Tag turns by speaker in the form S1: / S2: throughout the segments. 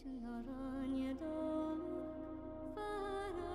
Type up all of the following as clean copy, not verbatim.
S1: Śnioranie doluk fara.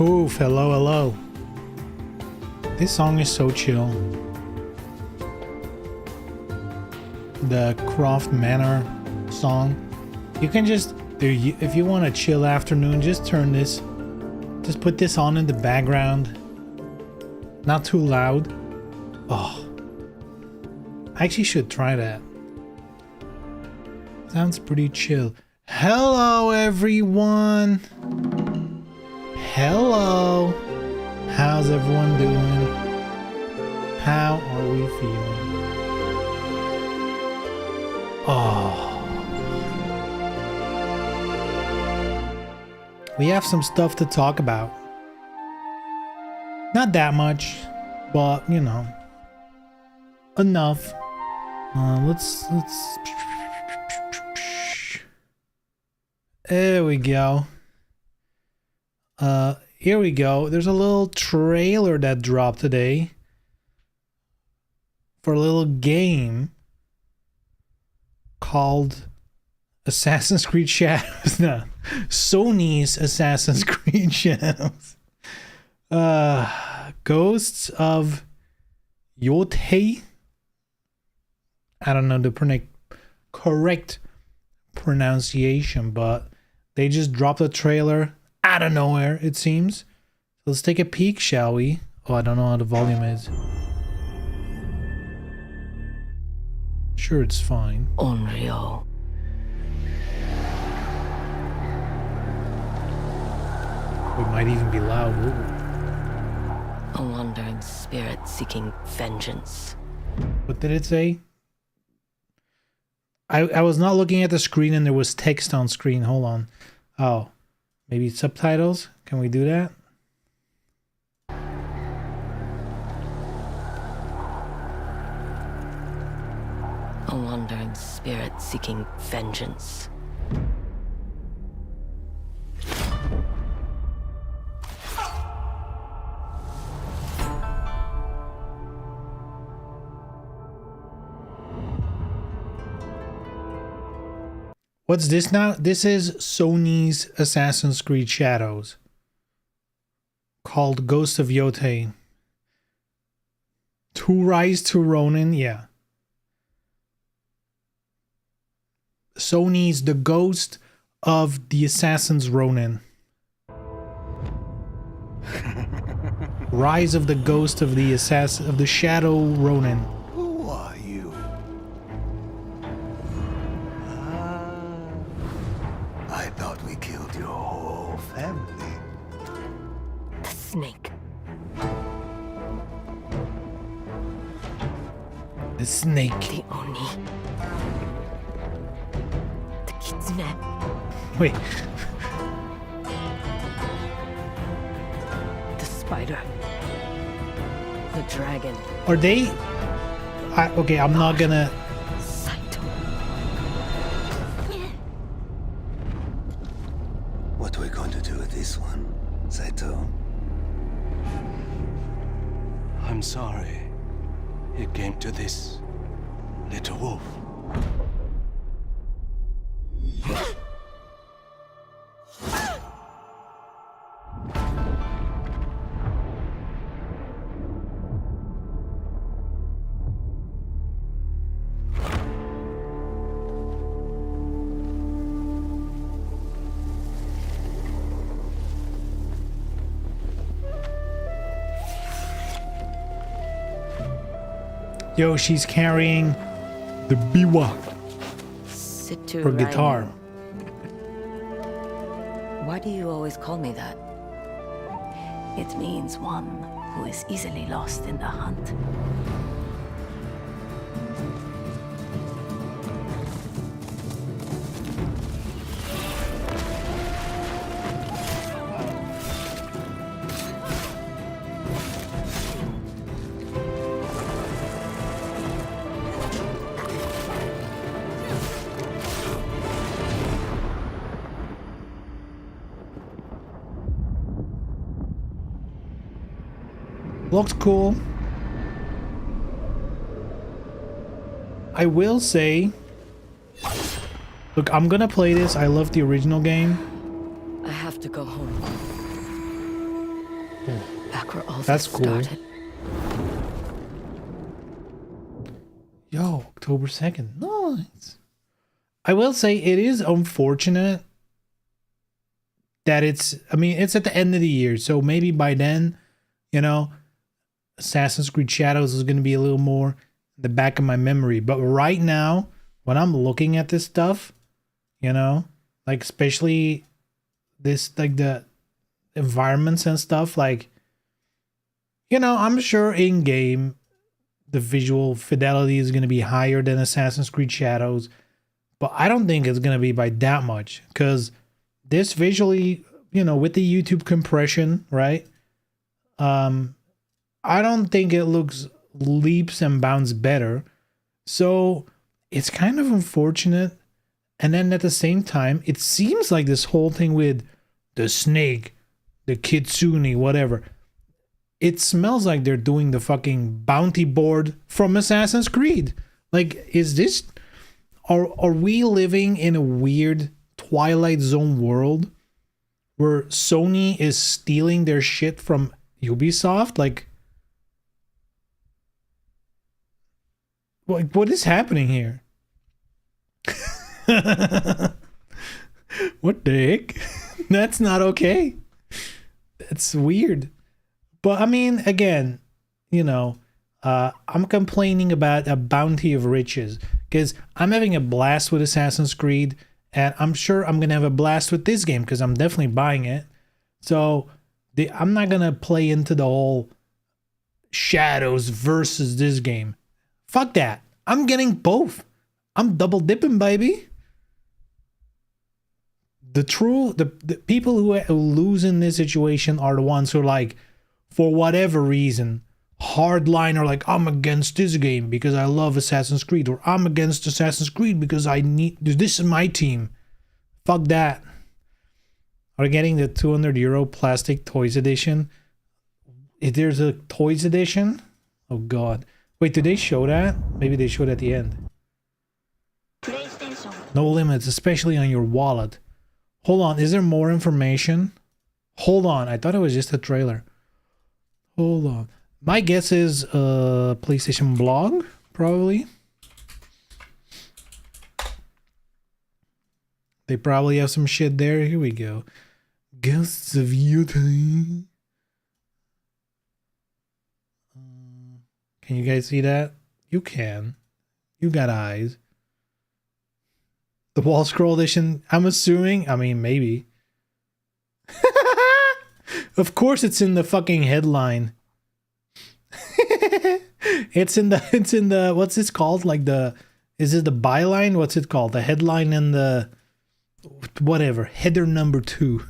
S2: Oof, hello, hello. This song is so chill. The Croft Manor song. You can just, if you want a chill afternoon, just turn this. Just put this on in the background. Not too loud. Oh. I actually should try that. Sounds pretty chill. Hello, everyone. Hello. How's everyone doing? How are we feeling? Oh. We have some stuff to talk about. Not that much, but you know, enough. Let's. There we go. Here we go. There's a little trailer that dropped today for a little game called Assassin's Creed Shadows. No, Sony's Assassin's Creed Shadows. Ghosts of Yotei. I don't know the correct pronunciation, but they just dropped a trailer out of nowhere, it seems. So let's take a peek, shall we? Oh, I don't know how the volume is. Sure, it's fine.
S3: Unreal.
S2: It might even be loud. Ooh.
S3: A wandering spirit seeking vengeance.
S2: What did it say? I was not looking at the screen and there was text on screen. Hold on. Oh, maybe subtitles? Can we do that?
S3: A wandering spirit seeking vengeance.
S2: What's this now? This is Sony's Assassin's Creed Shadows, called Ghost of Yotei. To Rise to Ronin, yeah. Sony's The Ghost of the Assassin's Ronin. Rise of the Ghost of the Shadow Ronin.
S4: Who are you? I thought we killed your whole family.
S3: The snake.
S2: The snake.
S3: The Oni. The Kitsune.
S2: Wait.
S3: The spider. The dragon.
S2: Are they... okay, I'm not gonna...
S3: Saito.
S4: What are we going to do with this one, Saito?
S5: I'm sorry. It came to this, little wolf.
S2: Yo, she's carrying the biwa for guitar.
S3: Why do you always call me that?
S6: It means one who is easily lost in the hunt.
S2: Looks cool. I will say, look, I'm gonna play this. I love the original game.
S3: I have to go home. Back where all
S2: That's
S3: this
S2: cool.
S3: started.
S2: Yo, October 2nd. Nice. I will say it is unfortunate that it's at the end of the year, so maybe by then, you know, Assassin's Creed Shadows is going to be a little more in the back of my memory. But right now, when I'm looking at this stuff, you know, like especially this, like the environments and stuff, like, you know, I'm sure in game the visual fidelity is going to be higher than Assassin's Creed Shadows, but I don't think it's going to be by that much, because this visually, you know, with the YouTube compression, right? I don't think it looks leaps and bounds better. So it's kind of unfortunate. And then at the same time, it seems like this whole thing with the snake, the kitsune, whatever, it smells like they're doing the fucking bounty board from Assassin's Creed. Like, is this... Are we living in a weird Twilight Zone world where Sony is stealing their shit from Ubisoft? Like what is happening here? What the heck? That's not okay. That's weird. But I mean, again, you know, I'm complaining about a bounty of riches because I'm having a blast with Assassin's Creed, and I'm sure I'm gonna have a blast with this game because I'm definitely buying it. So I'm not gonna play into the whole Shadows versus this game. Fuck that. I'm getting both. I'm double dipping, baby. The people who lose in this situation are the ones who are like, for whatever reason, hardline, or like, I'm against this game because I love Assassin's Creed, or I'm against Assassin's Creed because I need this is my team. Fuck that. Are getting the €200 plastic toys edition? If there's a toys edition, oh god. Wait, did they show that? Maybe they showed at the end. No limits, especially on your wallet. Hold on, is there more information? Hold on, I thought it was just a trailer. Hold on. My guess is PlayStation blog, probably. They probably have some shit there. Here we go. Ghosts of Utah. Can you guys see that? You can. You got eyes. The wall scroll edition, I'm assuming. I mean, maybe. Of course it's in the fucking headline. It's in the what's this called? Like is it the byline? What's it called? The headline and the whatever. Header number 2.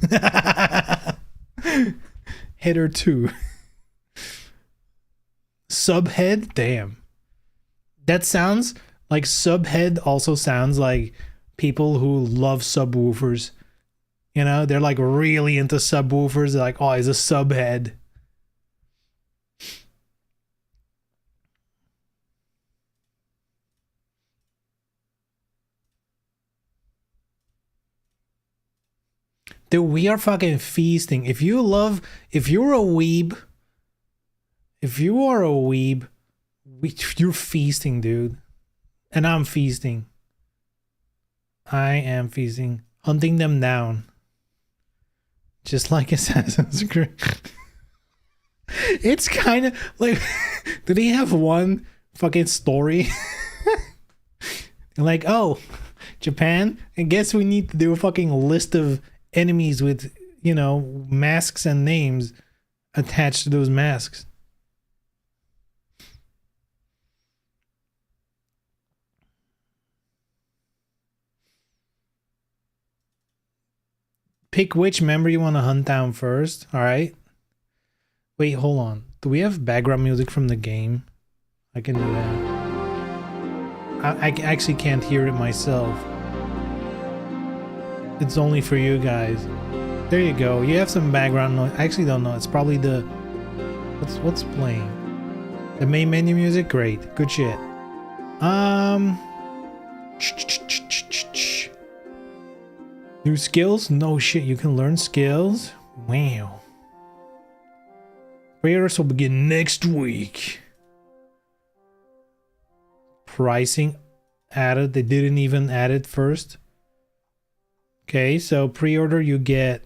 S2: Header 2. Subhead? Damn. That sounds like subhead also sounds like people who love subwoofers. You know, they're like really into subwoofers. They're like, oh, he's a subhead. Dude, we are fucking feasting. If you're a weeb, you're feasting, dude. And I'm feasting. I am feasting. Hunting them down. Just like Assassin's Creed. It's kind of like, do they have one fucking story? Like, oh, Japan, I guess we need to do a fucking list of enemies with, you know, masks and names attached to those masks. Pick which member you want to hunt down first. All right. Wait, hold on. Do we have background music from the game? I can do that. I actually can't hear it myself. It's only for you guys. There you go. You have some background noise. I actually don't know. It's probably the... What's playing? The main menu music? Great. Good shit. New skills? No shit. You can learn skills? Wow. Pre-orders will begin next week. Pricing added. They didn't even add it first. Okay, so pre-order you get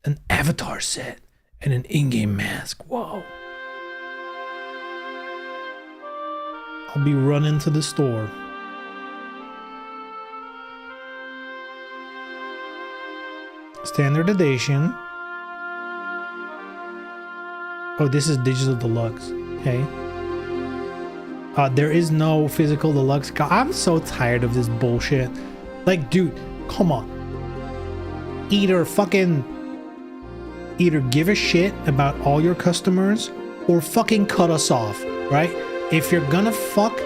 S2: an avatar set and an in-game mask. Whoa. I'll be running to the store. Standard edition. Oh, this is digital deluxe. Okay. There is no physical deluxe. God, I'm so tired of this bullshit. Like, dude, come on. Either give a shit about all your customers or fucking cut us off, right? If you're gonna fuck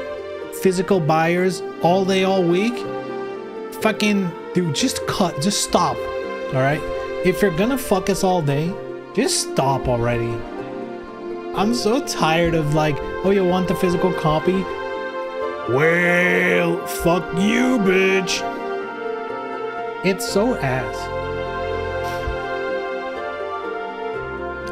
S2: physical buyers all day, all week, fucking, dude, just stop, all right? If you're gonna fuck us all day, just stop already. I'm so tired of like, oh, you want the physical copy? Well, fuck you, bitch. It's so ass.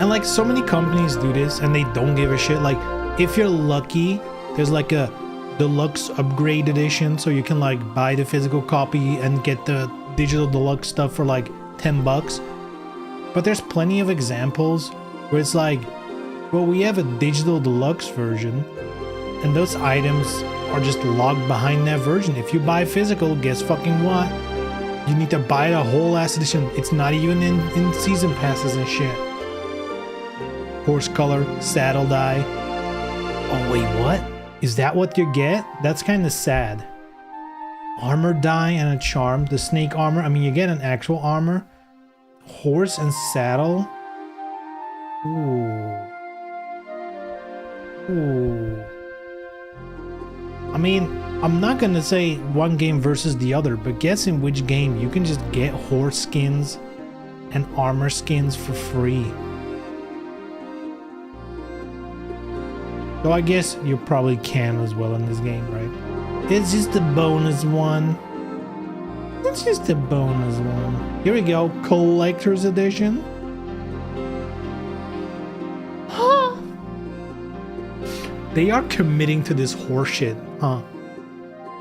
S2: And like so many companies do this and they don't give a shit. Like if you're lucky, there's like a deluxe upgrade edition, so you can like buy the physical copy and get the digital deluxe stuff for like $10. But there's plenty of examples where it's like, well, we have a digital deluxe version and those items are just logged behind that version. If you buy physical, guess fucking what? You need to buy the whole ass edition. It's not even in season passes and shit. Horse color, saddle dye. Oh wait, what? Is that what you get? That's kind of sad. Armor dye and a charm. The snake armor. I mean, you get an actual armor. Horse and saddle. Ooh. Ooh. I mean, I'm not gonna say one game versus the other, but guess in which game you can just get horse skins and armor skins for free. So I guess you probably can as well in this game, right? It's just a bonus one. It's just a bonus one. Here we go, collector's edition. Huh? They are committing to this horseshit, huh?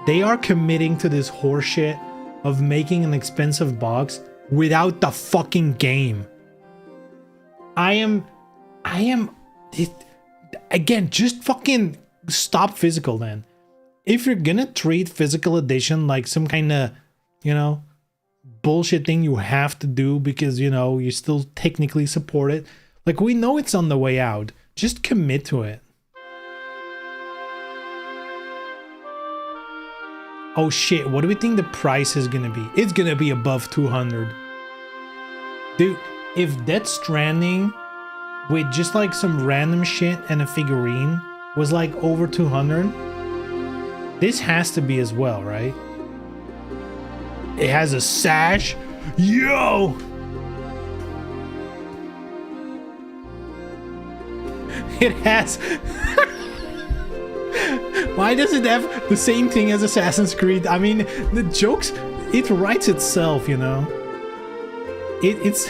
S2: They are committing to this horseshit of making an expensive box without the fucking game. Again, just fucking stop physical then. If you're gonna treat physical edition like some kind of, you know, bullshit thing you have to do because, you know, you still technically support it. Like, we know it's on the way out. Just commit to it. Oh shit, what do we think the price is gonna be? It's gonna be above 200. Dude, if Death Stranding with just like some random shit and a figurine was like over 200, this has to be as well, right? It has a sash. Yo! It has... Why does it have the same thing as Assassin's Creed? I mean, the jokes, it writes itself, you know? It's...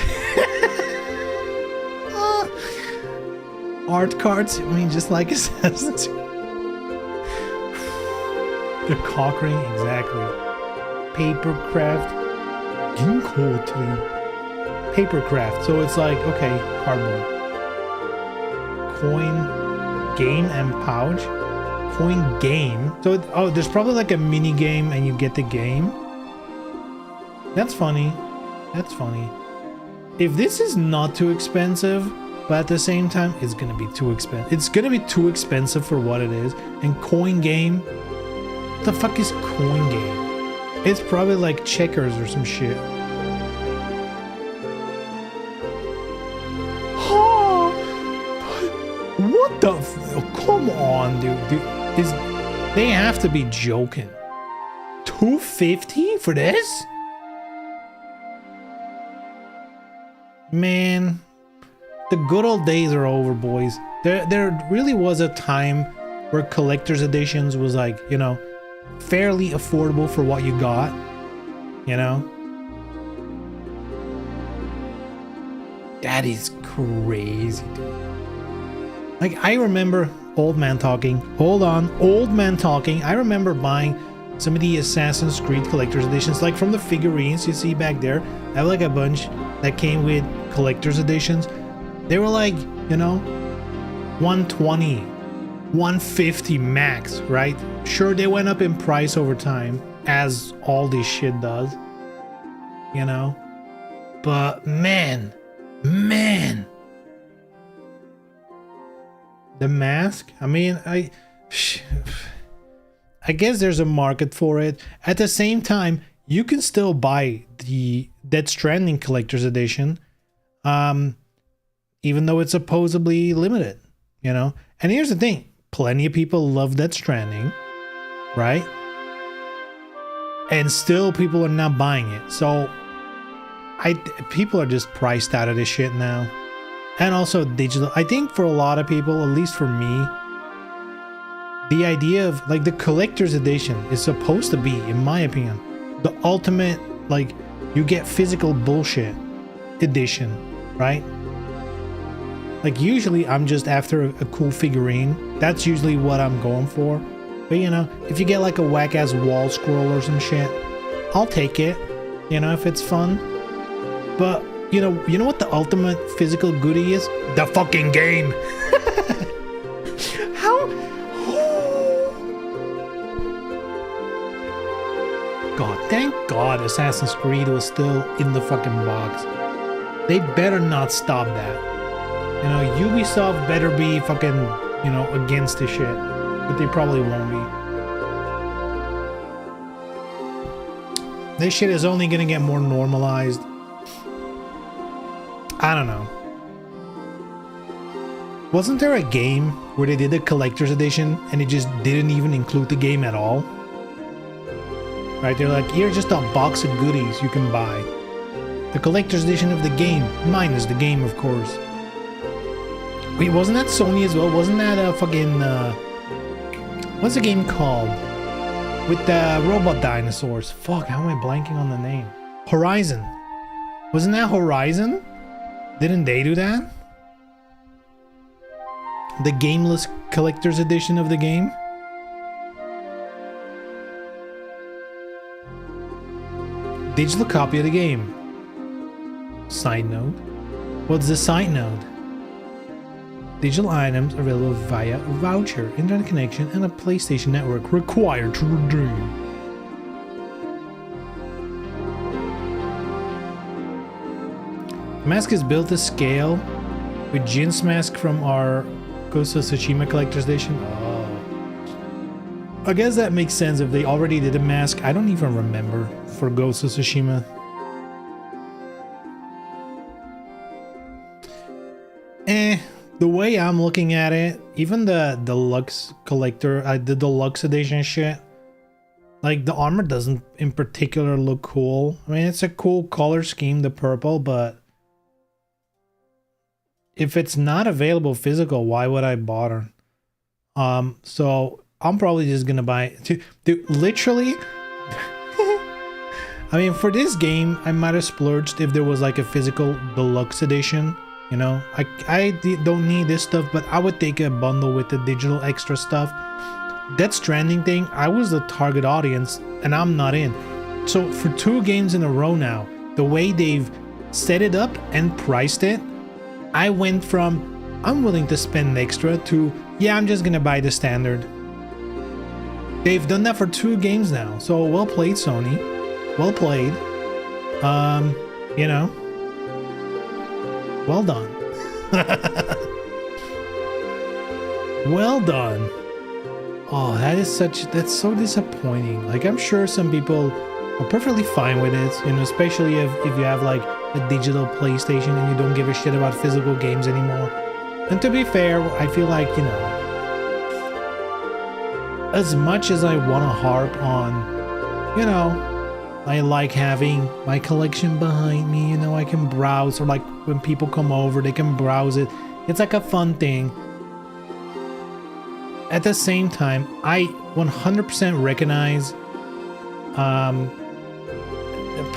S2: Art cards, I mean, just like Assassin's Creed. The cock ring, exactly. Papercraft. Papercraft, so it's like, okay, cardboard. Coin, game, and pouch. Coin game. So, oh, there's probably like a mini game and you get the game. That's funny. That's funny. If this is not too expensive, but at the same time, it's gonna be too expensive. It's gonna be too expensive for what it is. And coin game, what the fuck is coin game? It's probably like checkers or some shit. What the come on, dude. They have to be joking. $250 for this? Man, the good old days are over, boys. There really was a time where collector's editions was like, you know, fairly affordable for what you got, you know? That is crazy, dude. Like, I remember old man talking. Hold on, old man talking. I remember buying some of the Assassin's Creed collector's editions, like from the figurines you see back there. I have like a bunch that came with collector's editions. They were like, you know, 120, 150 max, right? Sure, they went up in price over time, as all this shit does, you know? But man, the mask, I mean, I guess there's a market for it. At the same time, you can still buy the Death Stranding collector's edition, even though it's supposedly limited, you know? And here's the thing, plenty of people love Death Stranding, right? And still people are not buying it. So people are just priced out of this shit now. And also digital. I think for a lot of people, at least for me, the idea of like the collector's edition is supposed to be, in my opinion, the ultimate, like, you get physical bullshit edition, right? Like, usually I'm just after a cool figurine. That's usually what I'm going for. But you know, if you get like a whack-ass wall scroll or some shit, I'll take it, you know, if it's fun. But you know what the ultimate physical goodie is? The fucking game. How? God, thank God Assassin's Creed was still in the fucking box. They better not stop that. You know, Ubisoft better be fucking, you know, against this shit. But they probably won't be. This shit is only gonna get more normalized. I don't know. Wasn't there a game where they did a collector's edition and it just didn't even include the game at all? Right, they're like, here's just a box of goodies you can buy. The collector's edition of the game, minus the game, of course. Wait, wasn't that Sony as well? Wasn't that a fucking, what's the game called? With the robot dinosaurs. Fuck, how am I blanking on the name? Horizon. Wasn't that Horizon? Didn't they do that? The gameless collector's edition of the game? Digital copy of the game. Side note. What's the side note? Digital items available via a voucher, internet connection, and a PlayStation Network required to redeem. The mask is built to scale with Jin's mask from our Ghost of Tsushima collector's edition. Oh. I guess that makes sense if they already did a mask. I don't even remember for Ghost of Tsushima. The way I'm looking at it, even the deluxe collector, the deluxe edition shit, like the armor doesn't in particular look cool. I mean, it's a cool color scheme, the purple, but if it's not available physical, why would I bother? So I'm probably just gonna buy it. Dude, literally, I mean, for this game, I might have splurged if there was like a physical deluxe edition. You know, I don't need this stuff, but I would take a bundle with the digital extra stuff. Death Stranding thing, I was the target audience, and I'm not in. So for 2 games in a row now, the way they've set it up and priced it, I went from, I'm willing to spend extra to, yeah, I'm just gonna buy the standard. They've done that for 2 games now, so well played, Sony. Well played. You know, well done. Well done. Oh, that's so disappointing. Like, I'm sure some people are perfectly fine with it, you know, especially if you have like a digital PlayStation and you don't give a shit about physical games anymore. And to be fair, I feel like, you know, as much as I want to harp on, you know, I like having my collection behind me, you know, I can browse, or like when people come over, they can browse it. It's like a fun thing. At the same time, I 100% recognize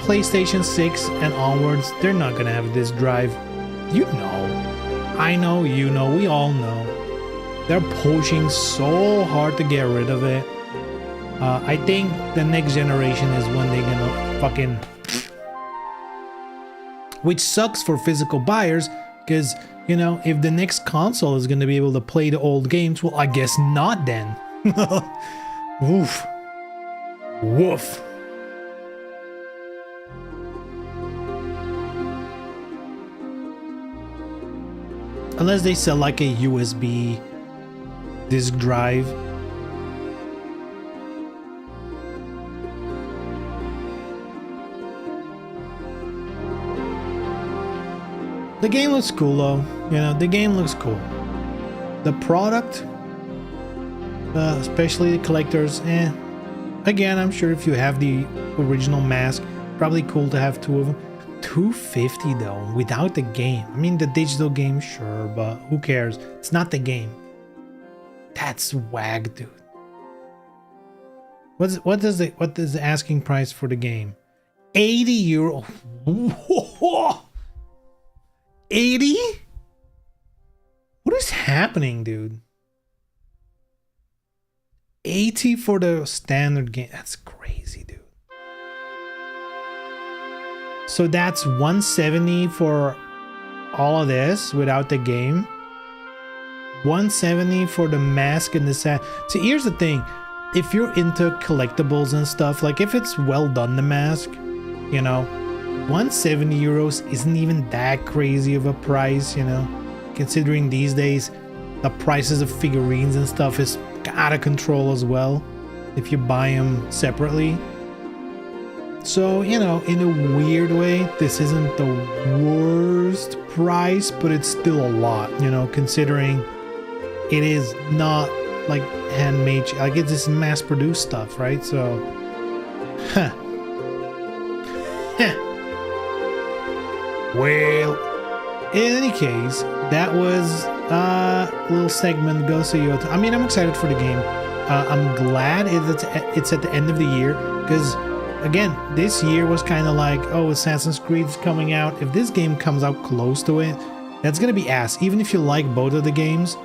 S2: PlayStation 6 and onwards, they're not gonna have this drive. You know, I know, you know, we all know. They're pushing so hard to get rid of it. I think the next generation is when they're gonna fucking... Which sucks for physical buyers, because, you know, if the next console is gonna be able to play the old games, well, I guess not then. Woof. Woof. Unless they sell like a USB disk drive. The game looks cool though, you know, the game looks cool. The product, especially the collectors, again, I'm sure if you have the original mask, probably cool to have two of them. $250 though, without the game. I mean, the digital game, sure, but who cares? It's not the game. That's wag, dude. What is the asking price for the game? 80 euro. 80? What is happening, dude? 80 for the standard game. That's crazy, dude. So that's 170 for all of this without the game. 170 for the mask and the set. See, here's the thing. If you're into collectibles and stuff, like if it's well done, the mask, you know, 170 euros isn't even that crazy of a price, you know, considering these days the prices of figurines and stuff is out of control as well if you buy them separately. So, you know, in a weird way, this isn't the worst price, but it's still a lot, you know, considering it is not like handmade, like it's just mass produced stuff, right? So, Well, in any case, that was a little segment Go Yoto. I mean, I'm excited for the game. I'm glad it's at the end of the year, because again, this year was kind of like, oh, Assassin's Creed's coming out. If this game comes out close to it, that's gonna be ass. Even if you like both of the games,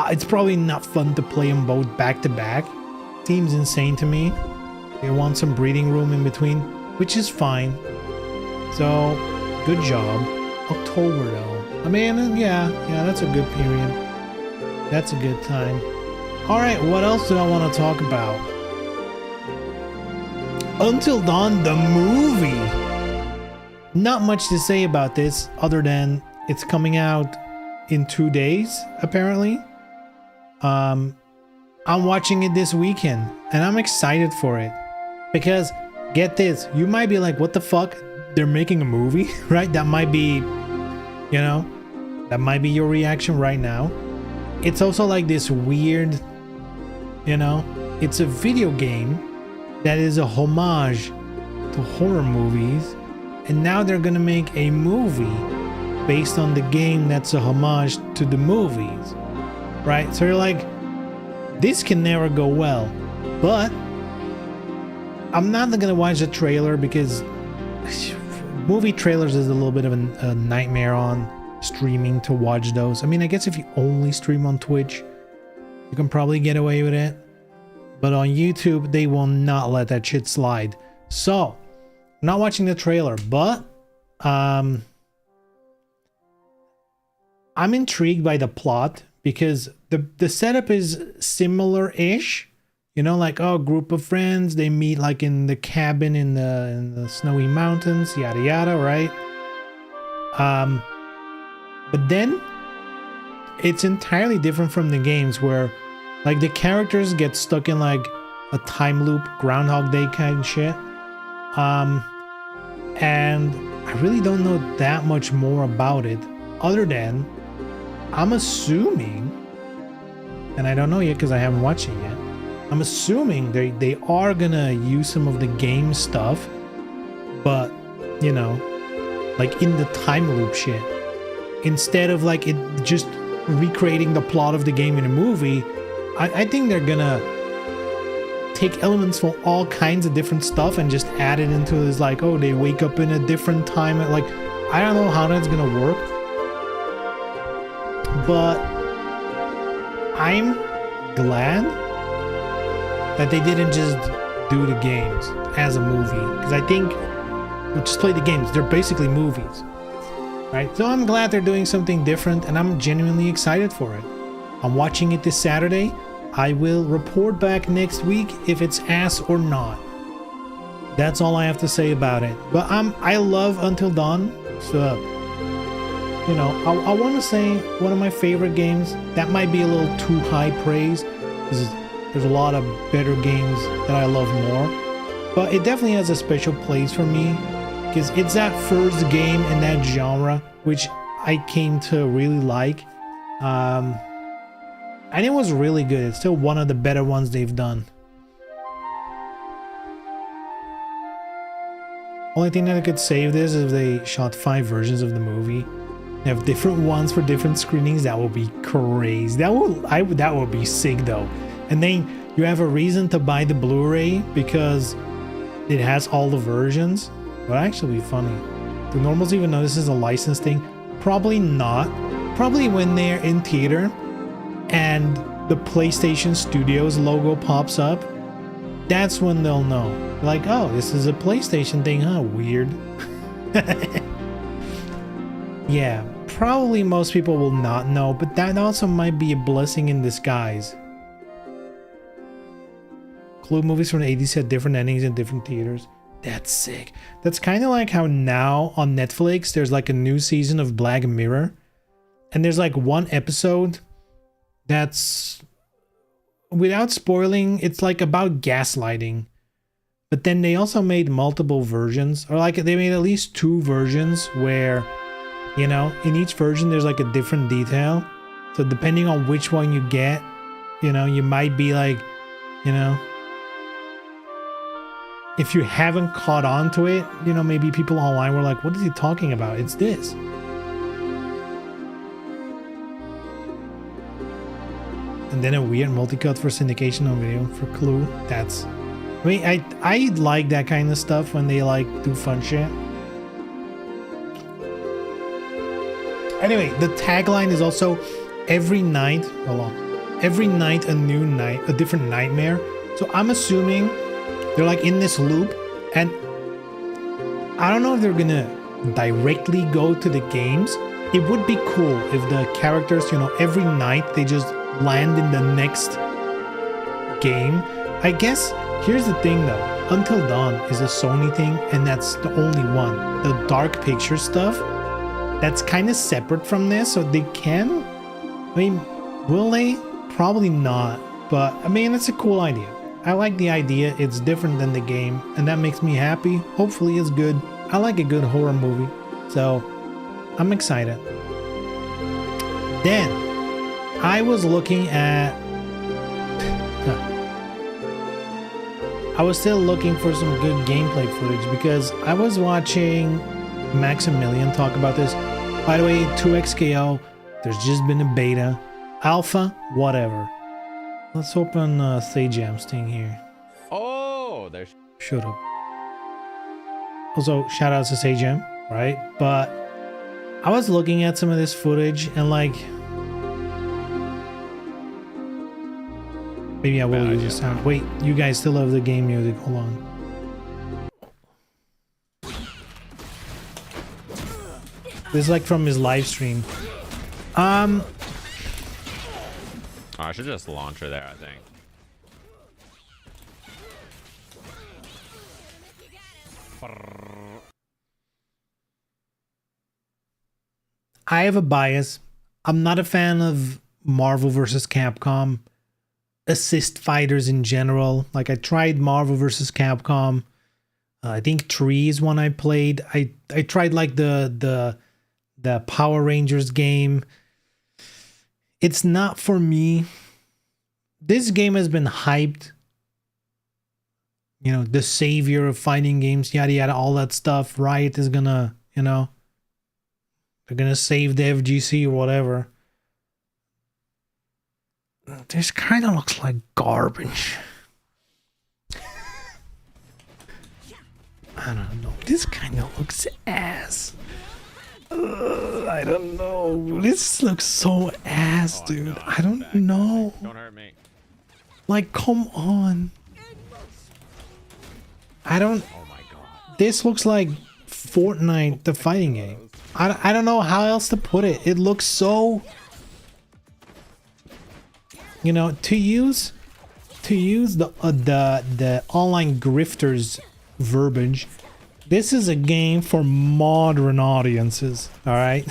S2: it's probably not fun to play them both back to back. Seems insane to me. They want some breathing room in between, which is fine. So, good job. October though. I mean, yeah, that's a good period. That's a good time. Alright, what else do I want to talk about? Until Dawn, the movie. Not much to say about this other than it's coming out in 2 days, apparently. I'm watching it this weekend and I'm excited for it because, get this, you might be like, what the fuck? They're making a movie, right? That might be, you know, that might be your reaction right now. It's also like this weird, you know, it's a video game that is a homage to horror movies, and now they're gonna make a movie based on the game that's a homage to the movies, right? So you're like, this can never go well. But I'm not gonna watch the trailer because movie trailers is a little bit of a nightmare on streaming to watch those. I mean, I guess if you only stream on Twitch, you can probably get away with it. But on YouTube, they will not let that shit slide. So, I'm not watching the trailer, but I'm intrigued by the plot because the setup is similar-ish. You know, like, oh, group of friends, they meet like in the cabin in the snowy mountains, yada yada, right? But then it's entirely different from the games where like the characters get stuck in like a time loop, Groundhog Day kind of shit. And I really don't know that much more about it other than I'm assuming, and I don't know yet because I haven't watched it yet, I'm assuming they are gonna use some of the game stuff, but you know, like in the time loop shit, instead of like it just recreating the plot of the game in a movie. I think they're gonna take elements from all kinds of different stuff and just add it into this, like, oh, they wake up in a different time. Like, I don't know how that's gonna work, but I'm glad that they didn't just do the games as a movie, because I think we'll just play the games. They're basically movies, right? So I'm glad they're doing something different, and I'm genuinely excited for it. I'm watching it this Saturday. I will report back next week if it's ass or not. That's all I have to say about it. But I love Until Dawn, so you know, I want to say one of my favorite games. That might be a little too high praise, because there's a lot of better games that I love more. But it definitely has a special place for me, because it's that first game in that genre, which I came to really like. And it was really good. It's still one of the better ones they've done. Only thing that I could save this is if they shot 5 versions of the movie. They have different ones for different screenings. That would be crazy. That would be sick though. And then you have a reason to buy the Blu-ray because it has all the versions. Would actually be funny. Do normals even know this is a license thing? Probably not. Probably when they're in theater and the PlayStation Studios logo pops up, that's when they'll know. Like, oh, this is a PlayStation thing, huh? Weird. Yeah, probably most people will not know, but that also might be a blessing in disguise. Clue movies from the 80s had different endings in different theaters. That's sick. That's kind of like how now on Netflix there's like a new season of Black Mirror, and there's like one episode that's, without spoiling, it's like about gaslighting. But then they also made multiple versions, or like they made at least 2 versions where, you know, in each version there's like a different detail. So depending on which one you get, you know, you might be like, you know, if you haven't caught on to it, you know, maybe people online were like, what is he talking about? It's this. And then a weird multicut for syndication on video for Clue. That's, I mean, I like that kind of stuff when they like do fun shit. Anyway, the tagline is also every night, hold on, every night a different nightmare. So I'm assuming they're like in this loop, and I don't know if they're gonna directly go to the games. It would be cool if the characters, you know, every night they just land in the next game. I guess here's the thing though, Until Dawn is a Sony thing, and that's the only one. The Dark Picture stuff, that's kind of separate from this, so they can, I mean, will they? Probably not, but I mean, it's a cool idea. I like the idea. It's different than the game, and that makes me happy. Hopefully it's good. I like a good horror movie, so I'm excited. Then I was looking at I was still looking for some good gameplay footage because I was watching Maximilian talk about this. By the way, 2XKO, there's just been a beta, alpha, whatever. Let's open Sajam's thing here.
S7: Oh, there's.
S2: Shut up. Also, shout out to Sajam, right? But I was looking at some of this footage and like, maybe I will use the sound. Wait, you guys still have the game music. Hold on. This is like from his live stream.
S7: Oh, I should just launch her there, I think.
S2: I have a bias. I'm not a fan of Marvel vs. Capcom assist fighters in general. Like I tried Marvel vs. Capcom. I think 3 is one I played. I tried like the Power Rangers game. It's not for me. This game has been hyped. You know, the savior of fighting games, yada yada, all that stuff. Riot is gonna, you know, they're gonna save the FGC or whatever. This kind of looks like garbage. I don't know. This kind of looks ass. Ugh. I don't know. This looks so ass,
S7: Oh,
S2: dude.
S7: no,
S2: I don't
S7: back.
S2: know.
S7: Don't hurt me.
S2: Like, come on. I don't.
S7: Oh my god.
S2: This looks like Fortnite, the fighting game. I don't know how else to put it. It looks so. You know, to use the online grifters verbiage. This is a game for modern audiences. All right.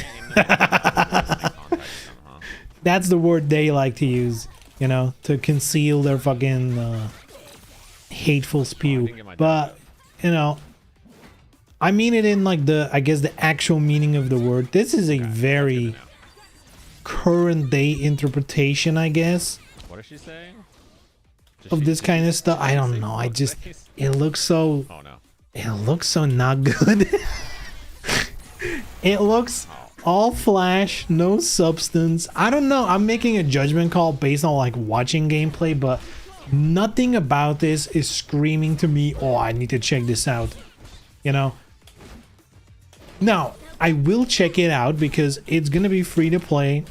S2: That's the word they like to use, you know, to conceal their fucking hateful spew. But, you know, I mean it in like I guess the actual meaning of the word. This is a very current day interpretation, I guess,
S7: What is she saying?
S2: of this kind of stuff. I don't know. I just, it looks so,
S7: Oh no.
S2: it looks so not good. It looks all flash, no substance. I don't know. I'm making a judgment call based on like watching gameplay, but nothing about this is screaming to me, oh, I need to check this out. You know? Now, I will check it out because it's gonna be free to play.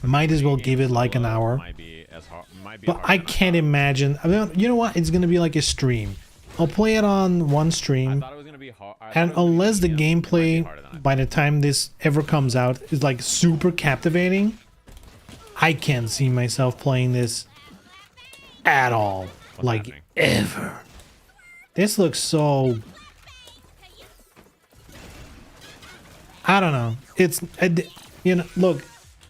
S2: Might as well give it like an hour.
S7: Might be as hard. Might be
S2: But
S7: harder
S2: I
S7: than
S2: can't
S7: thought.
S2: imagine. I mean, you know what? It's gonna be like a stream. I'll play it on one
S7: I
S2: stream.
S7: thought it was gonna be hard.
S2: And unless the gameplay by the time this ever comes out is like super captivating, I can't see myself playing this at all. Like
S7: happening?
S2: ever. This looks so, I don't know. It's, you know, look,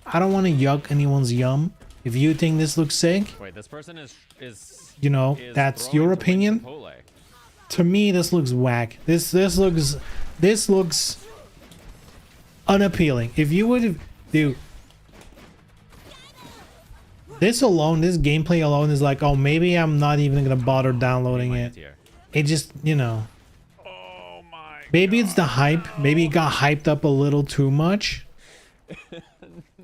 S2: I don't want to yuck anyone's yum. If you think this looks sick,
S7: Wait, this person is
S2: you know,
S7: is
S2: that's
S7: throwing
S2: your
S7: to win
S2: opinion.
S7: Chipotle.
S2: To me, this looks whack. This looks unappealing. If you would do this alone, this gameplay alone is like, oh, maybe I'm not even gonna bother downloading it.
S7: Here.
S2: It just, you know,
S7: Oh my.
S2: maybe it's the hype. Maybe it got hyped up a little too much.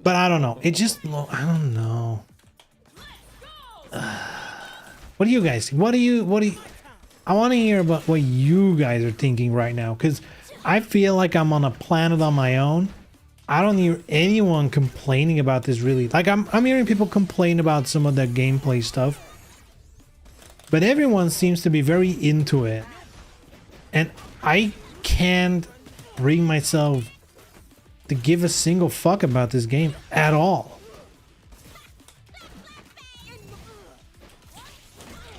S2: But I don't know. It just, I don't know. What do you guys think? What do you? I want to hear about what you guys are thinking right now, because I feel like I'm on a planet on my own. I don't hear anyone complaining about this really. Like I'm hearing people complain about some of the gameplay stuff, but everyone seems to be very into it, and I can't bring myself to give a single fuck about this game at all.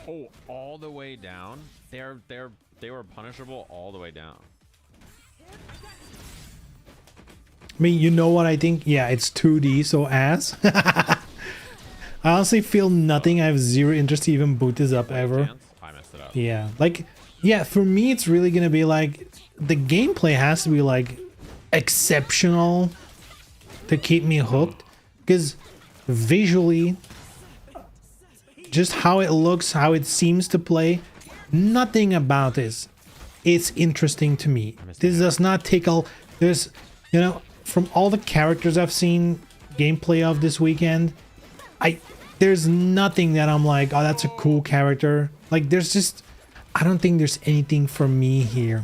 S7: Oh, all the way down. They were punishable all the way down.
S2: I mean, you know what I think? Yeah, it's 2D, so ass. I honestly feel nothing. I have zero interest to even boot this up ever.
S7: Chance? I messed it up.
S2: Yeah, like, yeah, for me, it's really gonna be like, the gameplay has to be like exceptional to keep me hooked, because visually, just how it looks, how it seems to play, nothing about this is interesting to me. This does not tickle. There's, you know, from all the characters I've seen gameplay of this weekend, there's nothing that I'm like, oh, that's a cool character. Like, there's just, I don't think there's anything for me here.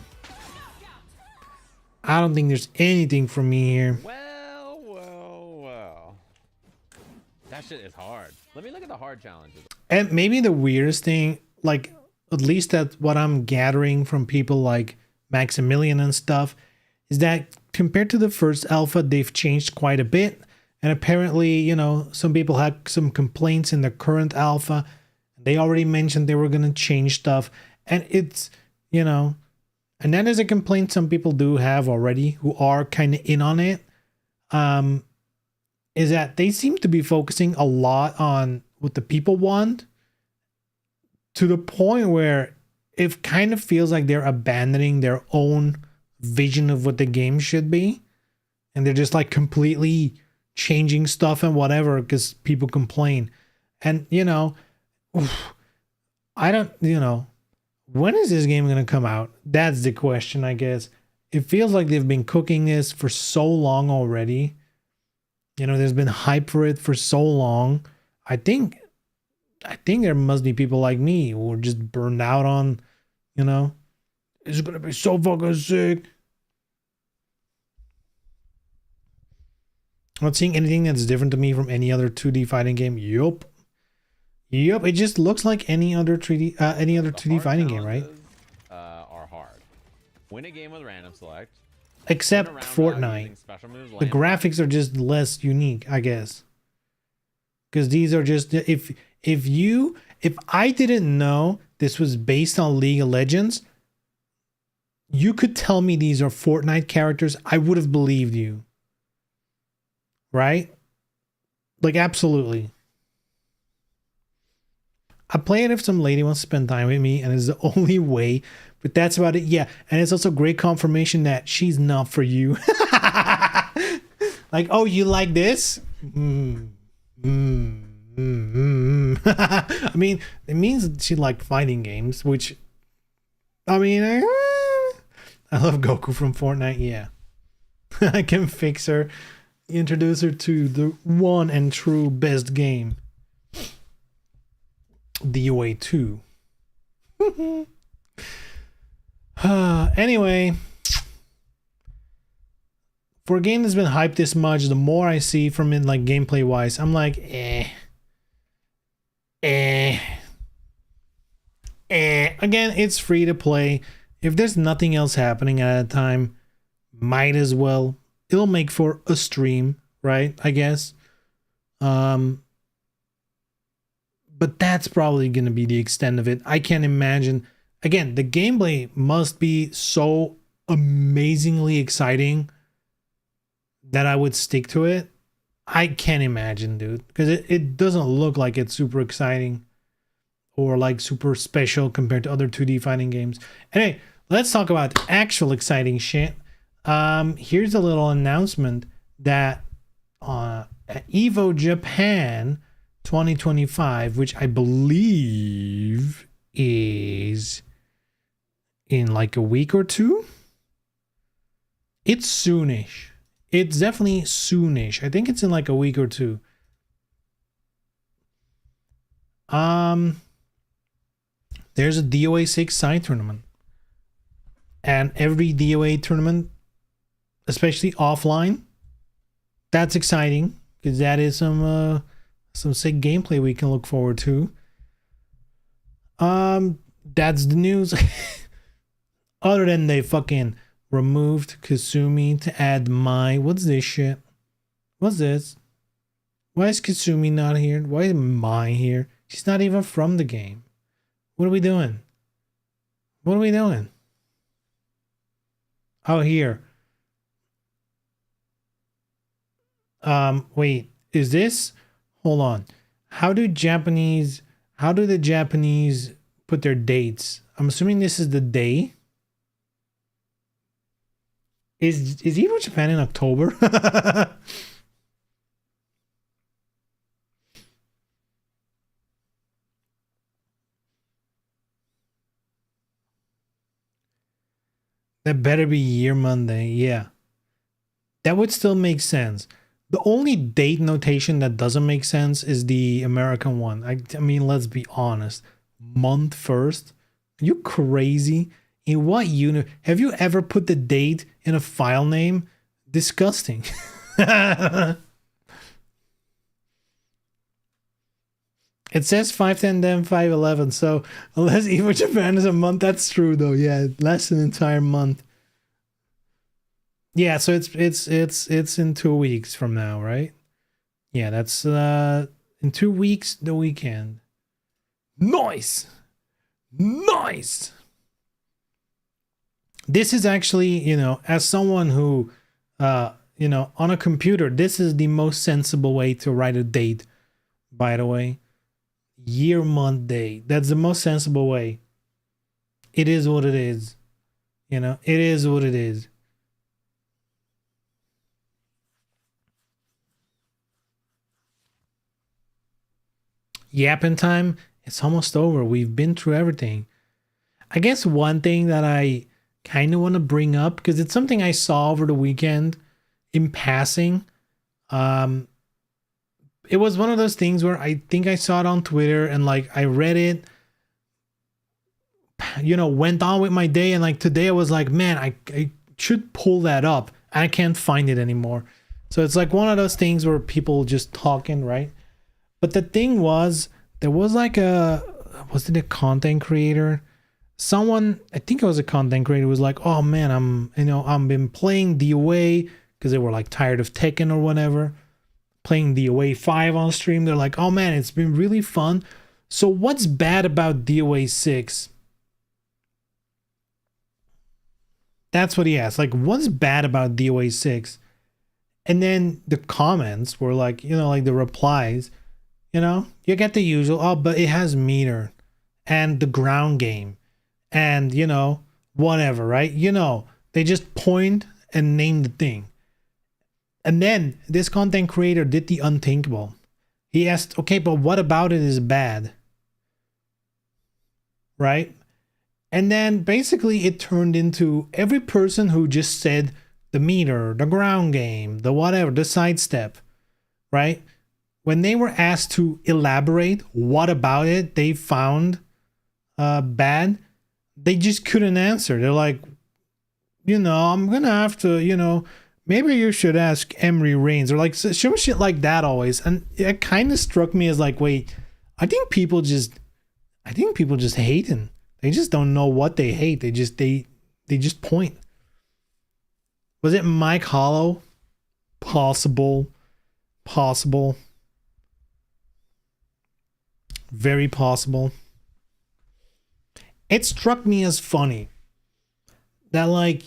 S2: I don't think there's anything for me here.
S7: Well. That shit is hard. Let me look at the hard challenges.
S2: And maybe the weirdest thing, like, at least that's what I'm gathering from people like Maximilian and stuff, is that compared to the first alpha, they've changed quite a bit. And apparently, you know, some people had some complaints in the current alpha. They already mentioned they were going to change stuff. And it's, you know, and that is a complaint some people do have already who are kind of in on it. Is that they seem to be focusing a lot on what the people want, to the point where it kind of feels like they're abandoning their own vision of what the game should be. And they're just like completely changing stuff and whatever because people complain. And, you know, I don't, you know, when is this game going to come out? That's the question, I guess. It feels like they've been cooking this for so long already. You know, there's been hype for it for so long. I think there must be people like me who are just burned out on, you know, it's going to be so fucking sick. Not seeing anything that's different to me from any other 2D fighting game. Yup. It just looks like any other 2D fighting game, right?
S7: Are hard. Win a game with random select.
S2: Except
S7: Turn around
S2: Fortnite.
S7: using special moves,
S2: The
S7: land
S2: graphics are just less unique, I guess. Because these are just if I didn't know this was based on League of Legends, you could tell me these are Fortnite characters, I would have believed you. Right? Like, absolutely. I play it if some lady wants to spend time with me, and it's the only way. But that's about it. Yeah, and it's also great confirmation that she's not for you. Like, oh, you like this? I mean, it means she liked fighting games, which, I mean, I love Goku from Fortnite. Yeah, I can fix her, introduce her to the one and true best game. DOA 2. Anyway, for a game that's been hyped this much, the more I see from it, like gameplay wise, I'm like, Again, it's free to play. If there's nothing else happening at a time, might as well. It'll make for a stream, right? I guess. But that's probably going to be the extent of it. I can't imagine. Again, the gameplay must be so amazingly exciting that I would stick to it. I can't imagine, dude. Because it doesn't look like it's super exciting or like super special compared to other 2D fighting games. Anyway, let's talk about actual exciting shit. Here's a little announcement that at EVO Japan 2025, which I believe is in like a week or two. It's soonish. It's definitely soonish. I think it's in like a week or two. There's a DOA 6 side tournament. And every DOA tournament, especially offline, that's exciting because that is some sick gameplay we can look forward to. That's the news. Other than they fucking removed Kasumi to add Mai. What's this shit? What's this? Why is Kasumi not here? Why is Mai here? She's not even from the game. What are we doing? What are we doing? Oh, here. Wait, is this? Hold on. How do the Japanese put their dates? I'm assuming this is the day. Is EVO Japan in October? That better be Year Monday. Yeah. That would still make sense. The only date notation that doesn't make sense is the American one. I mean, let's be honest. Month first? Are you crazy? In what unit? Have you ever put the date in a file name? Disgusting. It says 510 then 511. So unless EVO Japan is a month, that's true though. Yeah, less than an entire month. Yeah, so it's in 2 weeks from now, right? Yeah, that's in 2 weeks, the weekend. Nice. This is actually, as someone who, on a computer, this is the most sensible way to write a date, by the way. Year, month, day. That's the most sensible way. It is what it is. It is what it is. Yapping time, it's almost over. We've been through everything. I guess one thing that I kind of want to bring up, because it's something I saw over the weekend in passing. It was one of those things where I think I saw it on Twitter and like I read it, went on with my day, and like today I was like, man, I should pull that up. I can't find it anymore. So it's like one of those things where people just talking, right? But the thing was, there was like was it a content creator? Someone, I think it was a content creator, was like, oh man, I've been playing DOA because they were like tired of Tekken or whatever. Playing DOA 5 on stream. They're like, oh man, it's been really fun. So what's bad about DOA 6? That's what he asked. Like, what's bad about DOA 6? And then the comments were like, like the replies, you get the usual, oh, but it has meter and the ground game and, whatever, right? They just point and name the thing. And then this content creator did the unthinkable. He asked, okay, but what about it is bad? Right? And then basically it turned into every person who just said the meter, the ground game, the whatever, the sidestep, right? When they were asked to elaborate what about it they found bad, they just couldn't answer. They're like, I'm going to have to, maybe you should ask Emery Reigns, or like some shit like that always. And it kind of struck me as like, wait, I think people just hating. They just don't know what they hate. They just point. Was it Mike Hollow? Possible. Very possible. It struck me as funny that, like,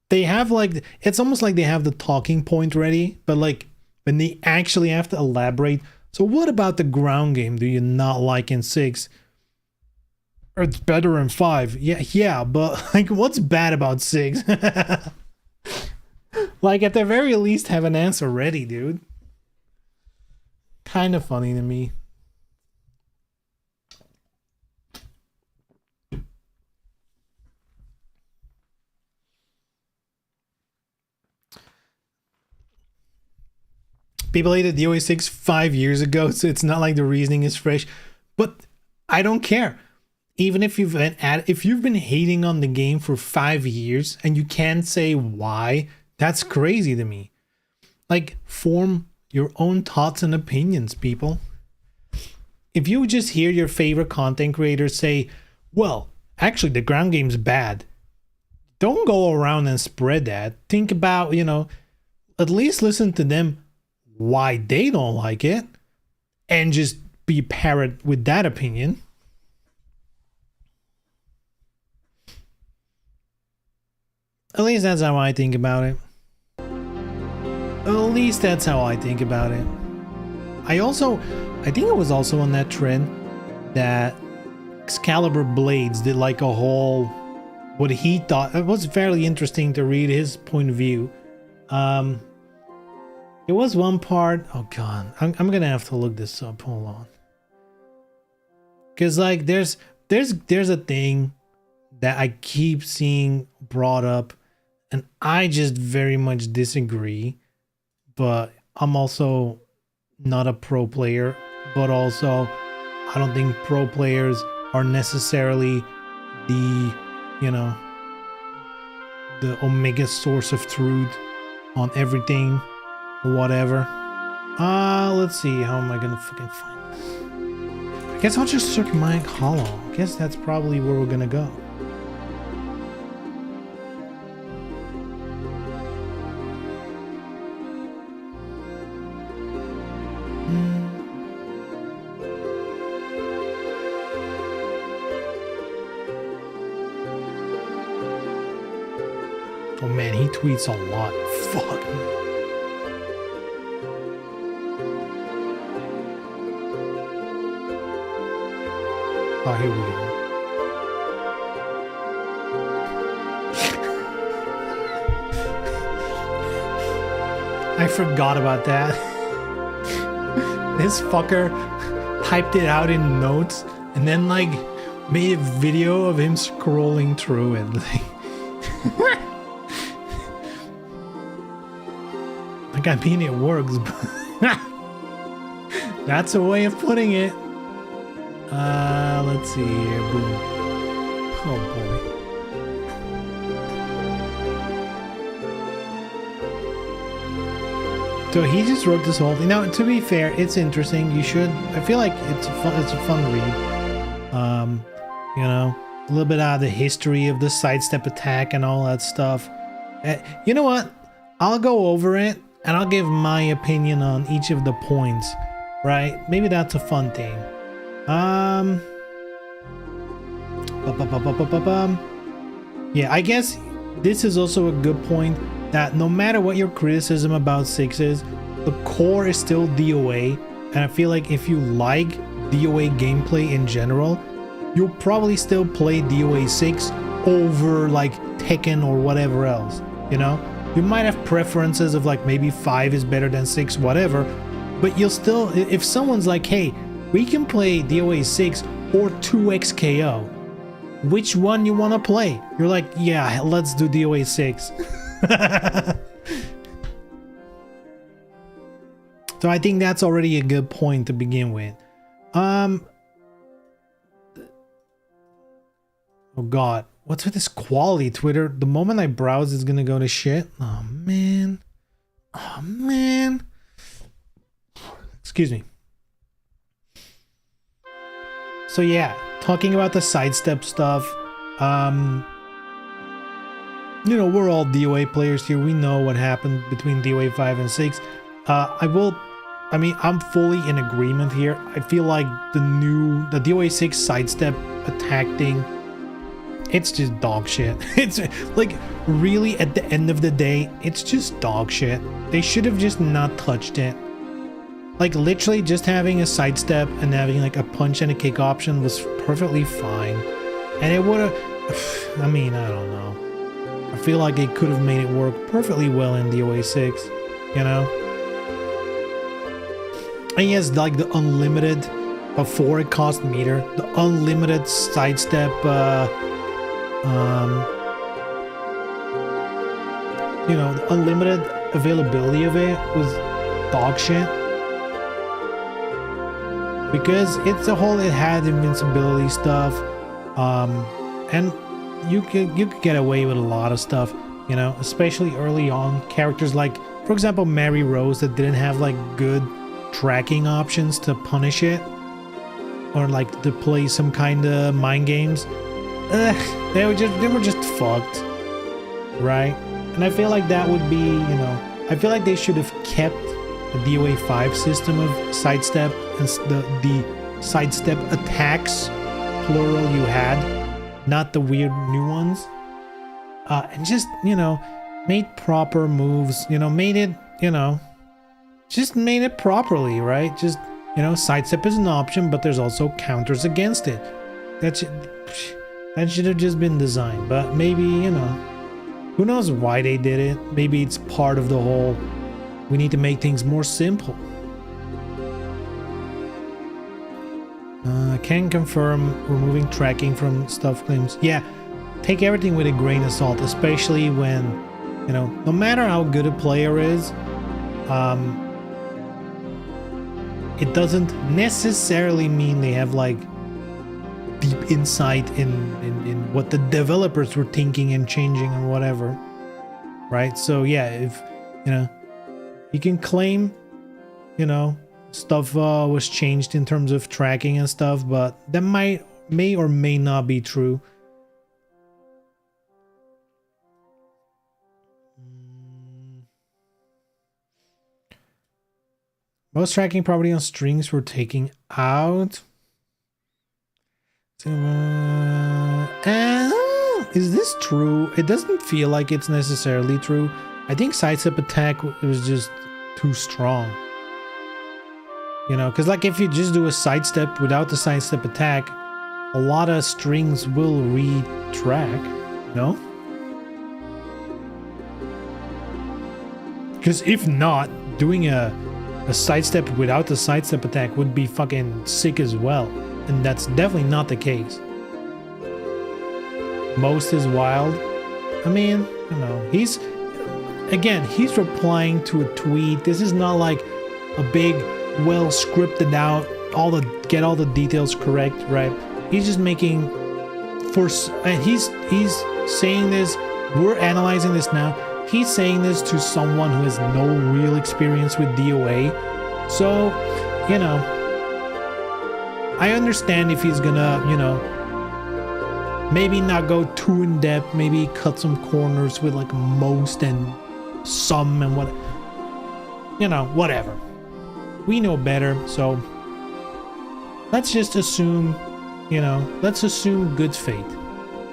S2: they have like, it's almost like they have the talking point ready, but like when they actually have to elaborate. So what about the ground game do you not like in 6? Or it's better in 5. Yeah, but like what's bad about 6? Like at the very least have an answer ready, dude. Kind of funny to me. People hated DOA 6 5 years ago, so it's not like the reasoning is fresh. But I don't care. Even if you've been hating on the game for 5 years and you can't say why, that's crazy to me. Like, form your own thoughts and opinions, people. If you just hear your favorite content creator say, well, actually the ground game's bad, don't go around and spread that. Think about, at least listen to them why they don't like it and just be parrot with that opinion. At least that's how I think about it. At least that's how I think about it. I think it was also on that trend that Excalibur Blades did like a whole, what he thought, it was fairly interesting to read his point of view. It was one part, oh god, I'm gonna have to look this up, hold on. Cause like there's a thing that I keep seeing brought up and I just very much disagree, but I'm also not a pro player, but also I don't think pro players are necessarily the omega source of truth on everything or whatever. Let's see, how am I gonna fucking find this? I guess I'll just search Mike Hollow. I guess that's probably where we're gonna go. Oh man, he tweets a lot. Fuck. Oh, here we go. I forgot about that. This fucker typed it out in notes and then like made a video of him scrolling through it. Like, I mean, it works, but that's a way of putting it. Let's see here. Boom. Oh boy. So he just wrote this whole thing. Now, to be fair, it's interesting. You should. I feel like it's a fun read. You know, a little bit out of the history of the sidestep attack and all that stuff. You know what? I'll go over it and I'll give my opinion on each of the points. Right? Maybe that's a fun thing. Yeah, I guess this is also a good point that no matter what your criticism about 6 is, the core is still DOA, and I feel like if you like DOA gameplay in general, you'll probably still play DOA 6 over like Tekken or whatever else, you know? You might have preferences of like maybe 5 is better than 6, whatever, but you'll still, if someone's like, hey, we can play DOA 6 or 2XKO, which one you want to play? You're like, yeah, let's do DOA 6. So I think that's already a good point to begin with. Oh god, what's with this quality? Twitter, the moment I browse, it's gonna go to shit. Oh man. Oh man. Excuse me. So yeah, talking about the sidestep stuff, you know, we're all DOA players here. We know what happened between DOA 5 and 6. I mean, I'm fully in agreement here. I feel like the DOA 6 sidestep attack thing, it's just dog shit. It's like, really, at the end of the day, it's just dog shit. They should have just not touched it. Like, literally just having a sidestep and having like a punch and a kick option was perfectly fine. And it would have, I mean, I don't know. I feel like they could have made it work perfectly well in DOA 6, you know? And he has like the unlimited, before it cost meter, the unlimited sidestep, you know, the unlimited availability of it was dog shit. Because it's a whole, it had invincibility stuff, and you could get away with a lot of stuff, you know, especially early on. Characters like, for example, Mary Rose, that didn't have like good tracking options to punish it, or like to play some kind of mind games. They were just fucked, right? And I feel like that would be, you know, I feel like they should have kept the DOA 5 system of sidestep and the sidestep attacks, plural, you had, not the weird new ones, and just, you know, made proper moves, you know, made it, you know, just made it properly, right? Just, you know, sidestep is an option, but there's also counters against it. That should have just been designed, but maybe, you know, who knows why they did it. Maybe it's part of the whole, we need to make things more simple. Can confirm removing tracking from stuff claims. Yeah, take everything with a grain of salt, especially when, you know, no matter how good a player is, it doesn't necessarily mean they have like deep insight in what the developers were thinking and changing and whatever, right? So yeah, if, you know, you can claim, you know, stuff was changed in terms of tracking and stuff, but that may or may not be true. Most tracking property on strings were taken out. Is this true? It doesn't feel like it's necessarily true. I think sidestep attack was just too strong. You know, because like if you just do a sidestep without the sidestep attack, a lot of strings will re-track, no? Because if not, doing a sidestep without the sidestep attack would be fucking sick as well. And that's definitely not the case. Most is wild. I mean, you know, he's replying to a tweet. This is not like a big, well scripted out, get all the details correct, right? He's just making, and he's saying this, we're analyzing this now. he's saying this to someone who has no real experience with DOA. So, you know, I understand if he's gonna, you know, maybe not go too in depth, maybe cut some corners with like most and some and what, you know, whatever. We know better, so let's just assume, you know, let's assume good faith.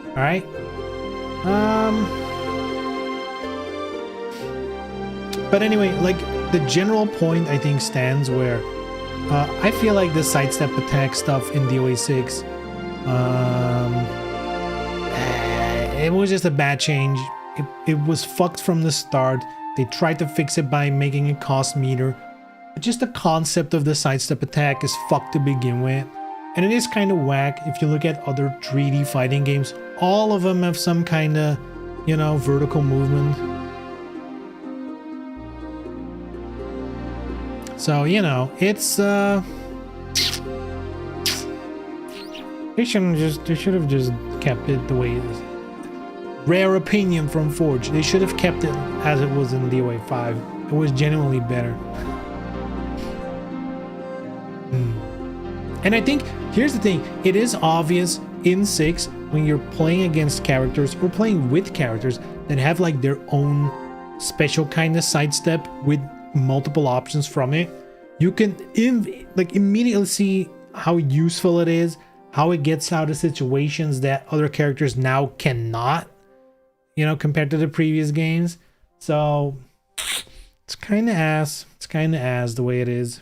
S2: All right. But anyway, like the general point I think stands where I feel like the sidestep attack stuff in DOA 6, it was just a bad change. It was fucked from the start. They tried to fix it by making it cost meter. But just the concept of the sidestep attack is fucked to begin with. And it is kind of whack if you look at other 3D fighting games. All of them have some kind of, you know, vertical movement. So, you know, it's they should have just kept it the way it is. Rare opinion from Forge. They should have kept it as it was in DOA 5. It was genuinely better. And I think, here's the thing, it is obvious in 6 when you're playing against characters or playing with characters that have like their own special kind of sidestep with multiple options from it. You can like immediately see how useful it is, how it gets out of situations that other characters now cannot, you know, compared to the previous games. So it's kind of ass. It's kind of ass the way it is.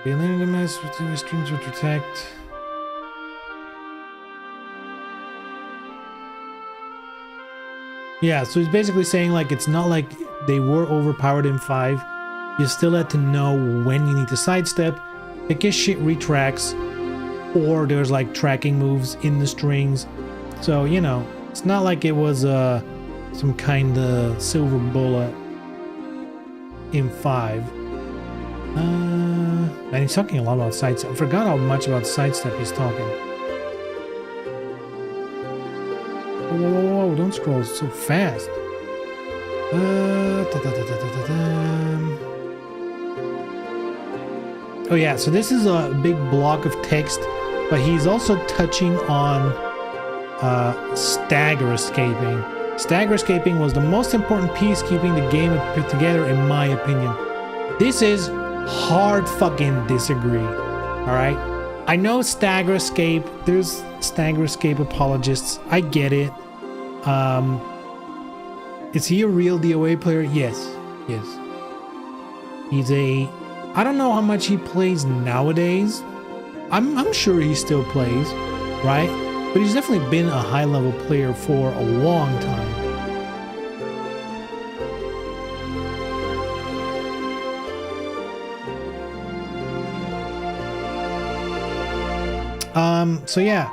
S2: Feeling the mess with the strings would protect. Yeah, so he's basically saying like it's not like they were overpowered in 5. You still had to know when you need to sidestep. It gets shit retracts, or there's like tracking moves in the strings. So, you know, it's not like it was some kind of silver bullet in 5. Man, he's talking a lot about sidestep. I forgot how much about sidestep he's talking. Whoa, whoa, whoa, don't scroll so fast. Oh yeah, so this is a big block of text, but he's also touching on stagger escaping. Stagger escaping was the most important piece keeping the game put together, in my opinion. This is hard fucking disagree. Alright? I know stagger escape, there's stagger escape apologists. I get it. Is he a real DOA player? Yes. Yes. He's a... I don't know how much he plays nowadays. I'm sure he still plays, right? But he's definitely been a high-level player for a long time. So yeah.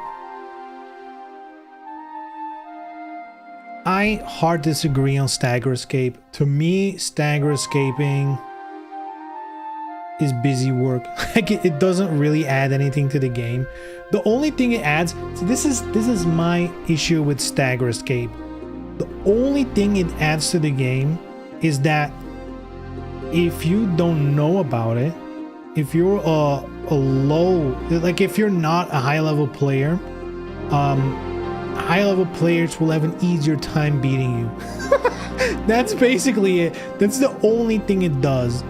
S2: I hard disagree on stagger escape. To me, stagger escaping is busy work. Like it doesn't really add anything to the game. The only thing it adds, so this is my issue with stagger escape. The only thing it adds to the game is that if you don't know about it, if you're a low, like if you're not a high level player, high level players will have an easier time beating you. That's basically it. That's the only thing it does.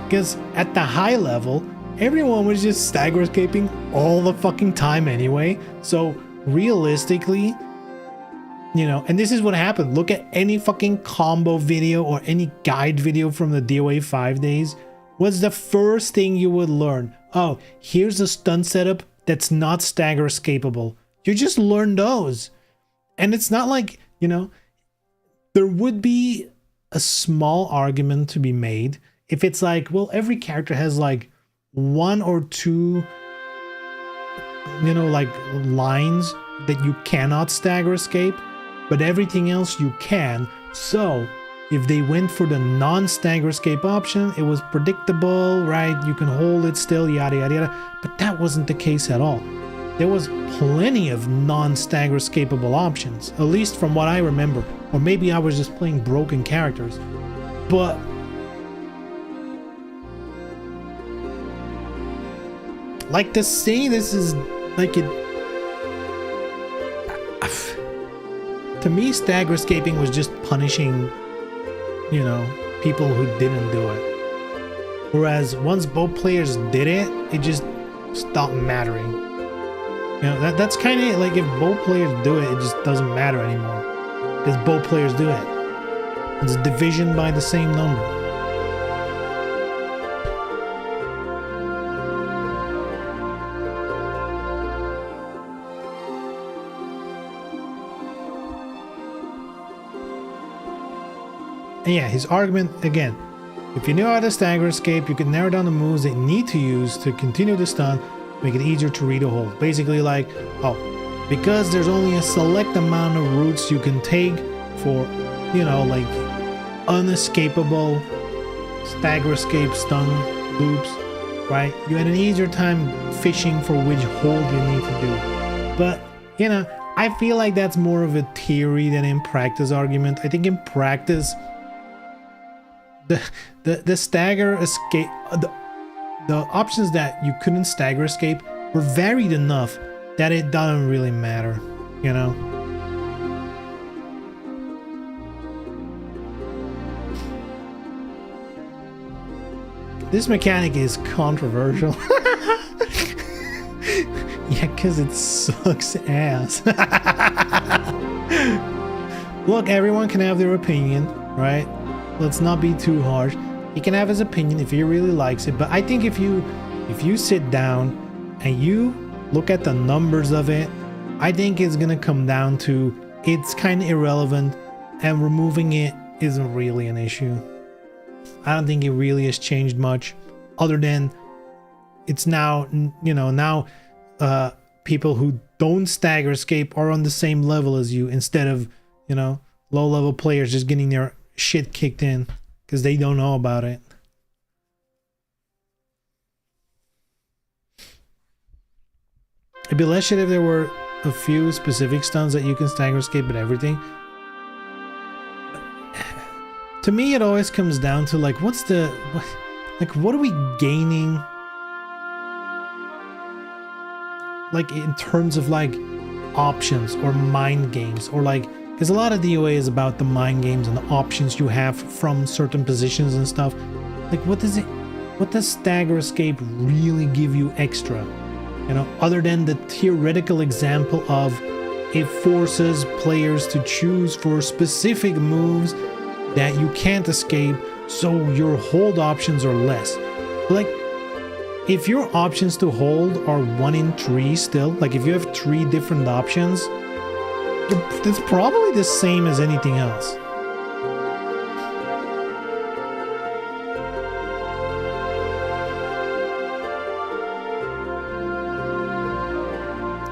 S2: Because at the high level, everyone was just stagger escaping all the fucking time anyway. So realistically, you know, and this is what happened. Look at any fucking combo video or any guide video from the DOA 5 days. What's the first thing you would learn? Oh, here's a stun setup that's not stagger escapable. You just learn those. And it's not like, you know, there would be a small argument to be made if it's like, well, every character has like 1 or 2, you know, like lines that you cannot stagger escape, but everything else you can. So if they went for the non-stagger escape option, it was predictable, right? You can hold it still, yada, yada, yada. But that wasn't the case at all. there was plenty of non-stagger escapable options, at least from what I remember. Or maybe I was just playing broken characters. But like to say this is like it. To me, stagger escaping was just punishing, you know, people who didn't do it. Whereas once both players did it, it just stopped mattering. You know, that's kind of like if both players do it, it just doesn't matter anymore. Because both players do it. It's division by the same number. And yeah, his argument, again, if you know how to stagger escape, you can narrow down the moves that you need to use to continue the stun, make it easier to read a hold. Basically like, oh, because there's only a select amount of routes you can take for, you know, like unescapable stagger escape stun loops, right? You had an easier time fishing for which hold you need to do. But, you know, I feel like that's more of a theory than in practice argument. I think in practice, the stagger escape, the options that you couldn't stagger escape were varied enough that it doesn't really matter, you know? This mechanic is controversial. Yeah, because it sucks ass. Look, everyone can have their opinion, right? Let's not be too harsh. He can have his opinion if he really likes it, but I think if you sit down and you look at the numbers of it, I think it's gonna come down to it's kind of irrelevant, and removing it isn't really an issue. I don't think it really has changed much, other than it's now, you know, now people who don't stagger escape are on the same level as you, instead of, you know, low level players just getting their shit kicked in because they don't know about it. It'd be less shit if there were a few specific stuns that you can stagger escape at everything. To me, it always comes down to like, what are we gaining? Like in terms of like options or mind games, or like, because a lot of DOA is about the mind games and the options you have from certain positions and stuff. Like, what does stagger escape really give you extra? You know, other than the theoretical example of it forces players to choose for specific moves that you can't escape, so your hold options are less. Like, if your options to hold are 1 in 3 still, like if you have 3 different options, it's probably the same as anything else.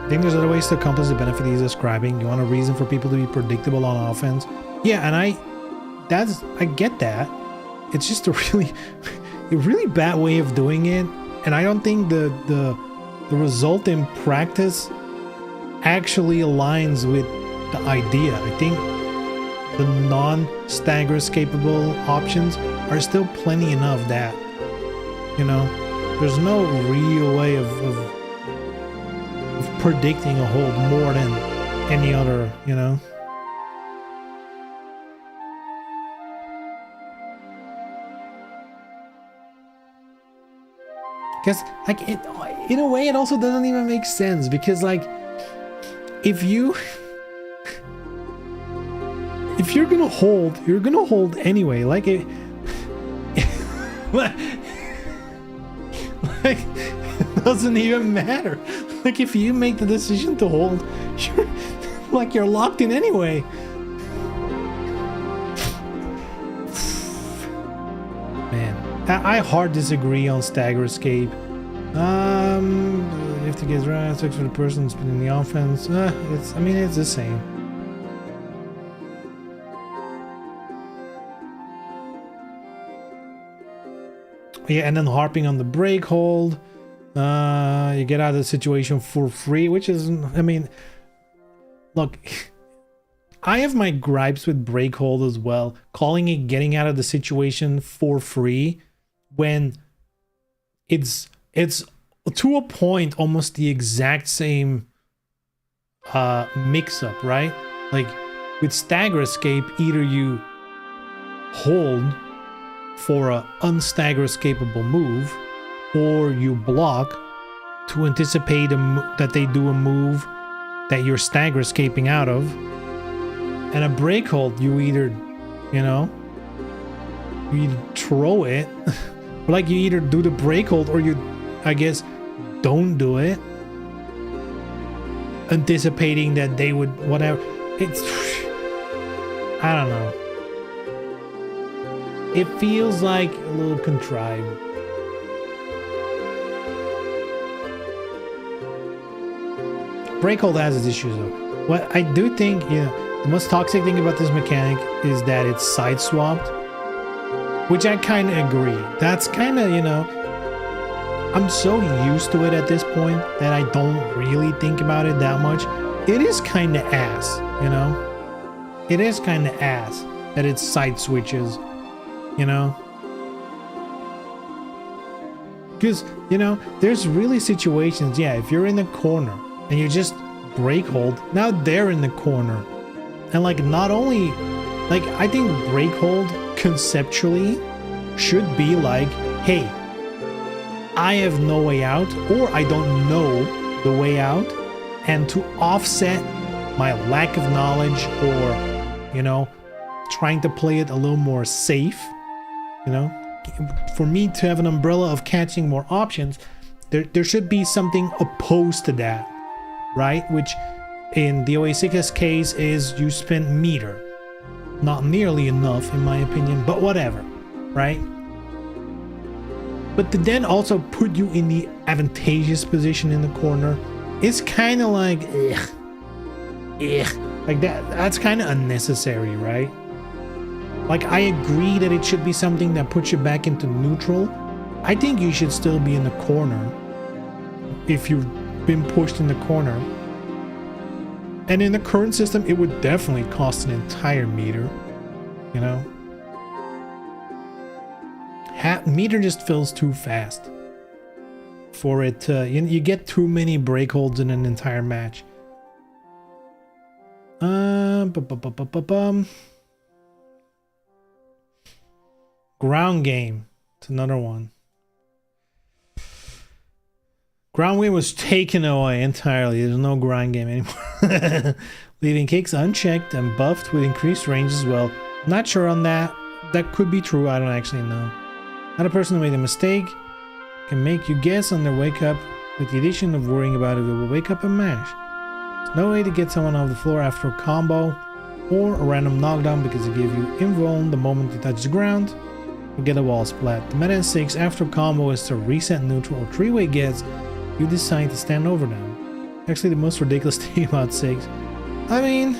S2: I think there's other ways to accomplish the benefit he's describing. You want a reason for people to be predictable on offense. Yeah, and I get that. It's just a really bad way of doing it, and I don't think the result in practice actually aligns with the idea. I think the non-stagger escapable options are still plenty enough that, you know, there's no real way of predicting a hold more than any other, you know. Because like in a way it also doesn't even make sense, because like if you're gonna hold, you're gonna hold anyway. Like it doesn't even matter. Like if you make the decision to hold, you're locked in anyway. Man, I hard disagree on stagger escape. If the gets right, it's for the person spinning the offense. It's the same. Yeah, and then harping on the break hold. You get out of the situation for free, which is, I mean, look, I have my gripes with Breakhold as well. Calling it getting out of the situation for free when it's to a point almost the exact same mix-up, right? Like with Stagger Escape, either you hold for a unstagger escapable move, or you block to anticipate that they do a move that you're stagger escaping out of. And a Breakhold, you either, you know, you either throw it, like you either do the Breakhold or you, I guess, don't do it, anticipating that they would whatever. It's, I don't know. It feels like a little contrived. Breakhold has its issues though. What I do think, you know, the most toxic thing about this mechanic is that it's side swapped, which I kind of agree. That's kind of, you know, I'm so used to it at this point that I don't really think about it that much. It is kind of ass, you know? It is kind of ass that it's side switches, you know? Because, you know, there's really situations, yeah, if you're in the corner and you just Breakhold, now they're in the corner. And like, not only, like, I think Breakhold conceptually should be like, hey, I have no way out, or I don't know the way out, and to offset my lack of knowledge, or, you know, trying to play it a little more safe, you know, for me to have an umbrella of catching more options, there should be something opposed to that, right? Which in the OA6's case is you spent meter. Not nearly enough in my opinion, but whatever, right? But to then also put you in the advantageous position in the corner, it's kind of like, like that's kind of unnecessary, right? Like, I agree that it should be something that puts you back into neutral. I think you should still be in the corner if you've been pushed in the corner. And in the current system, it would definitely cost an entire meter, you know? Meter just fills too fast for it to, you get too many Breakholds in an entire match. Ground game. It's another one. Ground game was taken away entirely. There's no ground game anymore. Leaving kicks unchecked and buffed with increased range as well. Not sure on that. That could be true. I don't actually know. Not a person who made a mistake can make you guess on their wake up with the addition of worrying about if they will wake up and mash. There's no way to get someone off the floor after a combo or a random knockdown because they give you invuln the moment you touch the ground or get a wall splat. The meta in 6 after a combo is to reset neutral or 3-way gets, you decide to stand over them. Actually the most ridiculous thing about 6. I mean,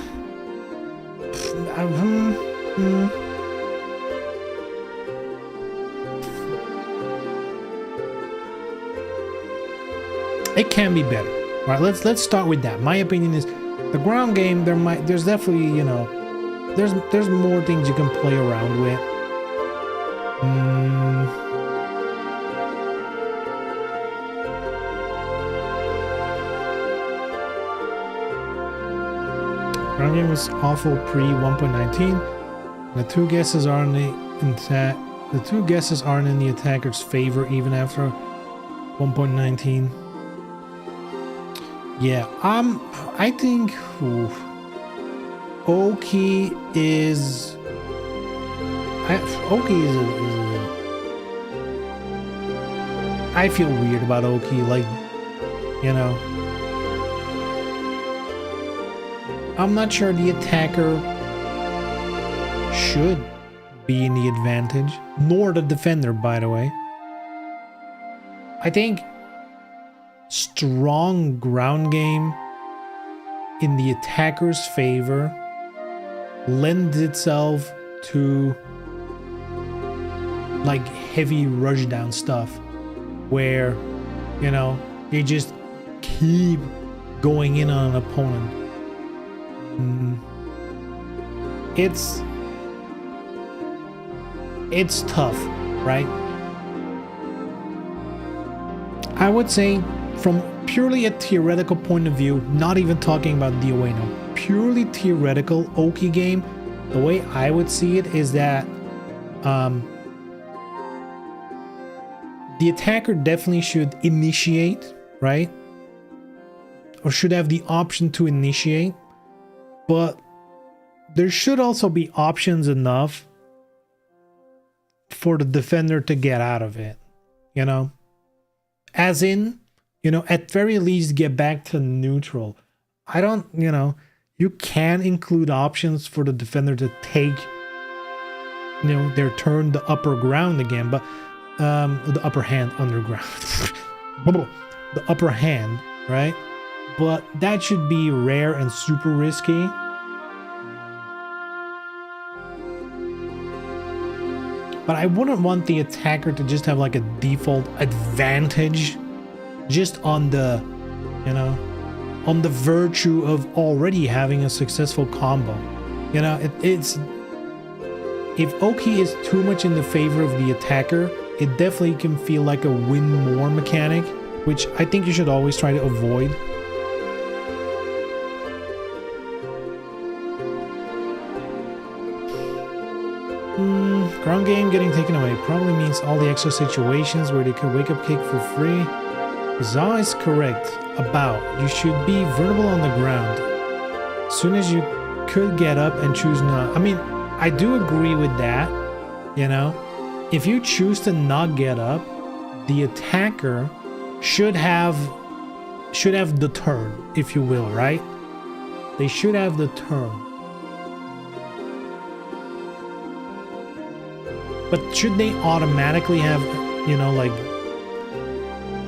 S2: it can be better. All right, let's start with that. My opinion is the ground game, there's definitely, you know, there's more things you can play around with. Ground game was awful pre 1.19. The two guesses aren't in the attacker's favor even after 1.19. Yeah, I think Oki is I feel weird about Oki, like, you know, I'm not sure the attacker should be in the advantage, nor the defender, by the way. I think strong ground game in the attacker's favor lends itself to like heavy rush down stuff where You know, they just keep going in on an opponent. It's tough, right? I would say from purely a theoretical point of view, not even talking about DOA now, purely theoretical Oki game, the way I would see it is that the attacker definitely should initiate, right? Or should have the option to initiate, but there should also be options enough for the defender to get out of it, you know? As in, you know, at very least get back to neutral. I don't, you know, you can include options for the defender to take, you know, their turn the upper ground again, but the upper hand underground. The upper hand, right? But that should be rare and super risky. But I wouldn't want the attacker to just have like a default advantage just on the, you know, on the virtue of already having a successful combo. You know, it's if Oki is too much in the favor of the attacker, it definitely can feel like a win more mechanic, which I think you should always try to avoid. Ground game getting taken away probably means all the extra situations where they could wake up kick for free. Za is correct about you should be vulnerable on the ground. As soon as you could get up and choose not. I mean, I do agree with that, you know. If you choose to not get up, the attacker should have the turn, if you will, right? They should have the turn. But should they automatically have, you know, like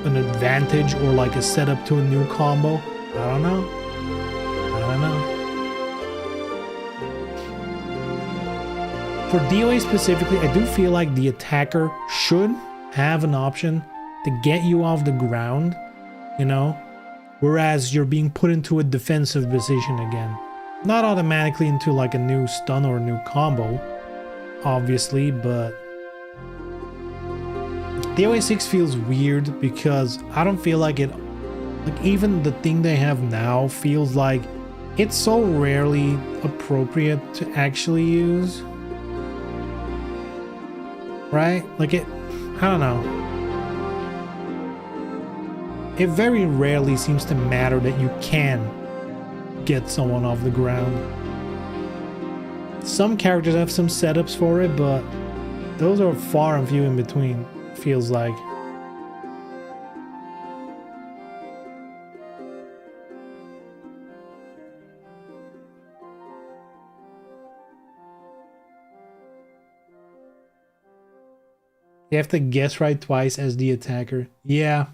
S2: an advantage or like a setup to a new combo? I don't know. I don't know. For DOA specifically, I do feel like the attacker should have an option to get you off the ground, you know, whereas you're being put into a defensive position again. Not automatically into like a new stun or a new combo, obviously, but DOA 6 feels weird because I don't feel like it, like even the thing they have now feels like it's so rarely appropriate to actually use, right? Like it, I don't know. It very rarely seems to matter that you can get someone off the ground. Some characters have some setups for it, but those are far and few in between, feels like. You have to guess right twice as the attacker. Yeah.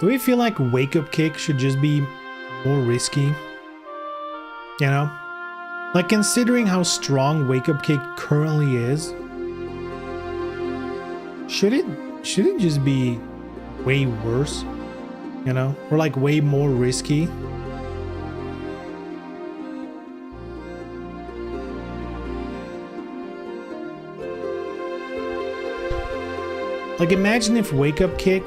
S2: Do we feel like Wake Up Kick should just be more risky? You know? Like, considering how strong Wake Up Kick currently is, should it just be way worse? You know? Or like way more risky? Like, imagine if Wake Up Kick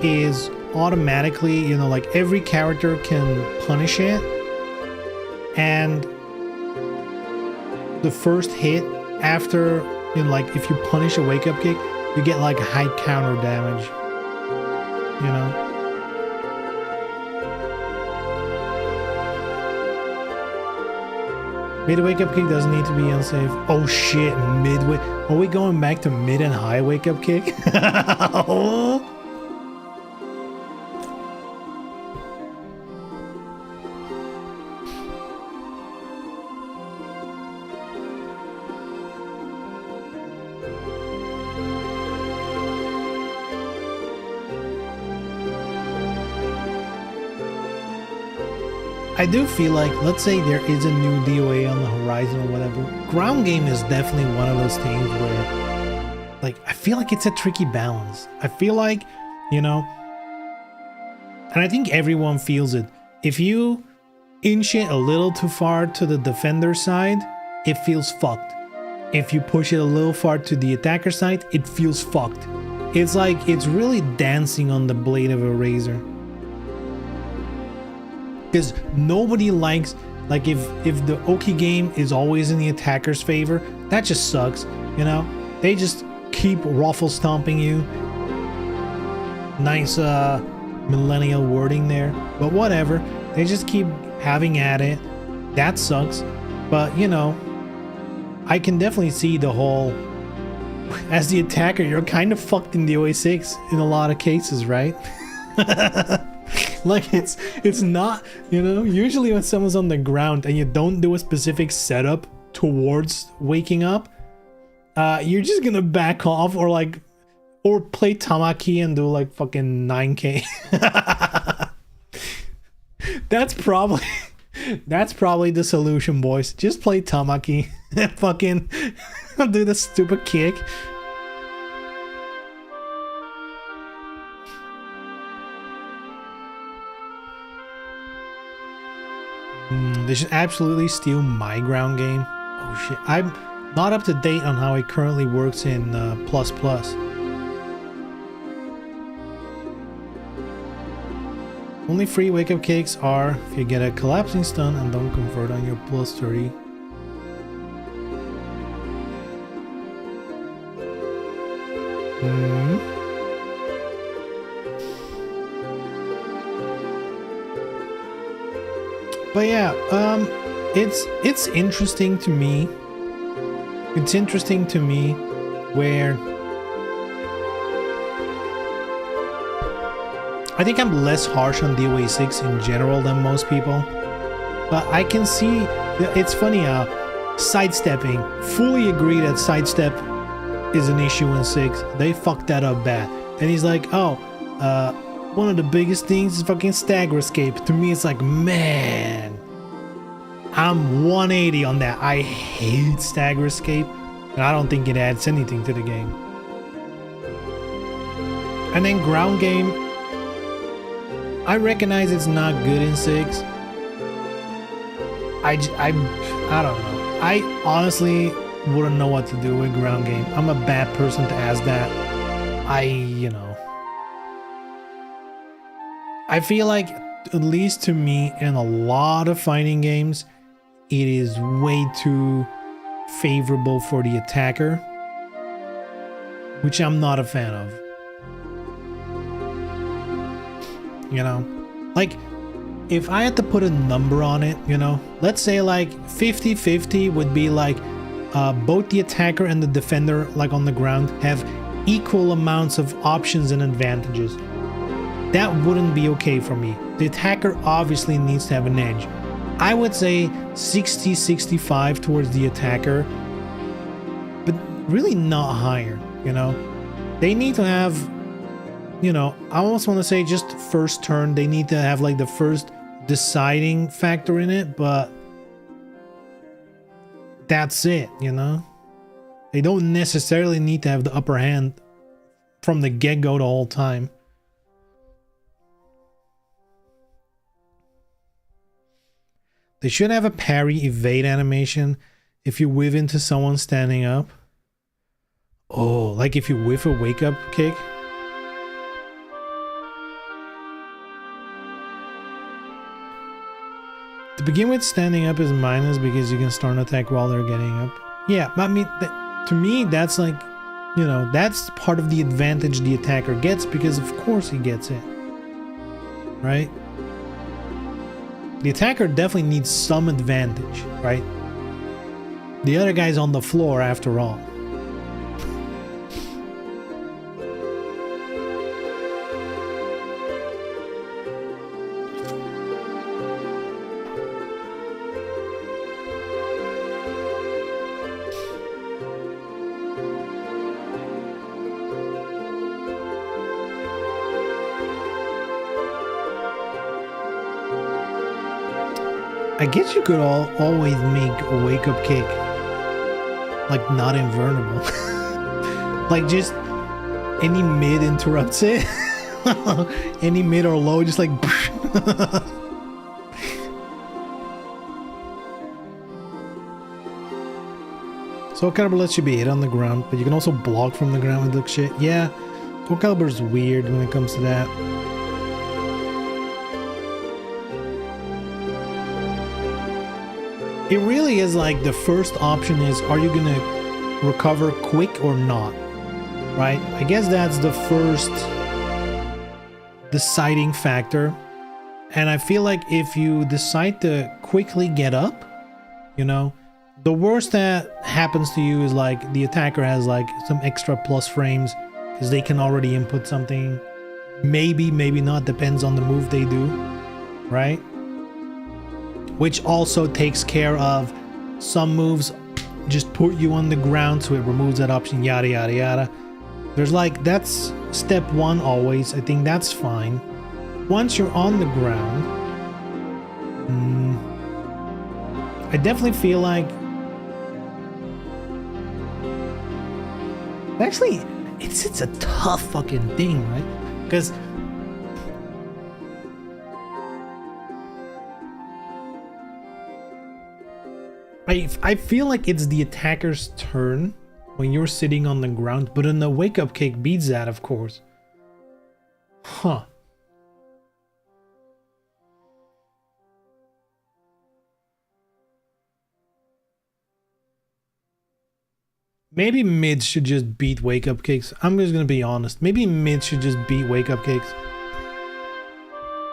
S2: is automatically, you know, like every character can punish it, and the first hit after, you know, like if you punish a Wake Up Kick, you get like high counter damage, you know. Mid Wake Up Kick doesn't need to be unsafe. Oh shit, midway. Are we going back to mid and high Wake Up Kick? Oh. I do feel like, let's say there is a new DOA on the horizon or whatever. Ground game is definitely one of those things where, like, I feel like it's a tricky balance. I feel like, you know, and I think everyone feels it. If you inch it a little too far to the defender side, it feels fucked. If you push it a little far to the attacker side, it feels fucked. It's like, it's really dancing on the blade of a razor. Because nobody likes, like, if the Oki game is always in the attacker's favor, that just sucks, you know? They just keep ruffle stomping you. Nice millennial wording there, but whatever. They just keep having at it. That sucks. But, you know, I can definitely see the whole, as the attacker, you're kind of fucked in the OA6 in a lot of cases, right? Like, it's not, you know, usually when someone's on the ground and you don't do a specific setup towards waking up, you're just gonna back off or like, or play Tamaki and do like fucking 9k. That's probably the solution, boys. Just play Tamaki and fucking do the stupid kick. They should absolutely steal my ground game. Oh shit, I'm not up to date on how it currently works in plus plus. Only free wake up kicks are if you get a collapsing stun and don't convert on your plus 30. But yeah, it's interesting to me. It's interesting to me where I think I'm less harsh on DOA 6 in general than most people. But I can see, it's funny how sidestepping, fully agree that sidestep is an issue in 6. They fucked that up bad. And he's like, oh, one of the biggest things is fucking stagger escape. To me, it's like, man, I'm 180 on that. I hate stagger escape, and I don't think it adds anything to the game. And then ground game, I recognize it's not good in 6. I don't know. I honestly wouldn't know what to do with ground game. I'm a bad person to ask that. You know, I feel like, at least to me, in a lot of fighting games, it is way too favorable for the attacker, which I'm not a fan of. You know, like, if I had to put a number on it, you know, let's say like 50-50 would be like both the attacker and the defender, like on the ground, have equal amounts of options and advantages. That wouldn't be okay for me. The attacker obviously needs to have an edge. I would say 60-65 towards the attacker, but really not higher, you know? They need to have, you know, I almost want to say just first turn. They need to have like the first deciding factor in it, but that's it, you know? They don't necessarily need to have the upper hand from the get-go the whole time. They should have a parry evade animation if you whiff into someone standing up. Oh, like if you whiff a wake-up kick. To begin with, standing up is minus because you can start an attack while they're getting up. Yeah, I mean, to me, that's like, you know, that's part of the advantage the attacker gets because of course he gets it. Right? The attacker definitely needs some advantage, right? The other guy's on the floor after all. I guess you could always make a wake up kick like not invulnerable. Like just any mid interrupts it. Any mid or low just like Soul Calibur lets you be hit on the ground, but you can also block from the ground with look shit. Yeah, Soul Calibur's weird when it comes to that. It really is like the first option is, are you gonna recover quick or not? Right? I guess that's the first deciding factor. And I feel like if you decide to quickly get up, you know, the worst that happens to you is like the attacker has like some extra plus frames because they can already input something. Maybe, maybe not, depends on the move they do, right? Which also takes care of some moves just put you on the ground, so it removes that option, yada yada yada. There's like, that's step one always. I think that's fine. Once you're on the ground, I definitely feel like actually it's a tough fucking thing, right? Because I feel like it's the attacker's turn when you're sitting on the ground, but then the wake up kick beats that, of course. Huh. Maybe mid should just beat wake up kicks. I'm just gonna be honest. Maybe mid should just beat wake up kicks.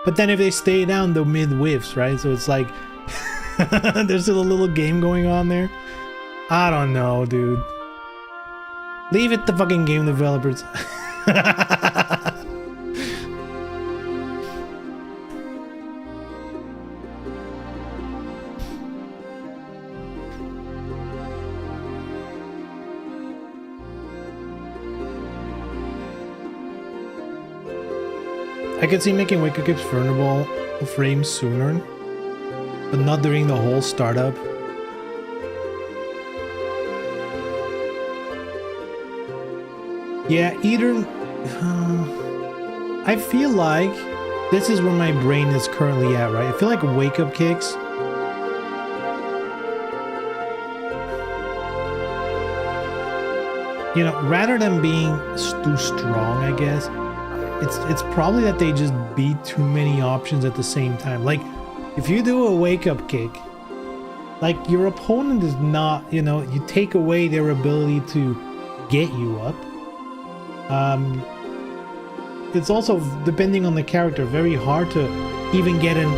S2: But then if they stay down, the mid whiffs, right? So it's like there's still a little game going on there. I don't know, dude. Leave it to fucking game developers. I could see making wake up kicks vulnerable a frame sooner, but not during the whole startup. Yeah, either... I feel like this is where my brain is currently at, right? I feel like wake up kicks... You know, rather than being too strong, I guess, it's probably that they just beat too many options at the same time. Like, if you do a wake up kick, like your opponent is not, you know, you take away their ability to get you up. It's also, depending on the character, very hard to even get an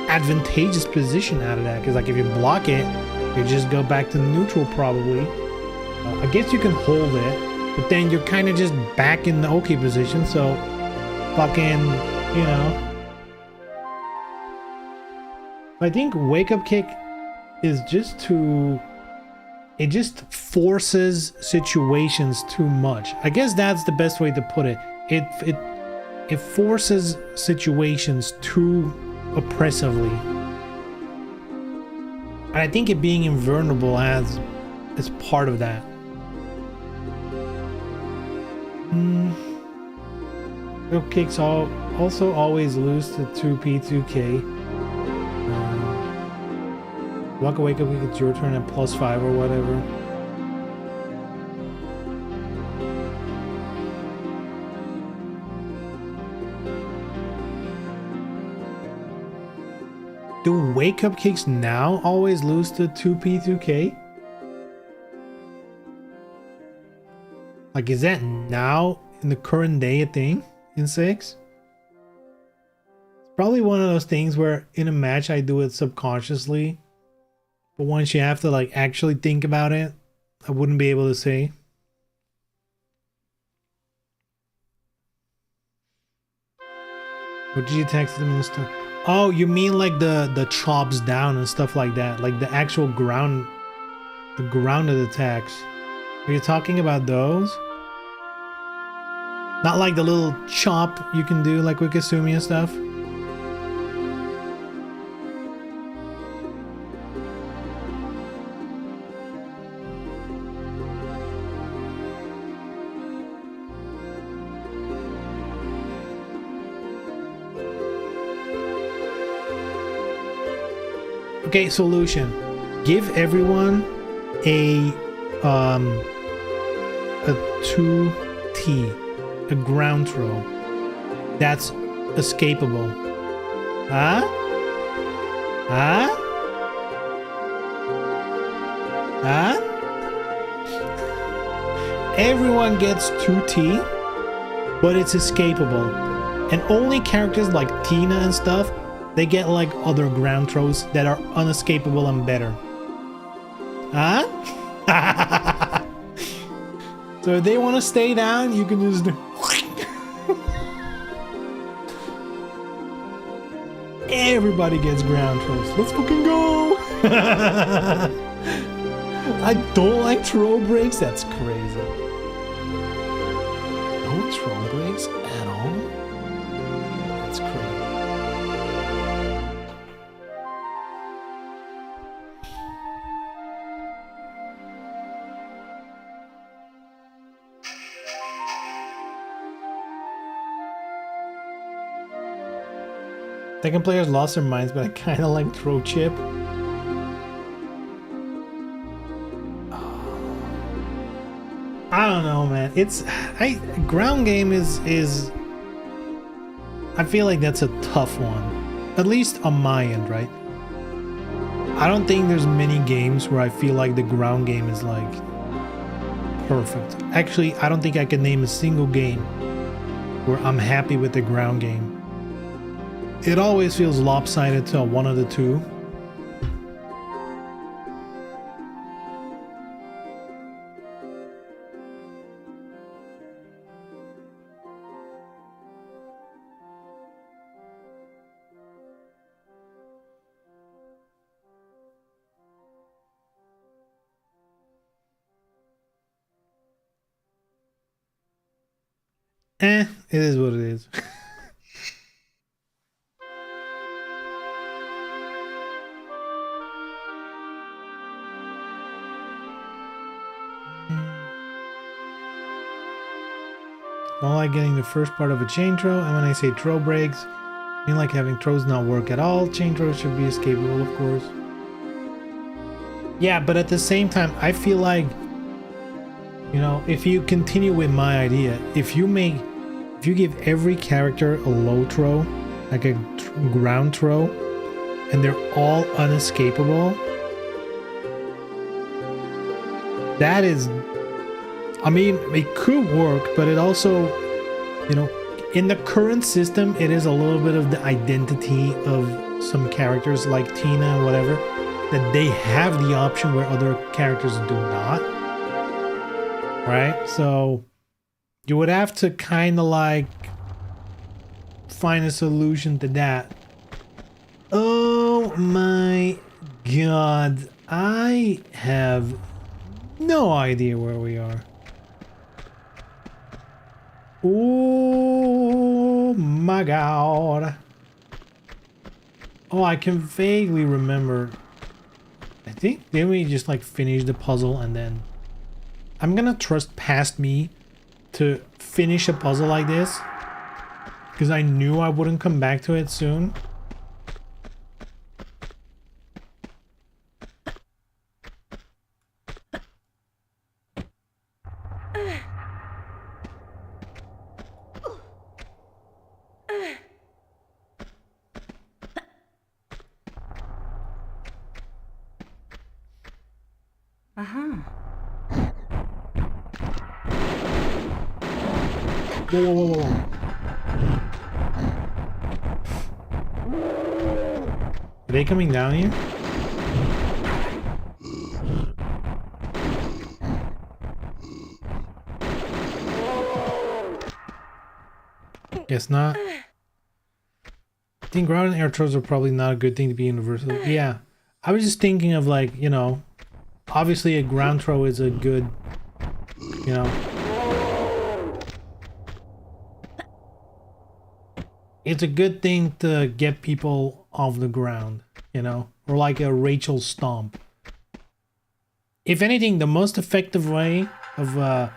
S2: advantageous position out of that. Because like if you block it, you just go back to neutral probably. I guess you can hold it, but then you're kind of just back in the okay position. So fucking, you know. I think wake up kick is just too... It just forces situations too much. I guess that's the best way to put it. It forces situations too oppressively. And I think it being invulnerable is part of that. Wake kicks also always lose to 2P2K. Walk away, it's your turn at +5 or whatever. Do wake up kicks now always lose to 2P2K? Like, is that now in the current day a thing in 6? It's probably one of those things where in a match I do it subconsciously. But once you have to like actually think about it, I wouldn't be able to say. What did you text them in the store? Oh, you mean like the chops down and stuff like that, like the actual ground, the grounded attacks. Are you talking about those? Not like the little chop you can do like with Kasumi and stuff. Okay, solution. Give everyone a 2T, a ground throw. That's escapable. Huh? Huh? Huh? Everyone gets 2T, but it's escapable. And only characters like Tina and stuff, they get like other ground throws that are unescapable and better. Huh? So if they want to stay down, you can just do... Everybody gets ground throws. Let's fucking go! I don't like throw breaks. That's crazy. No throw breaks at all? That's crazy. Second players lost their minds, but I kind of like throw chip. I don't know, man. Ground game is I feel like that's a tough one, at least on my end, right? I don't think there's many games where I feel like the ground game is like perfect. Actually, I don't think I can name a single game where I'm happy with the ground game. It always feels lopsided to one of the two. It is what it is. Don't like getting the first part of a chain throw, and when I say throw breaks, I mean like having throws not work at all. Chain throws should be escapable, of course. Yeah, but at the same time, I feel like, you know, if you continue with my idea, if you give every character a low throw, like a ground throw, and they're all unescapable, that is, I mean, it could work, but it also, you know, in the current system, it is a little bit of the identity of some characters like Tina and whatever, that they have the option where other characters do not. Right? So you would have to kind of like find a solution to that. Oh my god. I have no idea where we are. Oh my god. Oh, I can vaguely remember. I think didn't we just like finish the puzzle and then I'm gonna trust past me to finish a puzzle like this because I knew I wouldn't come back to it soon. Whoa, whoa, whoa, whoa. Are they coming down here? Guess not. I think ground and air throws are probably not a good thing to be universal. Yeah. I was just thinking of like, you know, obviously a ground throw is a good, you know, it's a good thing to get people off the ground, you know, or like a Rachel stomp. If anything, the most effective way of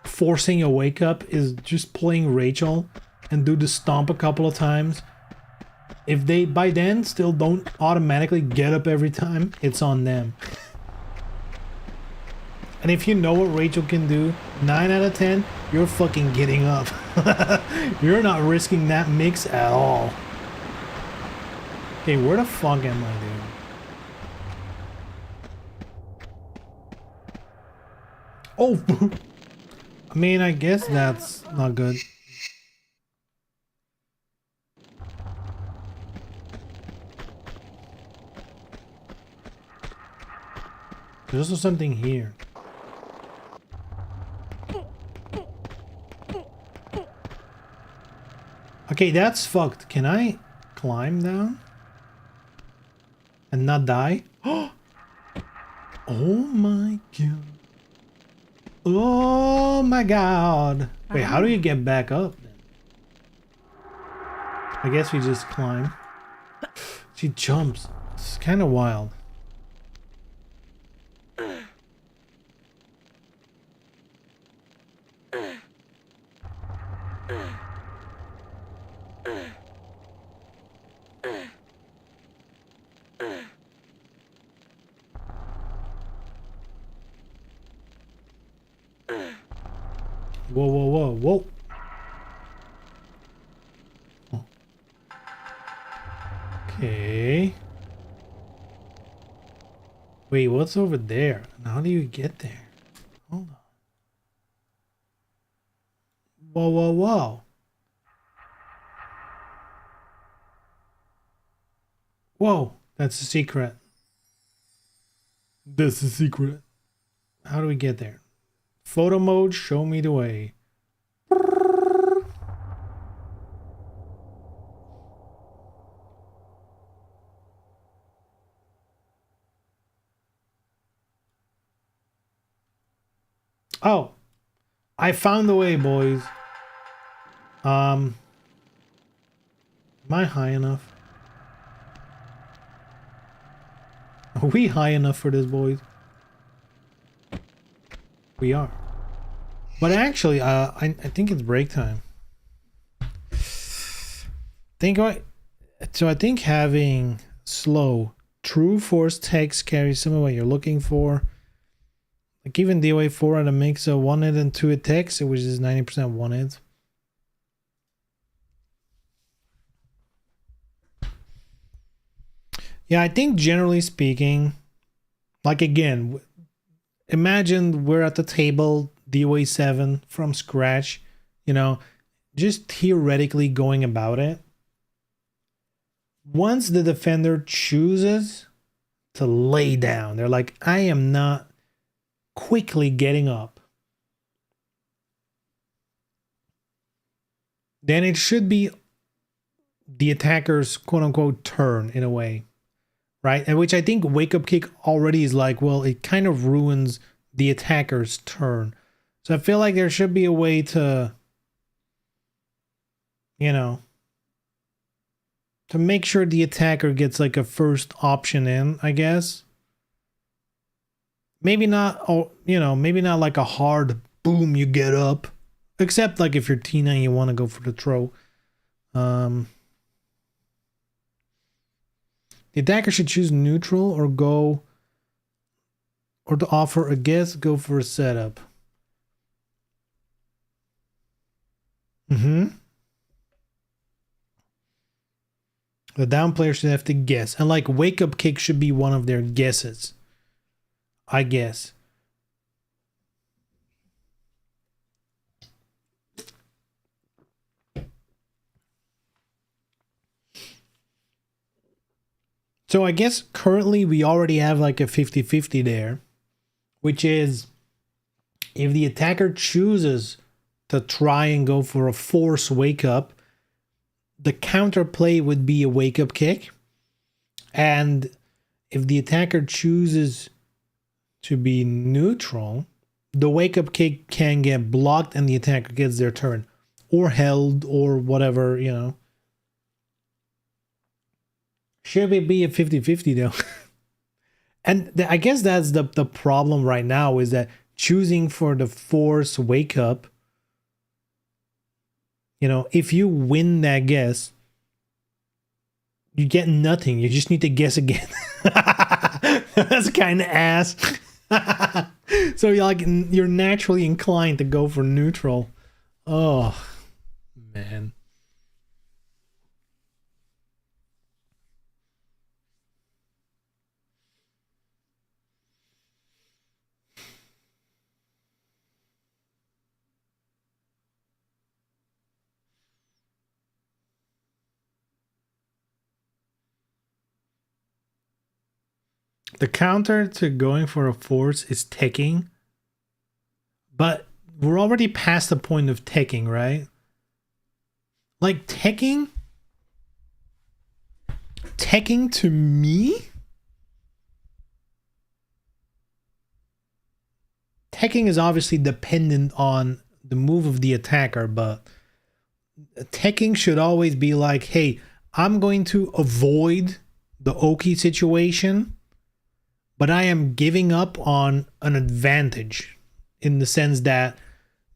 S2: forcing a wake up is just playing Rachel and do the stomp a couple of times If they by then still don't automatically get up every time, it's on them. And if you know what Rachel can do, 9 out of 10, you're fucking getting up. You're not risking that mix at all. Okay, where the fuck am I, dude? Oh! I mean, I guess that's not good. There's also something here. Okay, that's fucked. Can I climb down? And not die? Oh my god. Oh my god. Wait, how do you get back up then? I guess we just climb. She jumps. It's kind of wild. Whoa, whoa, whoa, whoa. Oh. Okay. Wait, what's over there? And how do you get there? Hold on. Whoa, whoa, whoa. Whoa, that's a secret. That's a secret. How do we get there? Photo mode, show me the way. Oh, I found the way, boys. Am I high enough? Are we high enough for this, boys? We are. But actually, I think it's break time. So I think having slow, true force text carries some of what you're looking for. Like even DOA 4 had a mix of 1 hit and 2 hit text, which is 90% 1 hit. Yeah, I think generally speaking, like again, imagine we're at the table, DOA 7 from scratch, you know, just theoretically going about it. Once the defender chooses to lay down, they're like, I am not quickly getting up. Then it should be the attacker's quote unquote turn in a way. Right? And which I think wake up kick already is like, well, it kind of ruins the attacker's turn. So I feel like there should be a way to, you know, to make sure the attacker gets like a first option in, I guess. Maybe not, you know, maybe not like a hard boom, you get up. Except like if you're Tina and you want to go for the throw. The attacker should choose neutral or go, or to offer a guess, go for a setup. The down player should have to guess. And like wake up kick should be one of their guesses. I guess. So I guess currently we already have like a 50-50 there, which is if the attacker chooses to try and go for a force wake up, the counterplay would be a wake up kick. And if the attacker chooses to be neutral, the wake up kick can get blocked and the attacker gets their turn or held or whatever, you know. Should it be a 50-50 though? And I guess that's the problem right now is that choosing for the force wake up, you know, if you win that guess, you get nothing. You just need to guess again. That's kind of ass. So you're naturally inclined to go for neutral. Oh, man. The counter to going for a force is ticking. But we're already past the point of ticking, right? Like ticking to me, ticking is obviously dependent on the move of the attacker, but ticking should always be like, hey, I'm going to avoid the Oki situation, but I am giving up on an advantage, in the sense that,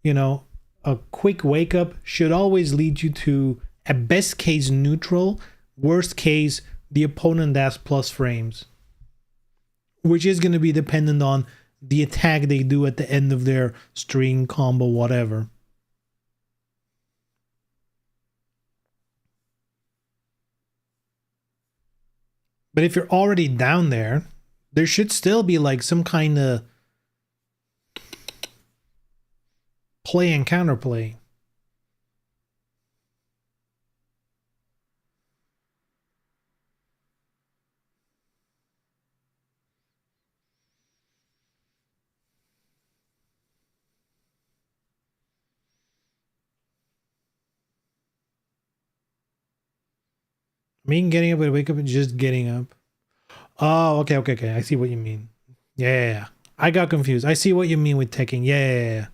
S2: you know, a quick wake up should always lead you to, at best case, neutral, worst case, the opponent has plus frames, which is going to be dependent on the attack they do at the end of their string, combo, whatever. But if you're already down there, there should still be like some kind of play and counterplay. I mean, getting up and wake up and just getting up. Oh, okay. I see what you mean. Yeah. I got confused. I see what you mean with ticking. Yeah.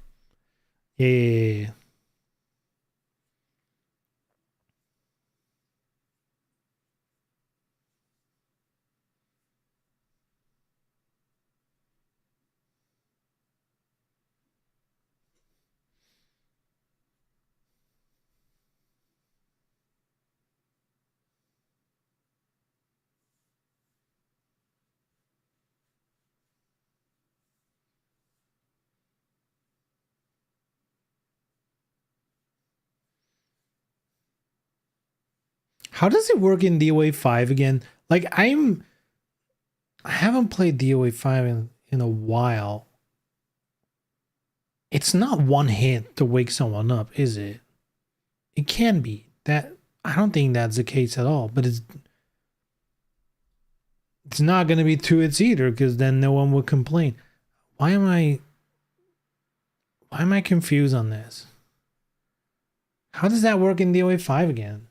S2: How does it work in DOA 5 again? Like, I haven't played DOA 5 in a while. It's not one hit to wake someone up, is it? It can be. That, I don't think that's the case at all, but it's not going to be 2 hits either, because then no one would complain. Why am I confused on this? How does that work in DOA 5 again?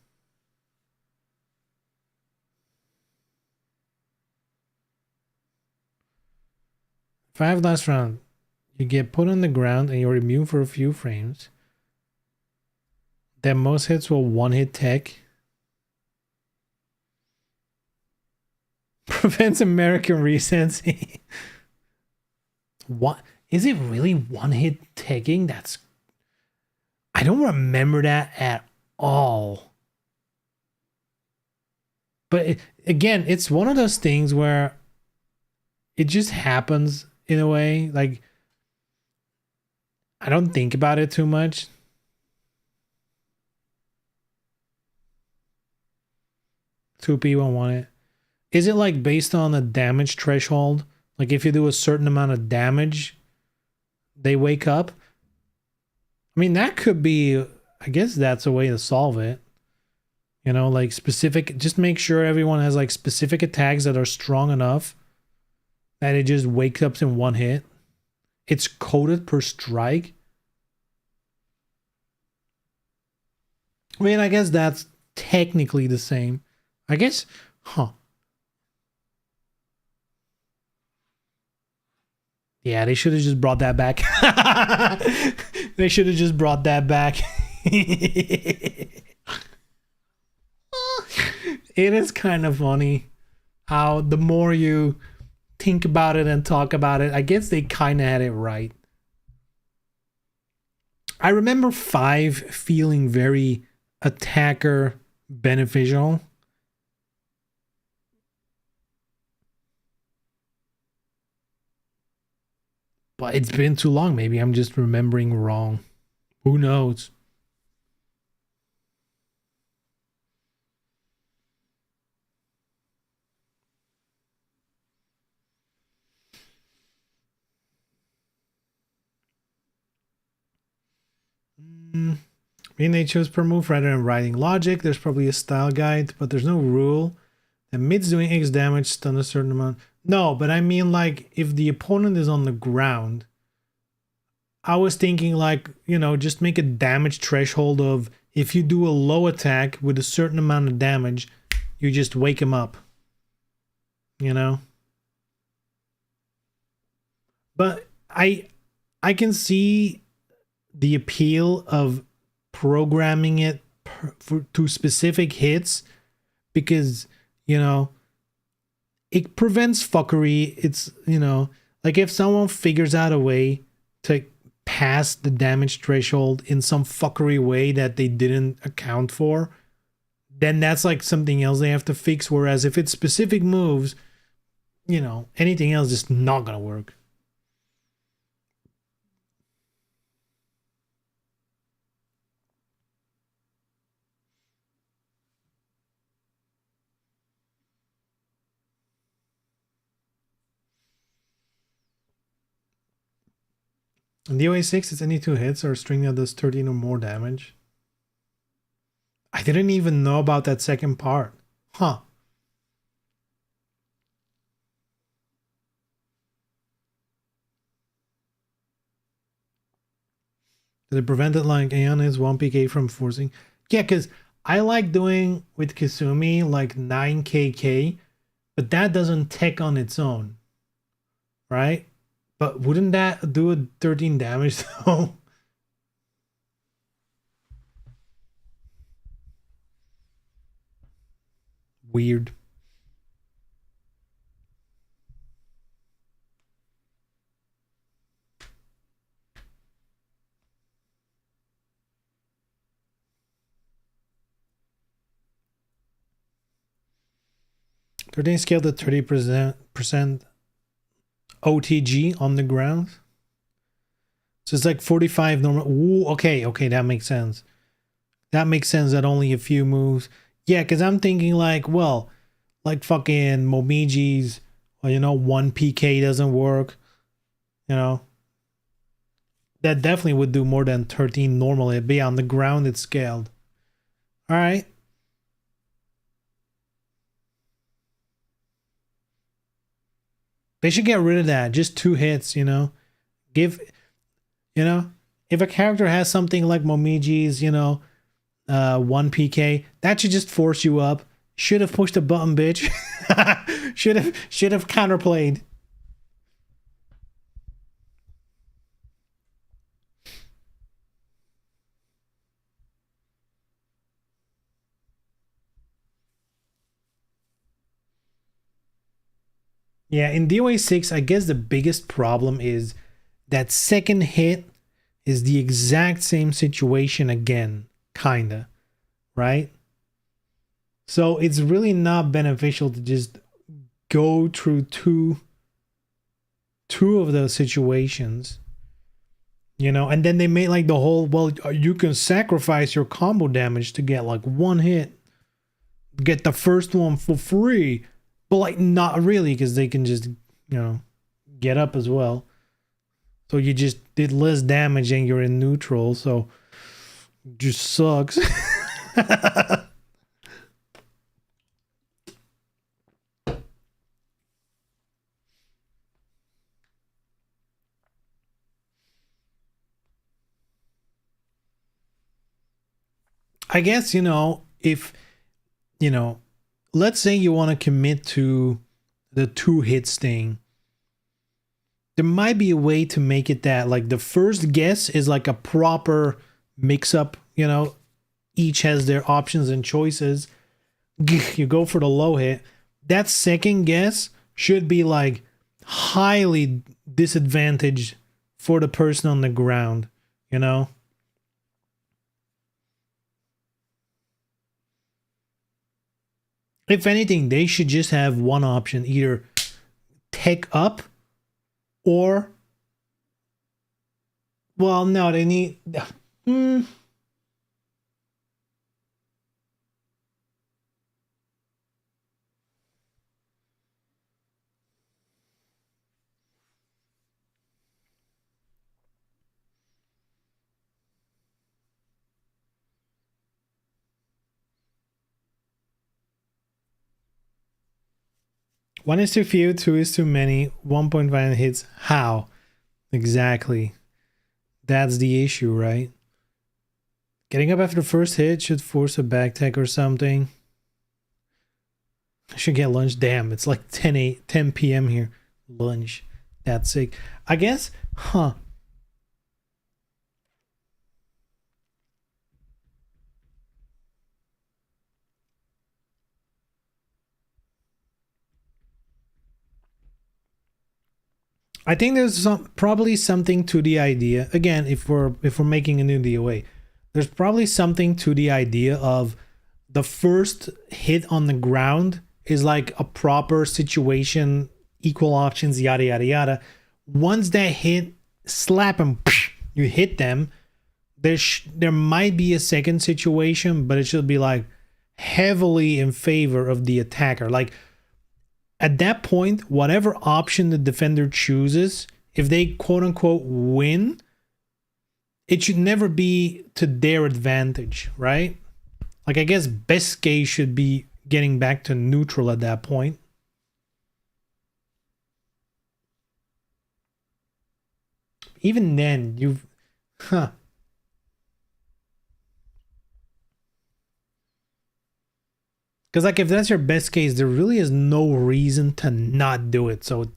S2: 5 last round. You get put on the ground and you're immune for a few frames. Then most hits will one-hit tech. Prevents American recency. What? Is it really one-hit tagging? That's... I don't remember that at all. But again, it's one of those things where it just happens in a way. Like, I don't think about it too much. Two people want it. Is it like based on a damage threshold? Like if you do a certain amount of damage, they wake up? I mean, that could be, I guess that's a way to solve it. You know, like specific, just make sure everyone has like specific attacks that are strong enough that it just wakes up in one hit. It's coded per strike. I mean, I guess that's technically the same. I guess, Yeah, they should have just brought that back. They should have just brought that back. It is kind of funny how the more you think about it and talk about it, I guess they kind of had it right. I remember 5 feeling very attacker beneficial. But it's been too long. Maybe I'm just remembering wrong. Who knows? Maybe they chose per move rather than writing logic. There's probably a style guide, but there's no rule. The mid's doing X damage, stun a certain amount. No, but I mean like if the opponent is on the ground, I was thinking like, you know, just make a damage threshold of if you do a low attack with a certain amount of damage, you just wake him up. You know? But I can see the appeal of programming it to specific hits because, you know, it prevents fuckery. It's, you know, like if someone figures out a way to pass the damage threshold in some fuckery way that they didn't account for, then that's like something else they have to fix. Whereas if it's specific moves, you know, anything else is not gonna work. In DOA 6, it's any 2 hits or a string that does 13 or more damage. I didn't even know about that second part. Huh. Did it prevent it like Aeon is 1 PK from forcing? Yeah, because I like doing with Kasumi like 9 KK, but that doesn't tick on its own. Right? But wouldn't that do a 13 damage though? Weird. Scaled at 30% OTG on the ground. So it's like 45 normal. Ooh, okay, that makes sense. That makes sense that only a few moves. Yeah, because I'm thinking like, well, like fucking Momiji's, well, you know, 1 PK doesn't work. You know, that definitely would do more than 13 normally. It'd be on the ground, it's scaled. All right. They should get rid of that. Just 2 hits, you know. Give, you know, if a character has something like Momiji's, you know, 1 PK, that should just force you up. Should have pushed a button, bitch. should have counterplayed. Yeah, in DOA 6, I guess the biggest problem is that second hit is the exact same situation again, kinda, right? So it's really not beneficial to just go through two of those situations, you know, and then they made like the whole, well, you can sacrifice your combo damage to get like 1 hit, get the first one for free. But like not really, because they can just, you know, get up as well. So you just did less damage and you're in neutral, so it just sucks. I guess, you know, if, you know, let's say you want to commit to the 2 hits thing. There might be a way to make it that like the first guess is like a proper mix up, you know, each has their options and choices. You go for the low hit. That second guess should be like highly disadvantaged for the person on the ground, you know? If anything, they should just have one option, either take up or Well, no, they need. Hmm. One is too few, two is too many, 1.5 hits. How? Exactly. That's the issue, right? Getting up after the first hit should force a back tech or something. I should get lunch. Damn, it's like 10 p.m. here. Lunch. That's sick. I guess, huh. I think there's probably something to the idea. Again, if we're making a new DOA, there's probably something to the idea of the first hit on the ground is like a proper situation, equal options, yada yada yada. Once that hit, slap them, you hit them. There might be a second situation, but it should be like heavily in favor of the attacker. Like at that point, whatever option the defender chooses, if they quote unquote win, it should never be to their advantage, right? Like I guess best case should be getting back to neutral at that point. Even then, you've... Huh. Because like if that's your best case, there really is no reason to not do it. So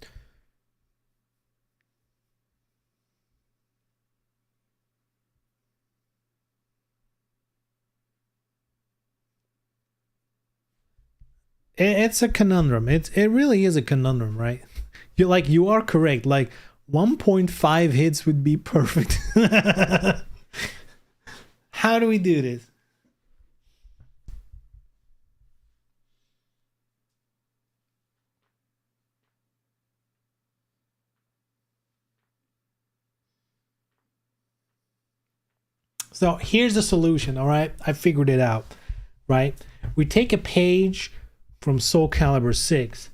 S2: it's a conundrum. It really is a conundrum, right? You are correct. Like 1.5 hits would be perfect. How do we do this? So here's the solution, all right? I figured it out, right? We take a page from Soul Calibur 6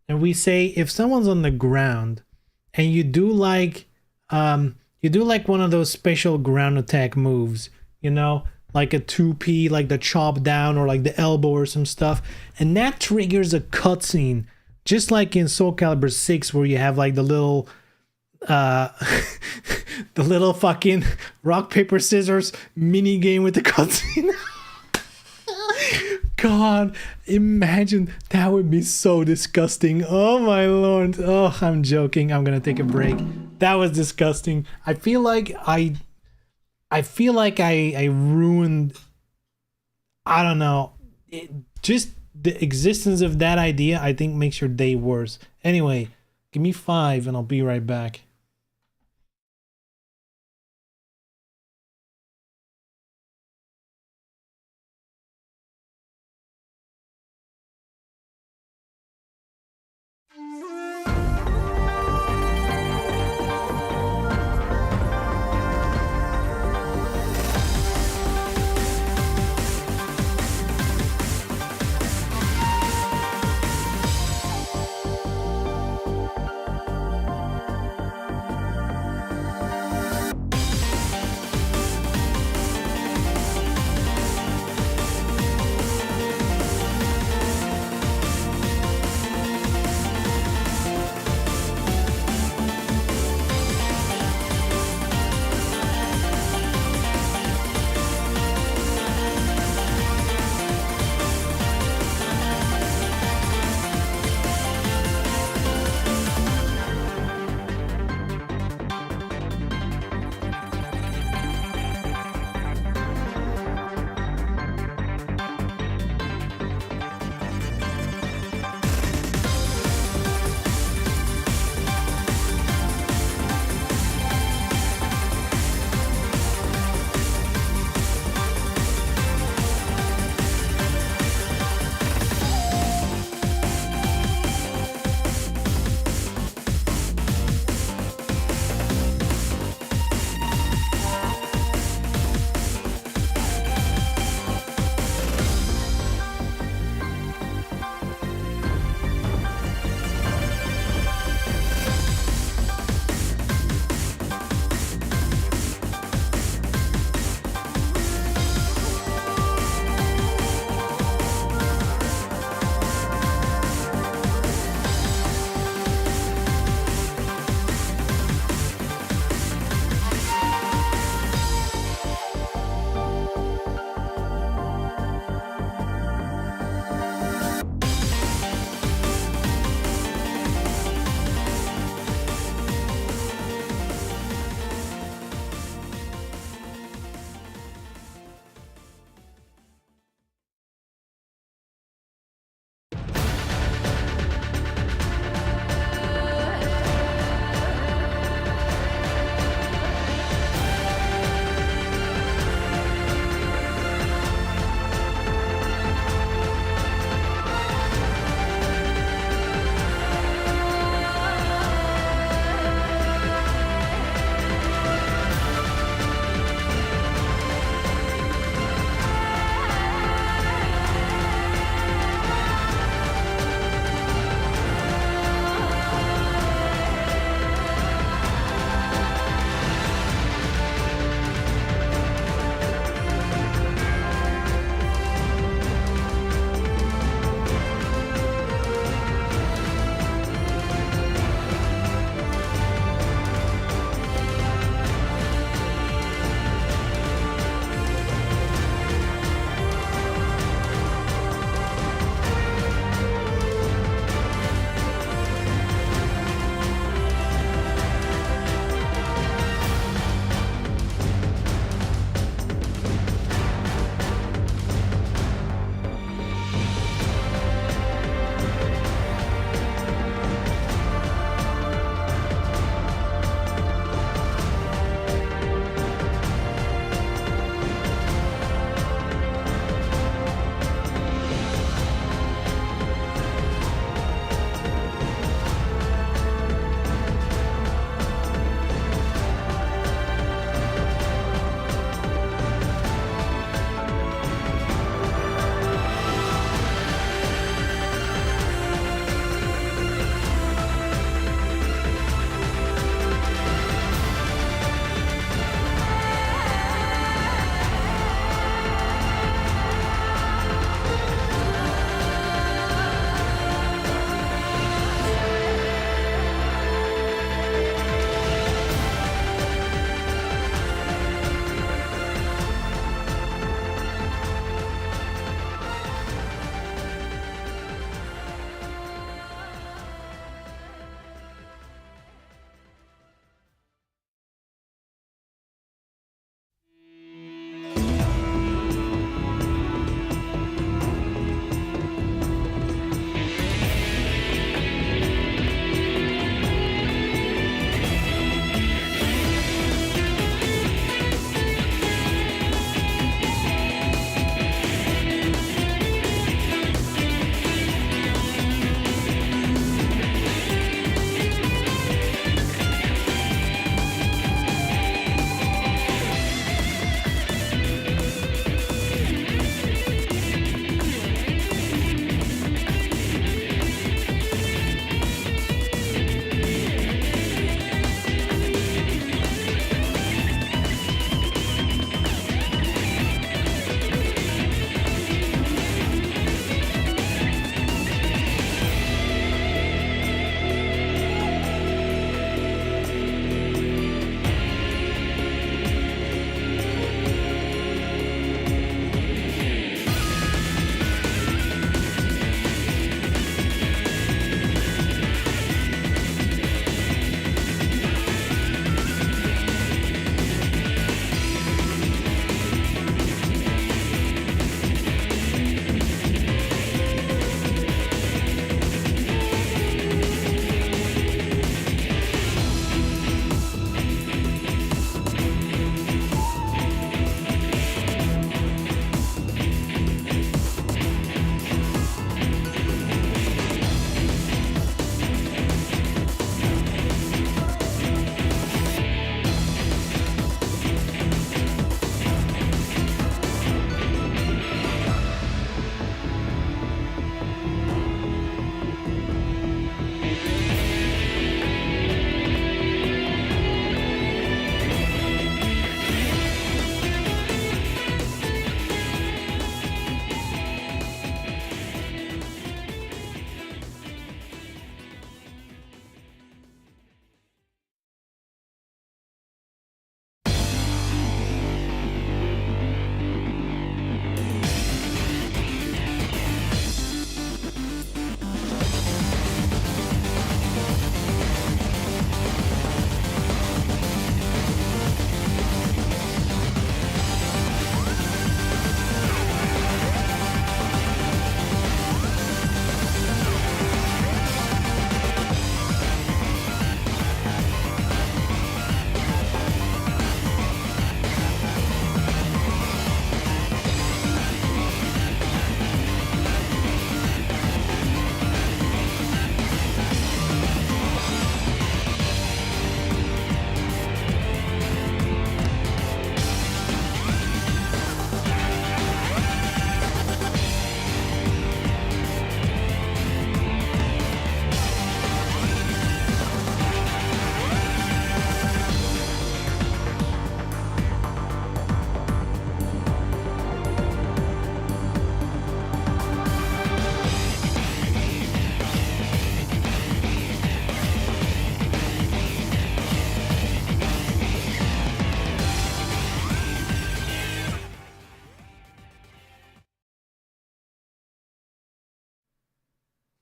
S2: and we say if someone's on the ground and you do like one of those special ground attack moves, you know, like a 2P, like the chop down or like the elbow or some stuff, and that triggers a cutscene, just like in Soul Calibur 6 where you have like the little the little fucking rock paper scissors mini game with the cutscene. God, imagine that would be so disgusting. Oh my lord. Oh, I'm joking. I'm gonna take a break. That was disgusting. I feel like I ruined, I don't know, just the existence of that idea I think makes your day worse. Anyway, give me 5 and I'll be right back.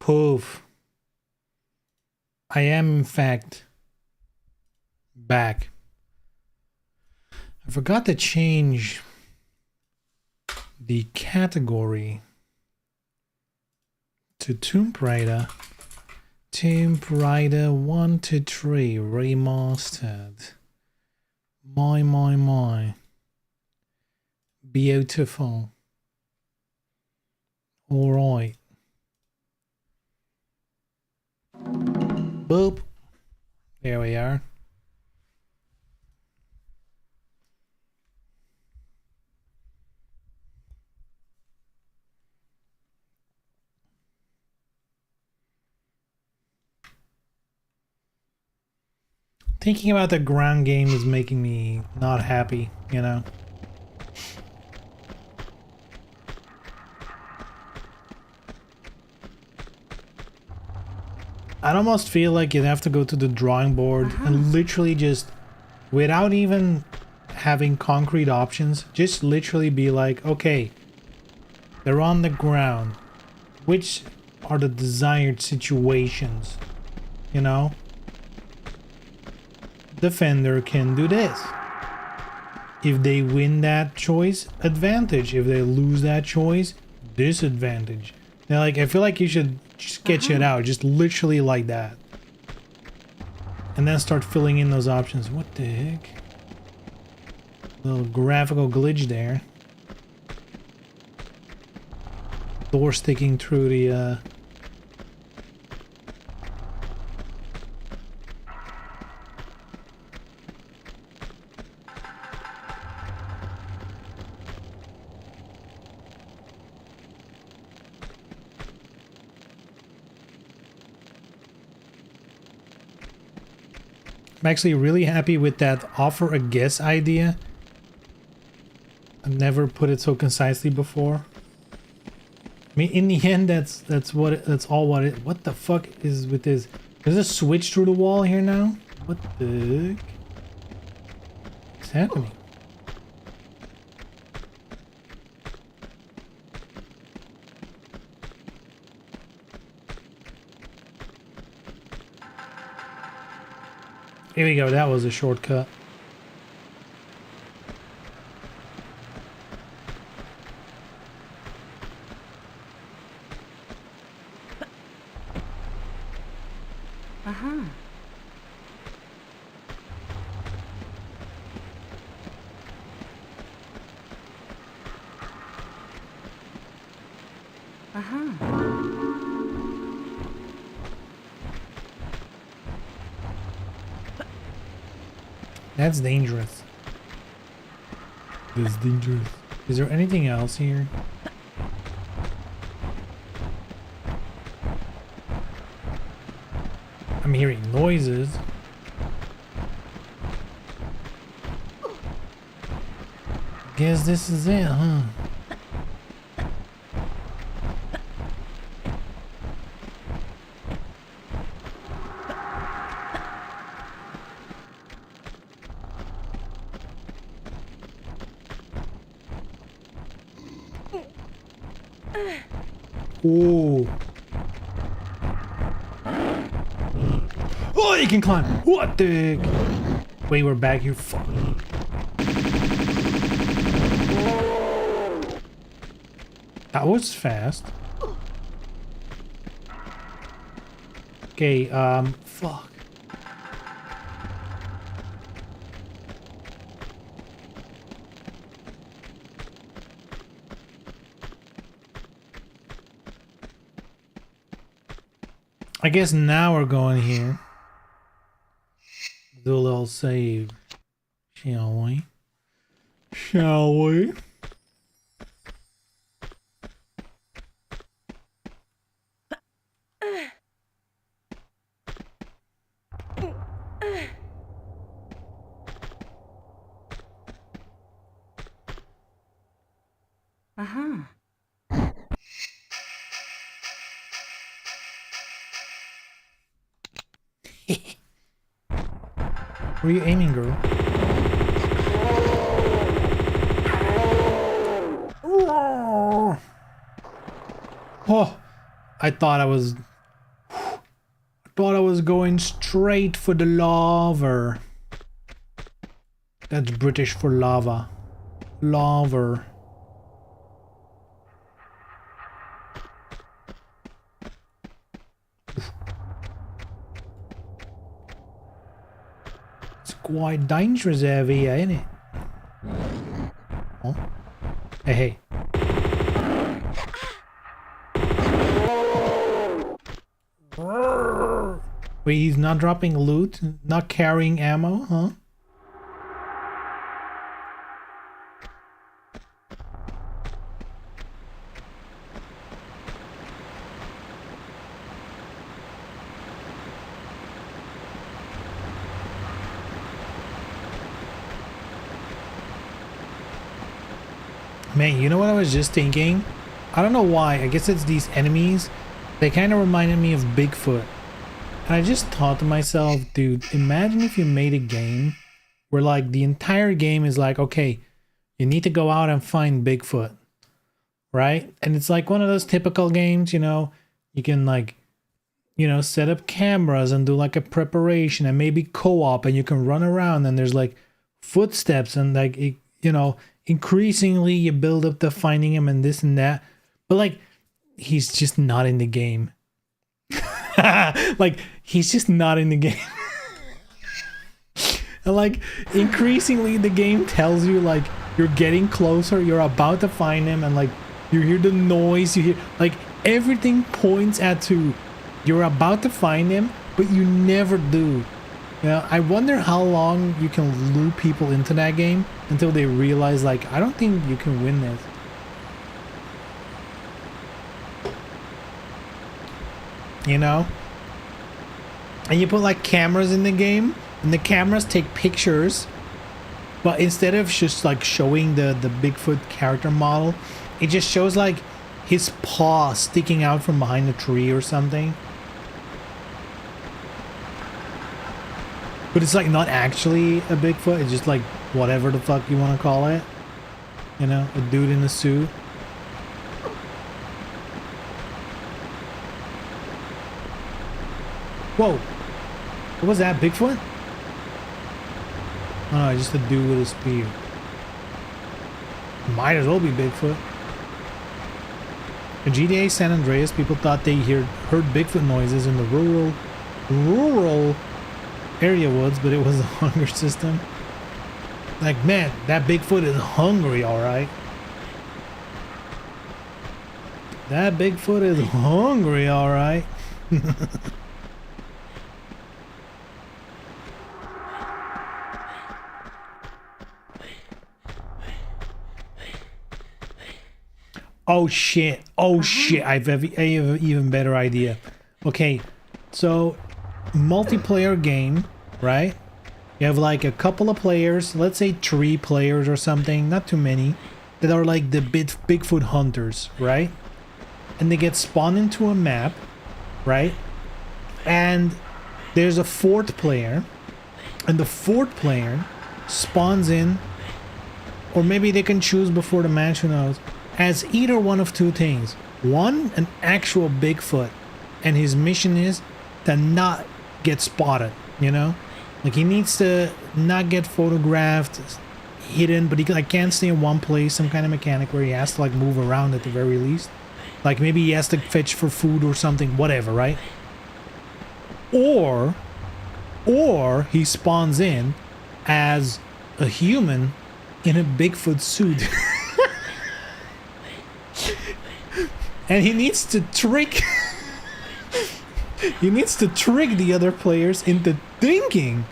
S2: Poof. I am in fact back. I forgot to change the category to Tomb Raider. Tomb Raider 1 to 3 Remastered. My. Beautiful. Alright. Boop. There we are. Thinking about the ground game is making me not happy, you know? I'd almost feel like you'd have to go to the drawing board and literally just, without even having concrete options, just literally be like, okay, they're on the ground. Which are the desired situations? You know? Defender can do this. If they win that choice, advantage. If they lose that choice, disadvantage. Now, like, I feel like you should just sketch it out, just literally like that. And then start filling in those options. What the heck? Little graphical glitch there. Door sticking through the I'm actually really happy with that offer a guess idea. I've never put it so concisely before. I mean, in the end, that's all what it. What the fuck is with this? There's a switch through the wall here now. What the heck? What's happening? Here we go. That was a shortcut. That's dangerous. That's dangerous. Is there anything else here? I'm hearing noises. Guess this is it, huh? Ooh. Oh, you can climb. What the heck? Wait, we're back here. Fuck. That was fast. Okay, fuck. I guess now we're going here. Do a little save. Shall we? Shall we? Where are you aiming, girl? Oh, I thought I was thought I was going straight for the lava. That's British for lava. Lava. It's quite dangerous over here, isn't it? Oh. Hey, hey. Wait, he's not dropping loot? Not carrying ammo, huh? Man, you know what I was just thinking? I don't know why. I guess it's these enemies. They kind of reminded me of Bigfoot. And I just thought to myself, dude, imagine if you made a game where like the entire game is like, okay, you need to go out and find Bigfoot, right? And it's like one of those typical games, you know, you can like, you know, set up cameras and do like a preparation and maybe co-op, and you can run around and there's like footsteps and like, you know, increasingly you build up to finding him and this and that. But like, he's just not in the game. Like, he's just not in the game. And like, increasingly the game tells you like, you're getting closer, you're about to find him, and like, you hear the noise, you hear, like, everything points at to, you're about to find him, but you never do. You know, I wonder how long you can lure people into that game until they realize, like, I don't think you can win this. You know? And you put like cameras in the game, and the cameras take pictures, but instead of just like showing the Bigfoot character model, it just shows like his paw sticking out from behind a tree or something. But it's like not actually a Bigfoot, it's just like whatever the fuck you want to call it. You know, a dude in a suit. Whoa! What was that, Bigfoot? Oh no, just a dude with a spear. Might as well be Bigfoot. In GTA San Andreas, people thought they heard Bigfoot noises in the rural area woods, but it was a hunger system. Like, man, that Bigfoot is hungry, alright. That Bigfoot is hungry, alright. Oh shit, oh shit, I have an even better idea. Okay, so multiplayer game, right? You have like a couple of players, let's say 3 players or something, not too many, that are like the Bigfoot hunters, right? And they get spawned into a map, right? And there's a 4th player, and the 4th player spawns in, or maybe they can choose before the match, who knows, as either one of 2 things. One, an actual Bigfoot, and his mission is to not get spotted, you know? Like, he needs to not get photographed, hidden, but he like can't stay in one place, some kind of mechanic where he has to like move around at the very least. Like maybe he has to fetch for food or something, whatever, right? Or he spawns in as a human in a Bigfoot suit. And he needs to trick the other players into thinking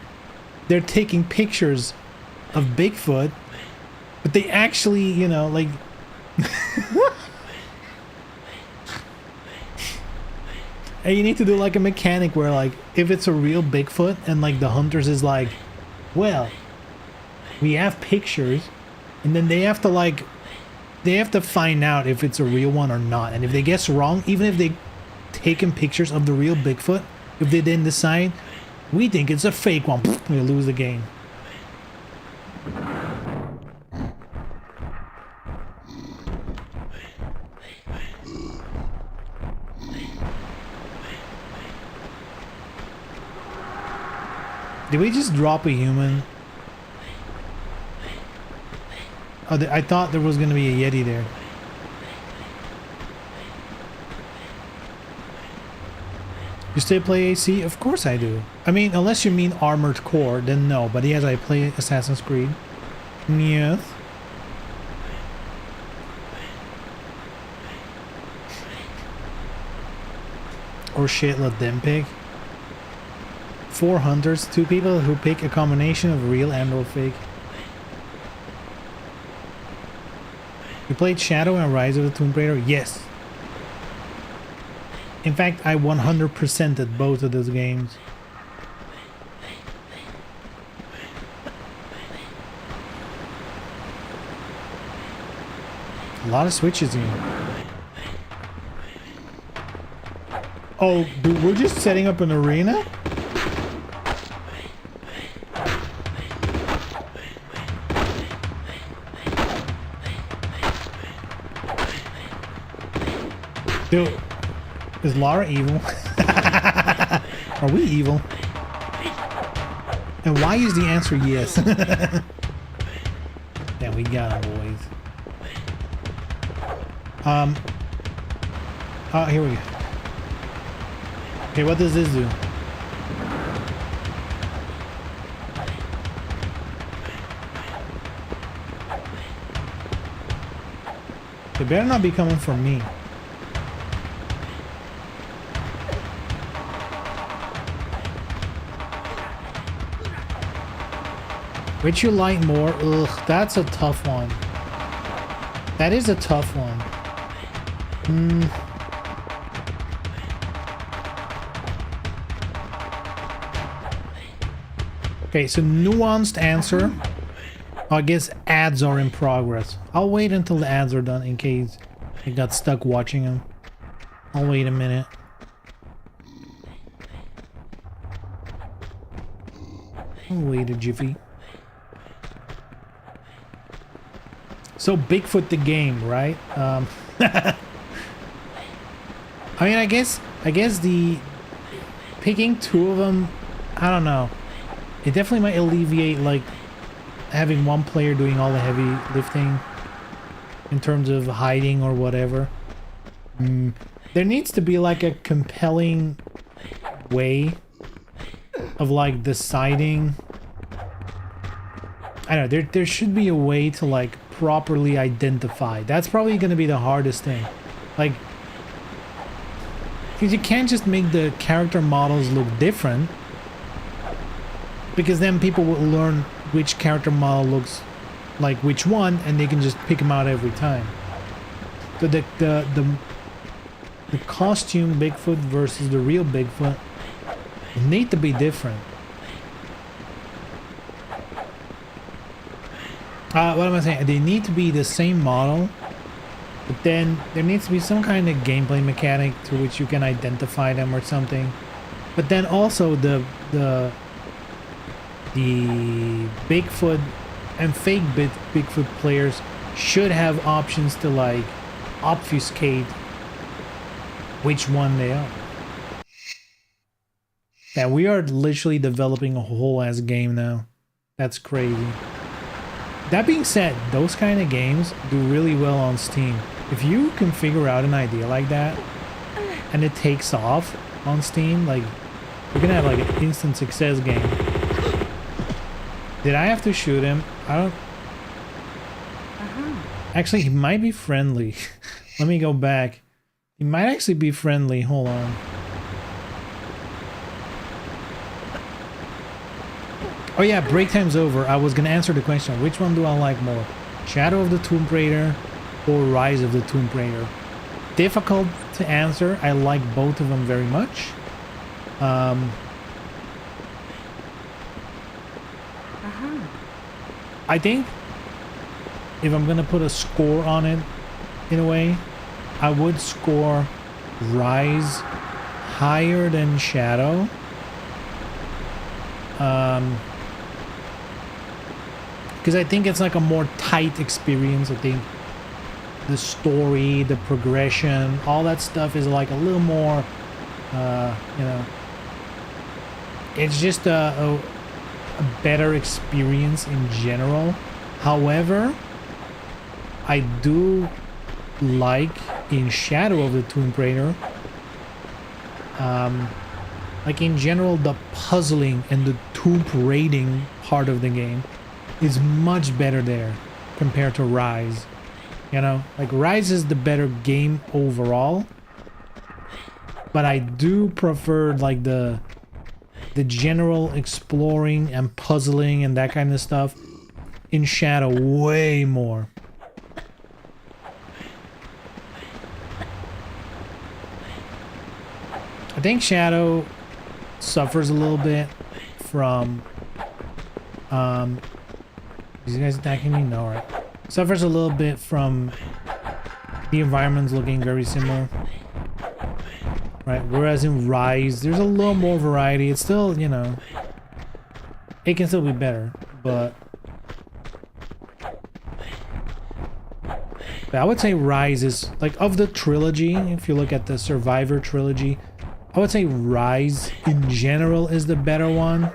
S2: they're taking pictures of Bigfoot, but they actually, you know, like and you need to do like a mechanic where like if it's a real Bigfoot and like the hunters is like, well, we have pictures, and then they have to find out if it's a real one or not. And if they guess wrong, even if they taken pictures of the real Bigfoot, if they then decide we think it's a fake one, we lose the game. Did we just drop a human? Oh, I thought there was gonna be a Yeti there. You still play AC? Of course I do. I mean, unless you mean Armored Core, then no. But yes, I play Assassin's Creed. Yes. Or shit, let them pick. 4 hunters, 2 people who pick a combination of real and/or fake. You played Shadow and Rise of the Tomb Raider? Yes. In fact, I 100%ed both of those games. A lot of switches here. Oh, dude, we're just setting up an arena? Dude, is Lara evil? Are we evil? And why is the answer yes? Yeah, we got him, boys. Oh, here we go. Okay, what does this do? They better not be coming for me. Which you like more? Ugh, that's a tough one. That is a tough one. Okay, so nuanced answer. I guess ads are in progress. I'll wait until the ads are done in case I got stuck watching them. I'll wait a minute. I'll wait a jiffy. So Bigfoot the game, right? I mean, I guess the picking 2 of them, I don't know. It definitely might alleviate like having one player doing all the heavy lifting in terms of hiding or whatever. There needs to be like a compelling way of like deciding. I don't know, there should be a way to like properly identify. That's probably going to be the hardest thing. Like, because you can't just make the character models look different, because then people will learn which character model looks like which one, and they can just pick them out every time. So the costume Bigfoot versus the real Bigfoot need to be different. What am I saying? They need to be the same model, but then there needs to be some kind of gameplay mechanic through which you can identify them or something. But then also the Bigfoot and fake Bigfoot players should have options to like obfuscate which one they are. Yeah, we are literally developing a whole ass game now. That's crazy. That being said, those kind of games do really well on Steam. If you can figure out an idea like that and it takes off on Steam, like you're gonna have like an instant success game. Did I have to shoot him? I don't... Actually, he might be friendly. Let me go back. He might actually be friendly. Hold on. Oh yeah, break time's over. I was gonna answer the question. Which one do I like more? Shadow of the Tomb Raider or Rise of the Tomb Raider? Difficult to answer. I like both of them very much. I think if I'm gonna put a score on it, in a way, I would score Rise higher than Shadow. Because I think it's like a more tight experience. I think the story, the progression, all that stuff is like a little more, you know, it's just a better experience in general. However, I do like in Shadow of the Tomb Raider, like in general, the puzzling and the tomb raiding part of the game is much better there compared to Rise. You know, like Rise is the better game overall, but I do prefer like the general exploring and puzzling and that kind of stuff in Shadow way more. I think Shadow suffers a little bit from these guys attacking me? No, right? Suffers a little bit from the environments looking very similar. Right, whereas in Rise, there's a little more variety. It's still, you know, it can still be better, but I would say Rise is, like, of the trilogy, if you look at the Survivor trilogy, I would say Rise in general is the better one.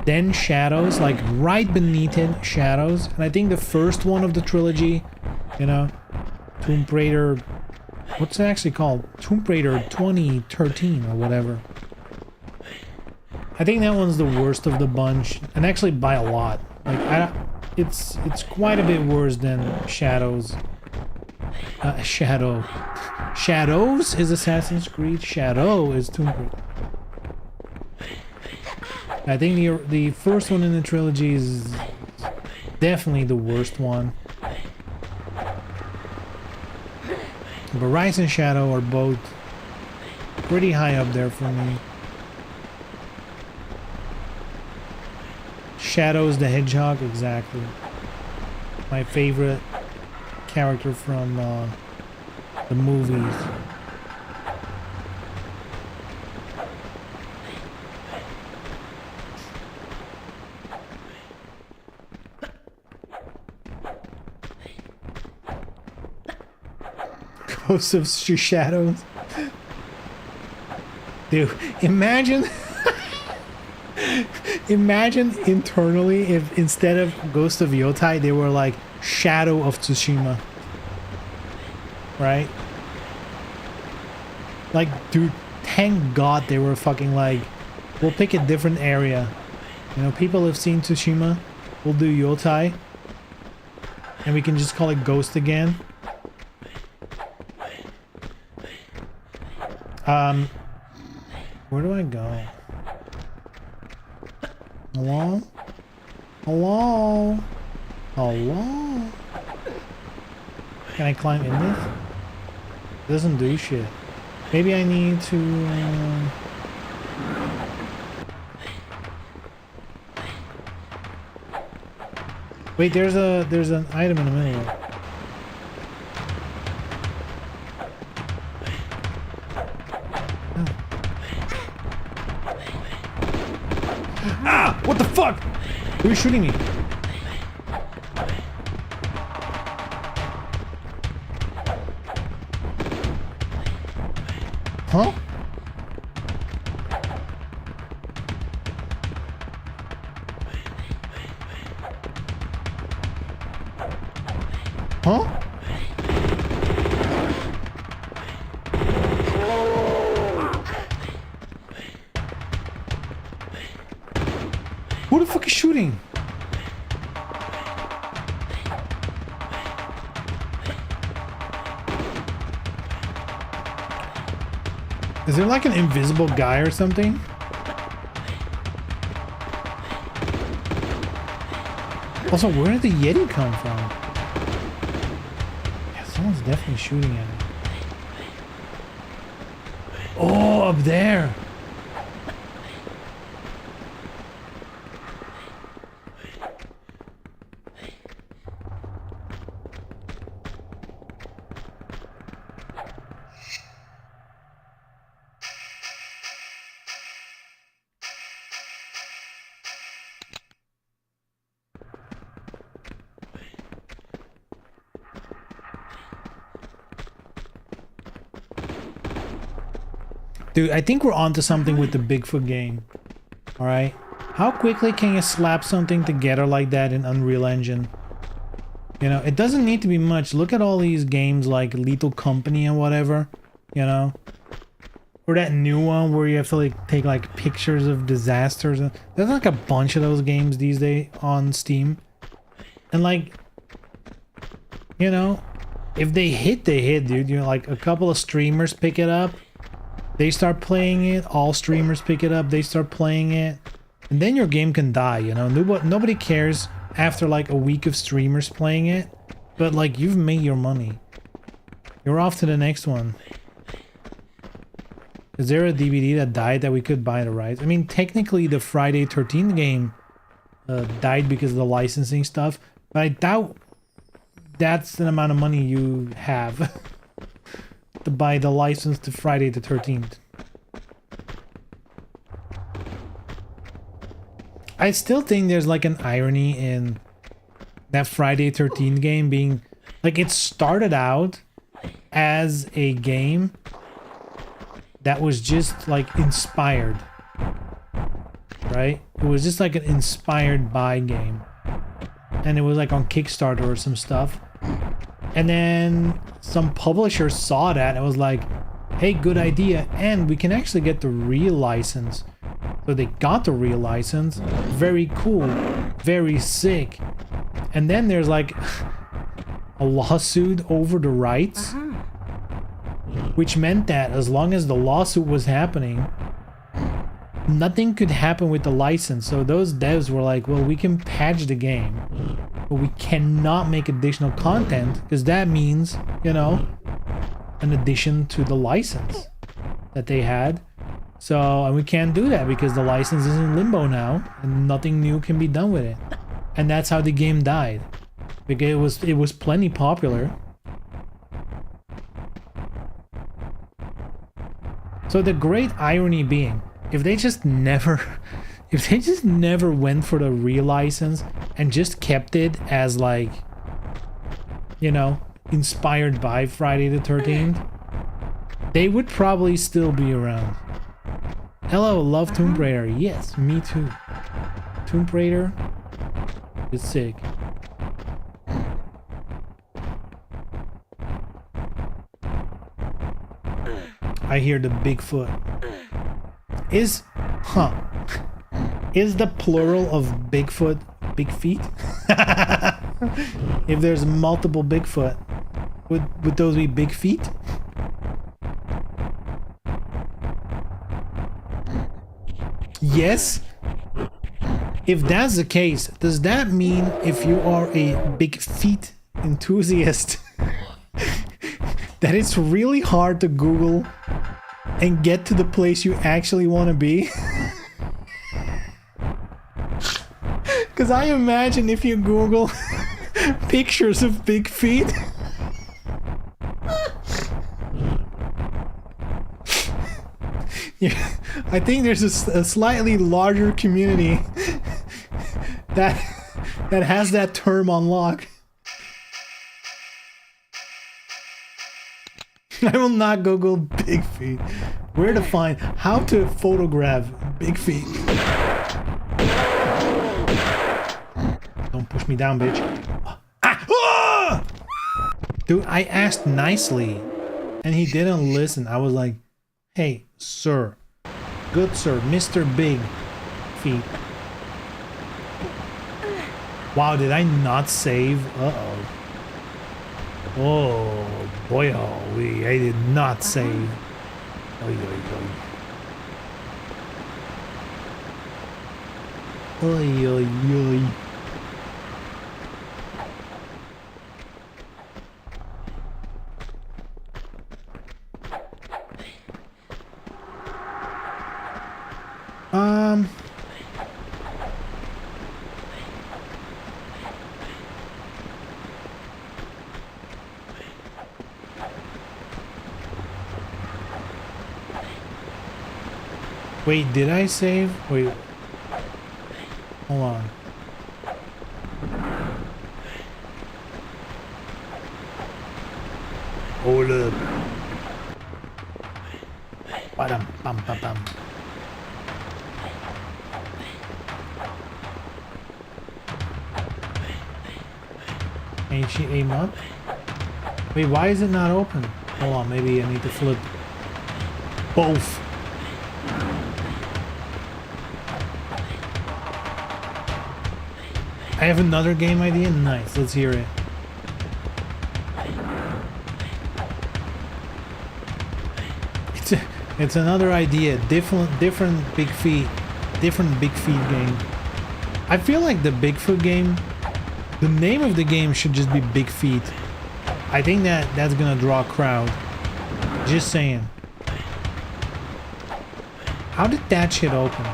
S2: Then Shadows, like right beneath it, Shadows. And I think the first one of the trilogy, you know, Tomb Raider, what's it actually called? Tomb Raider 2013 or whatever. I think that one's the worst of the bunch, and actually by a lot. Like, it's quite a bit worse than Shadows. Shadows is Assassin's Creed. Shadow is Tomb Raider. I think the first one in the trilogy is definitely the worst one. But Rise and Shadow are both pretty high up there for me. Shadows the Hedgehog, exactly. My favorite character from the movies. Ghosts of Shadows. Dude, imagine imagine internally if instead of Ghost of Yotai they were like Shadow of Tsushima. Right? Like, dude, thank God they were fucking like, we'll pick a different area. You know, people have seen Tsushima. We'll do Yotai. And we can just call it Ghost again. Where do I go? Hello? Hello? Hello? Can I climb in this? It doesn't do shit. Maybe I need to... Wait, there's an item in the middle. Ah! What the fuck? Who is shooting me? Huh? Huh? Who the fuck is shooting? Is there like an invisible guy or something? Also, where did the Yeti come from? Yeah, someone's definitely shooting at it. Oh, up there. Dude, I think we're onto something with the Bigfoot game. Alright? How quickly can you slap something together like that in Unreal Engine? You know, it doesn't need to be much. Look at all these games like Lethal Company and whatever, you know? Or that new one where you have to like take like pictures of disasters. There's like a bunch of those games these days on Steam. And like, you know, if they hit, they hit, dude. You know, like a couple of streamers pick it up. They start playing it. All streamers pick it up. They start playing it. And then your game can die, you know? Nobody cares after like a week of streamers playing it. But like, you've made your money. You're off to the next one. Is there a DVD that died that we could buy the rights? I mean, technically the Friday 13th game died because of the licensing stuff. But I doubt that's the amount of money you have to buy the license to Friday the 13th. I still think there's like an irony in that Friday 13th game being like, it started out as a game that was just like inspired, right? It was just like an inspired by game, and it was like on Kickstarter or some stuff, and then some publisher saw that and was like, hey, good idea, and we can actually get the real license. So they got the real license. Very cool, very sick. And then there's like a lawsuit over the rights, which meant that as long as the lawsuit was happening, nothing could happen with the license. So those devs were like, well, we can patch the game, but we cannot make additional content because that means, you know, an addition to the license that they had. So, and we can't do that because the license is in limbo now and nothing new can be done with it. And that's how the game died. Because it was plenty popular. So the great irony being, if they just never went for the real license and just kept it as like, you know, inspired by Friday the 13th, they would probably still be around. Hello, love Tomb Raider. Yes, me too. Tomb Raider is sick. I hear the Bigfoot. Is the plural of Bigfoot big feet? If there's multiple Bigfoot, would those be big feet? Yes. If that's the case, does that mean if you are a big feet enthusiast that it's really hard to Google and get to the place you actually want to be? Because I imagine if you Google pictures of big feet, yeah, I think there's a slightly larger community that has that term on lock. I will not Google big feet. Where to find how to photograph big feet. Don't push me down, bitch. Ah! Ah! Dude, I asked nicely and he didn't listen. I was like, hey, sir. Good sir, Mr. Big Feet. Wow, did I not save? Uh-oh. Oh, boy, I did not save. Oy, oy, oy. Oy, oy, oy. Wait, did I save? Wait. Hold on. Hold up. Ba-dum, bum, ba-bum. Ain't she aim up? Wait, why is it not open? Hold on, maybe I need to flip both. I have another game idea. Nice, let's hear it. It's another idea. Different big feet. Different big feet game. I feel like the Bigfoot game, the name of the game should just be Big Feet. I think that's gonna draw a crowd. Just saying. How did that shit open?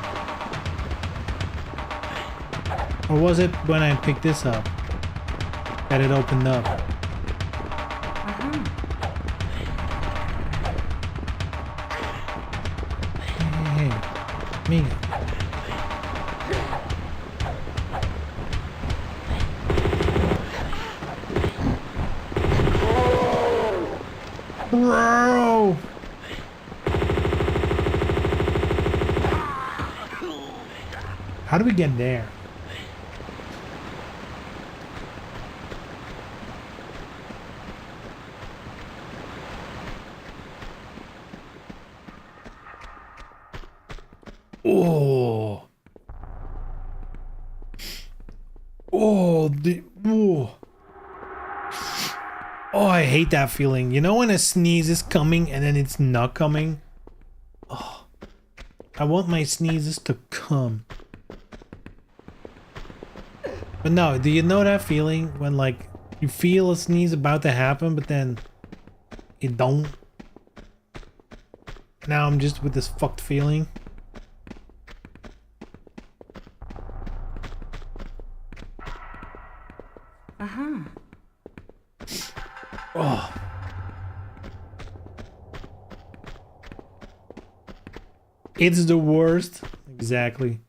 S2: Or was it when I picked this up that it opened up? Hey, Miga. Bro! How do we get there? Oh. Oh, oh, I hate that feeling. You know when a sneeze is coming and then it's not coming? Oh, I want my sneezes to come. But no, do you know that feeling when like you feel a sneeze about to happen, but then it don't? Now I'm just with this fucked feeling. Oh. It's the worst. Exactly.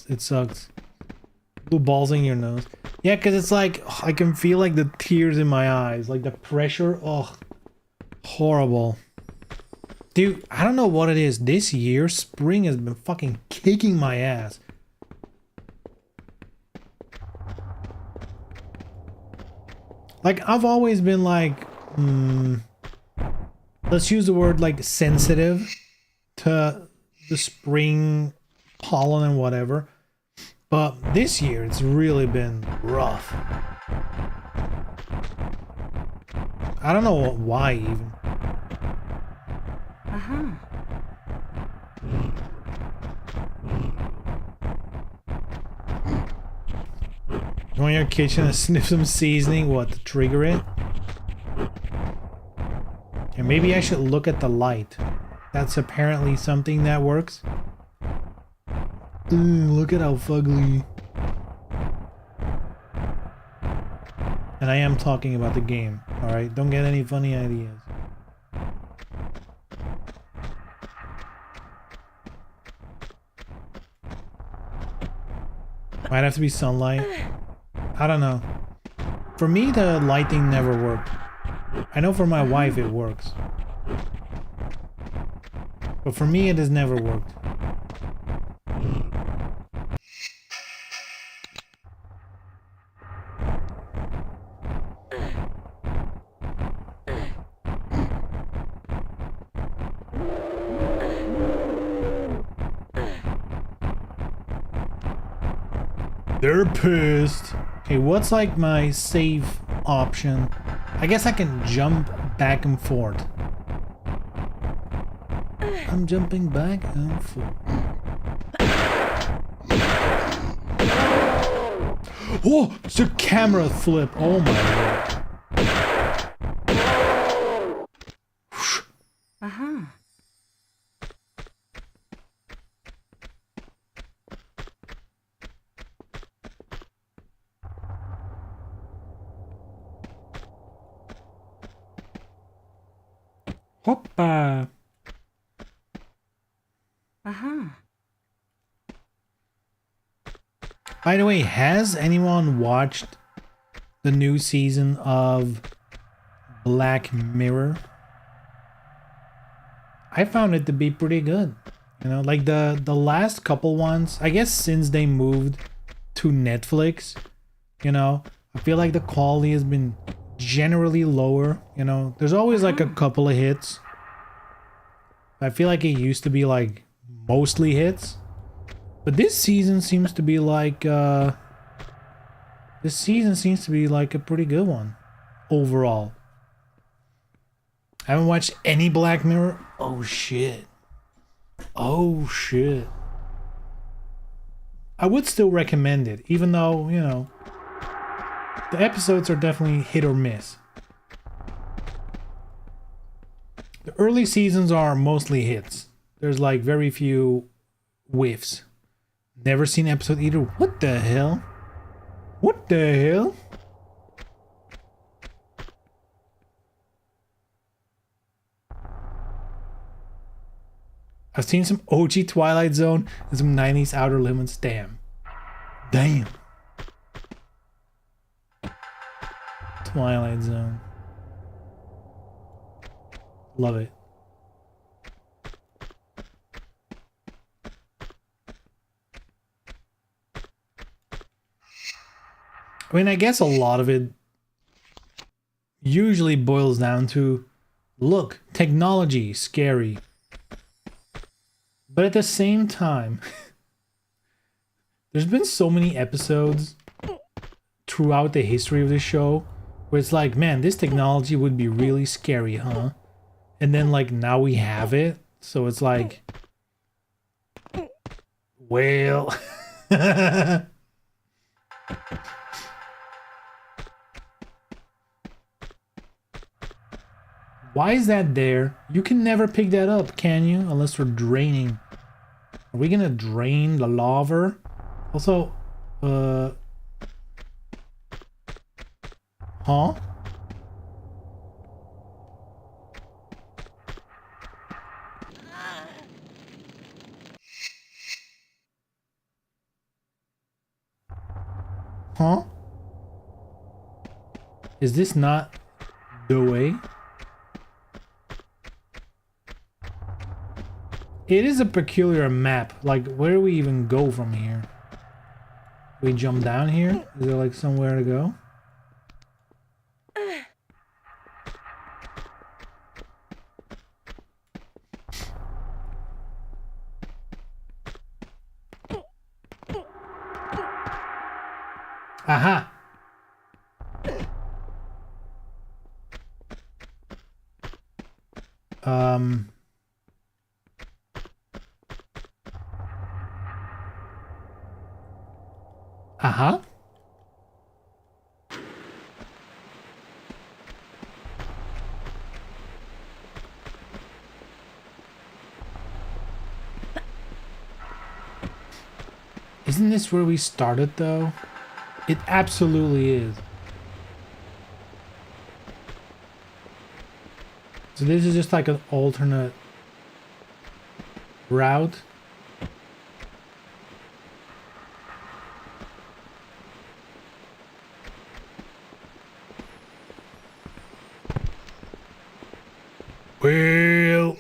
S2: It sucks. Blue balls in your nose. Yeah, because it's like, I can feel like the tears in my eyes. Like the pressure. Oh, horrible. Dude, I don't know what it is. This year, spring has been fucking kicking my ass. Like, I've always been like, let's use the word like sensitive to the spring pollen and whatever. But this year, it's really been rough. I don't know why even. Go in your kitchen and sniff some seasoning, what, to trigger it? And maybe I should look at the light. That's apparently something that works. Look at how fugly. And I am talking about the game, alright? Don't get any funny ideas. Might have to be sunlight. I don't know. For me, the lighting never worked. I know for my wife it works. But for me, it has never worked. They're pissed. Okay, what's like my save option? I guess I can jump back and forth. I'm jumping back and forth. Oh, it's a camera flip. Oh my god. Hoppa. By the way, has anyone watched the new season of Black Mirror? I found it to be pretty good. You know, like the last couple ones, I guess since they moved to Netflix, you know, I feel like the quality has been generally lower, you know. There's always like a couple of hits. I feel like it used to be like mostly hits. But this season seems to be like a pretty good one overall. I haven't watched any Black Mirror. Oh shit. Oh shit. I would still recommend it, even though, you know, the episodes are definitely hit or miss. The early seasons are mostly hits. There's like very few whiffs. Never seen episode either. What the hell? What the hell? I've seen some OG Twilight Zone and some 90s Outer Limits. Damn. Damn. Twilight Zone. Love it. I mean, I guess a lot of it usually boils down to, look, technology, scary. But at the same time, there's been so many episodes throughout the history of the show where it's like, man, this technology would be really scary, huh? And then like now we have it, so it's like, well, why is that there? You can never pick that up, can you? Unless we're draining. Are we gonna drain the lava? Also, huh? Huh? Is this not the way? It is a peculiar map. Like, where do we even go from here? We jump down here? Is there like somewhere to go? Aha! Aha. Isn't this where we started though? It absolutely is. So this is just like an alternate route. Well,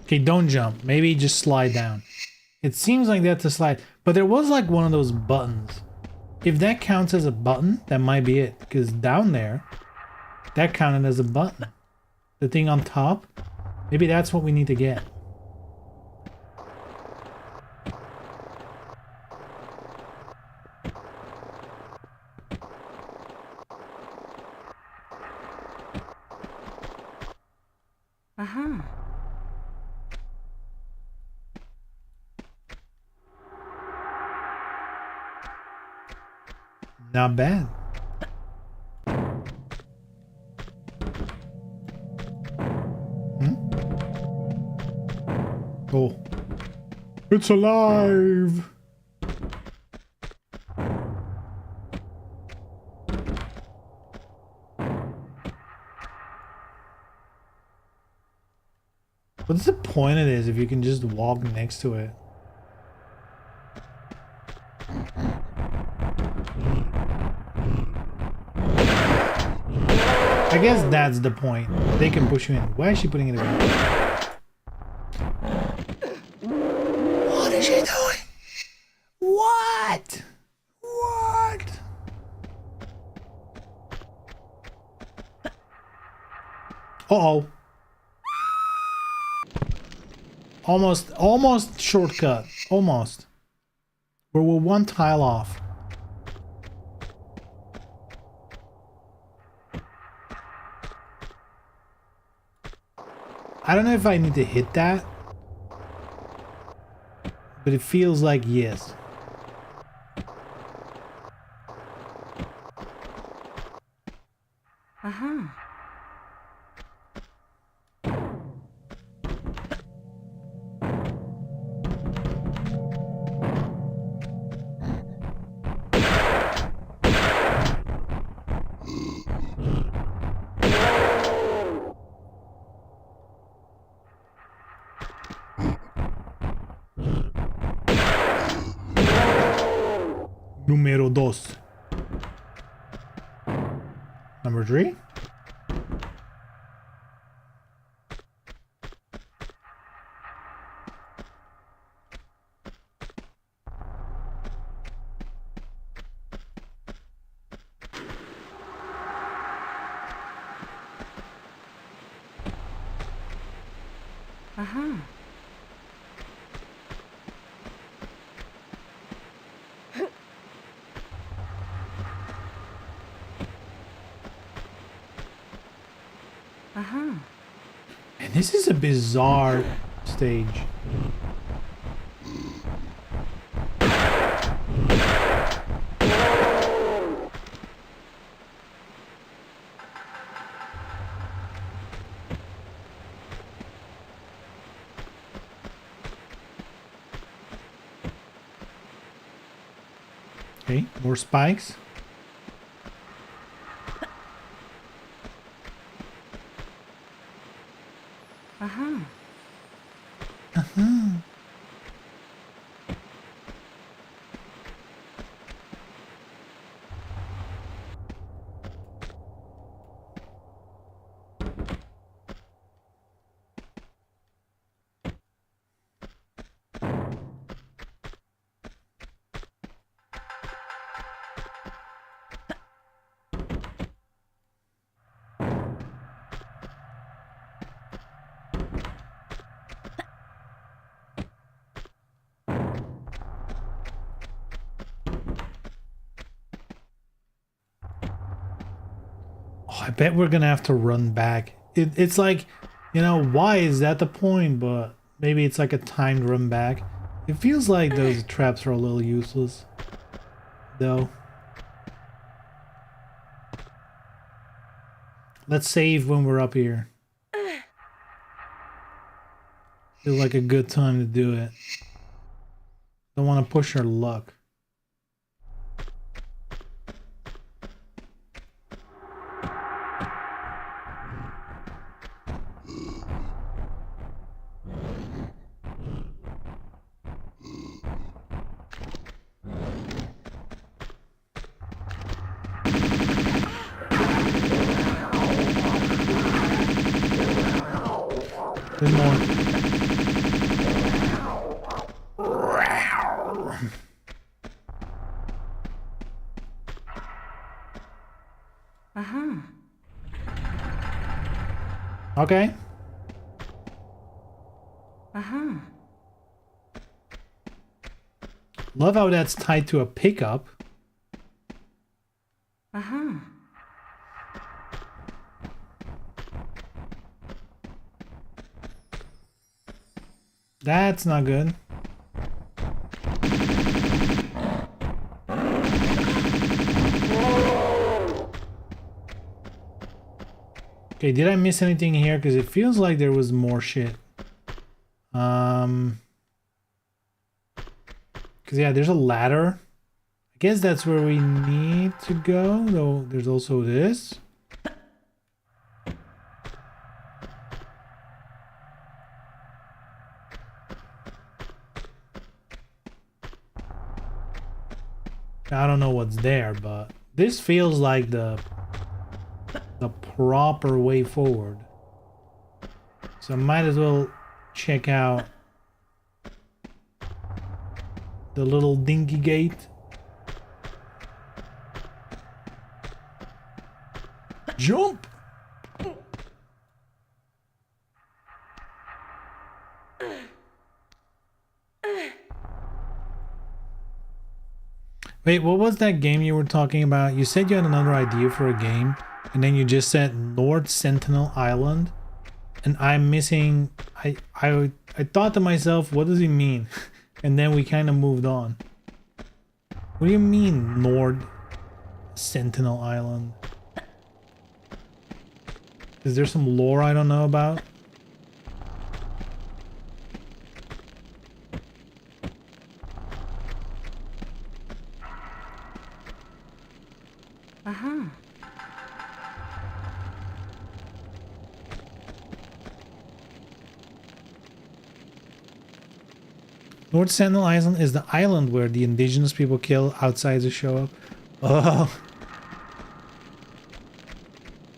S2: okay, don't jump. Maybe just slide down. It seems like that's a slide, but there was like one of those buttons. If that counts as a button, that might be it. Because down there, that counted as a button. The thing on top, maybe that's what we need to get.
S6: Uh-huh.
S2: Not bad. Oh. It's alive! What's the point of this if you can just walk next to it? I guess that's the point. They can push you in. Why is she putting it away? What is she doing? What? What? Uh-oh. Almost shortcut. Almost. We're one tile off. I don't know if I need to hit that, but it feels like yes.
S3: Uh-huh.
S2: Número dos. Number 3.
S3: Uh-huh. Uh-huh.
S2: And this is a bizarre stage. Okay, more spikes.
S3: Uh-huh.
S2: Oh, I bet we're gonna have to run back. It's like, you know, why is that the point? But maybe it's like a timed run back. It feels like those traps are a little useless, though. Let's save when we're up here. Feels like a good time to do it. Don't want to push our luck. There's more.
S3: Uh-huh.
S2: Okay.
S3: Uh-huh.
S2: Love how that's tied to a pickup.
S3: Uh-huh.
S2: That's not good. Okay, did I miss anything here? Because it feels like there was more shit. Because yeah, there's a ladder. I guess that's where we need to go. Though there's also this. I don't know what's there, but this feels like the proper way forward. So I might as well check out the little dinky gate. Jump! Wait, what was that game you were talking about? You said you had another idea for a game, and then you just said North Sentinel Island, and I'm missing. I thought to myself, what does he mean? And then we kind of moved on. What do you mean, North Sentinel Island? Is there some lore I don't know about?
S3: Uh-huh.
S2: North Sentinel Island is the island where the indigenous people kill outsiders show up. Oh.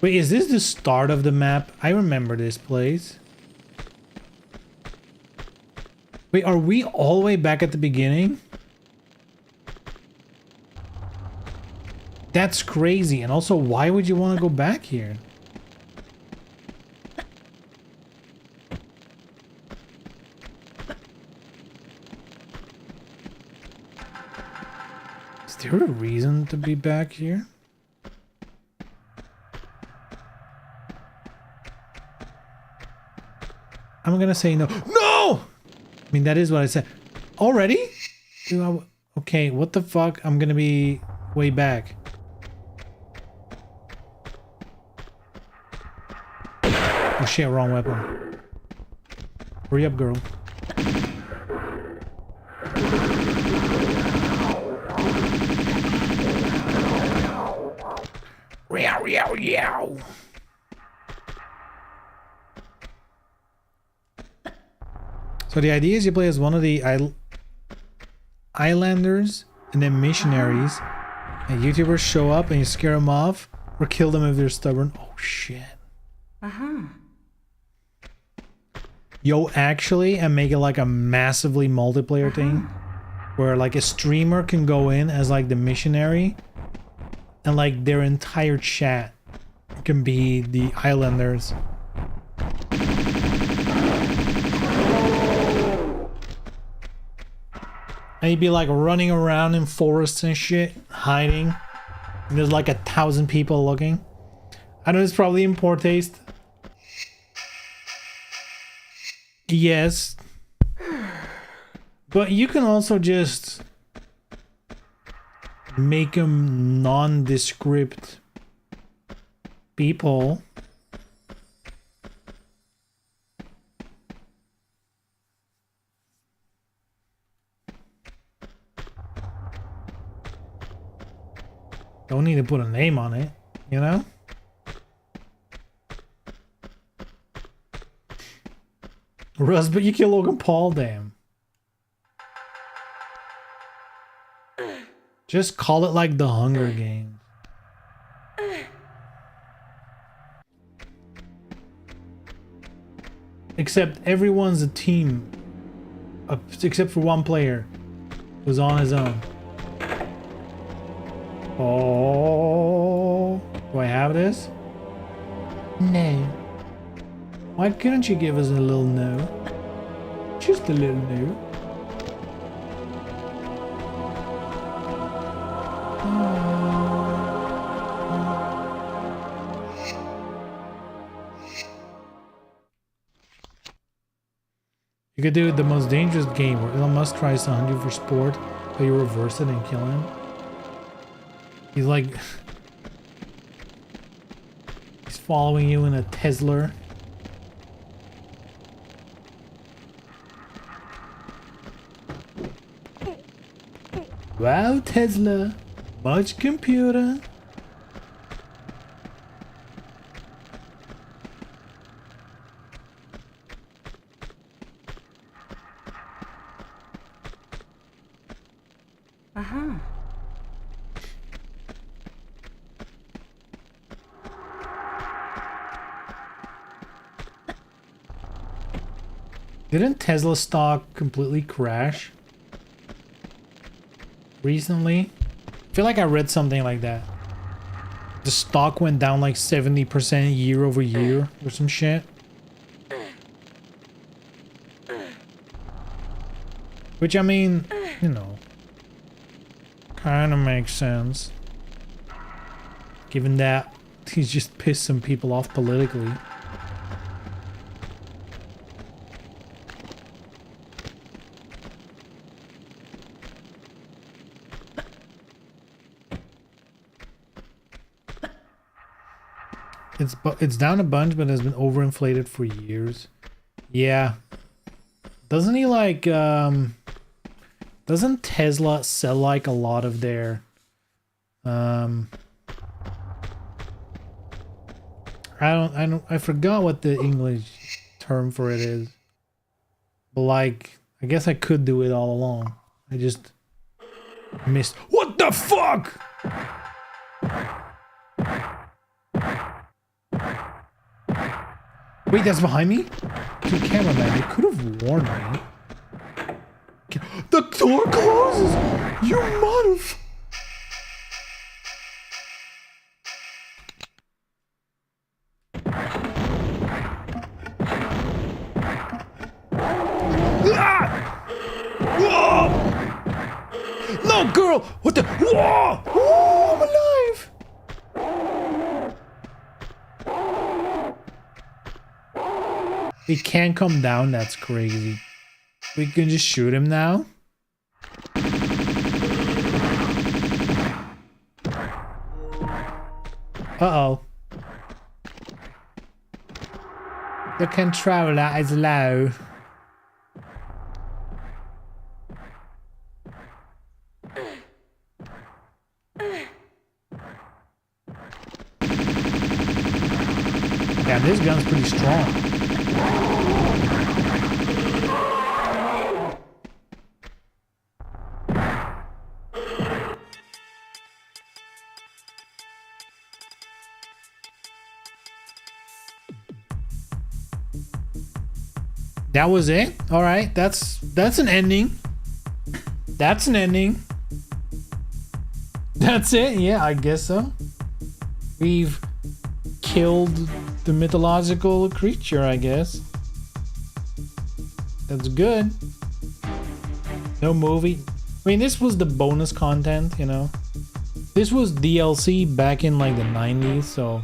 S2: Wait, is this the start of the map? I remember this place. Wait, are we all the way back at the beginning? That's crazy. And also, why would you want to go back here? Is there a reason to be back here? I'm gonna say no. No! I mean, that is what I said. Already? Okay, what the fuck? I'm gonna be way back. Oh shit, wrong weapon. Hurry up, girl. Yow, yow, yow. So the idea is you play as one of the islanders and then missionaries, and YouTubers show up and you scare them off or kill them if they're stubborn. Oh shit.
S3: Uh-huh.
S2: Yo, actually, and make it like a massively multiplayer thing where like a streamer can go in as like the missionary and like their entire chat can be the islanders. And you'd be like running around in forests and shit, hiding. And there's like 1,000 people looking. I know it's probably in poor taste. Yes. But you can also just make them nondescript people. Don't need to put a name on it, you know? Russ, but you kill Logan Paul, damn. Just call it like the Hunger Games. Except everyone's a team. Except for one player who's on his own. Oh, do I have this? No. Why couldn't you give us a little no? Just a little no. You could do the most dangerous game where Elon Musk tries to hunt you for sport, but you reverse it and kill him. He's like... he's following you in a Tesla. Wow, Tesla. Much computer. Didn't Tesla stock completely crash recently? I feel like I read something like that. The stock went down like 70% year over year or some shit. Which, I mean, you know, kind of makes sense. Given that he's just pissed some people off politically. It's down a bunch, but has been overinflated for years. Yeah. Doesn't he like doesn't Tesla sell like a lot of their I forgot what the English term for it is. But like I guess I could do it all along. I just missed. What the fuck? Wait, that's behind me? Dude, cameraman, you could have warned me. The door closes! You motherf... Ah! Whoa! No, girl! What the... Whoa! Whoa, I'm alive! He can't come down, that's crazy. We can just shoot him now? Uh-oh. The controller is low. Damn, this gun's pretty strong. That was it? Alright, that's an ending. That's an ending. That's it? Yeah, I guess so. We've killed the mythological creature, I guess. That's good. No movie. I mean, this was the bonus content, you know. This was DLC back in like the 90s, so...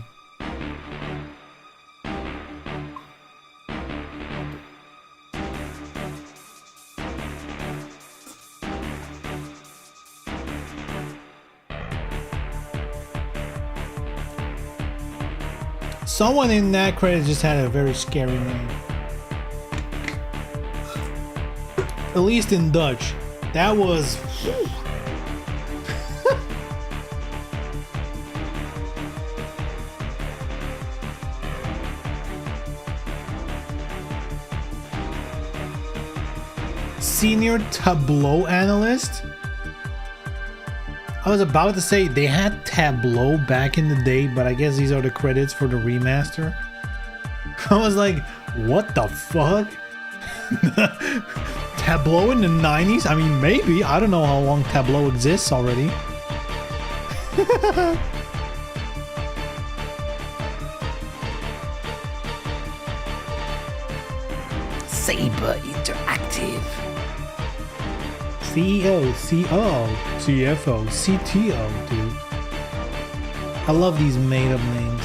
S2: Someone in that credit just had a very scary name. At least in Dutch. That was... Senior Tableau Analyst? I was about to say they had Tableau back in the day, but I guess these are the credits for the remaster. I was like, what the fuck? Tableau in the 90s? I mean, maybe. I don't know how long Tableau exists already. Saber Interactive. CEO, CO, CFO, CTO, dude. I love these made-up names.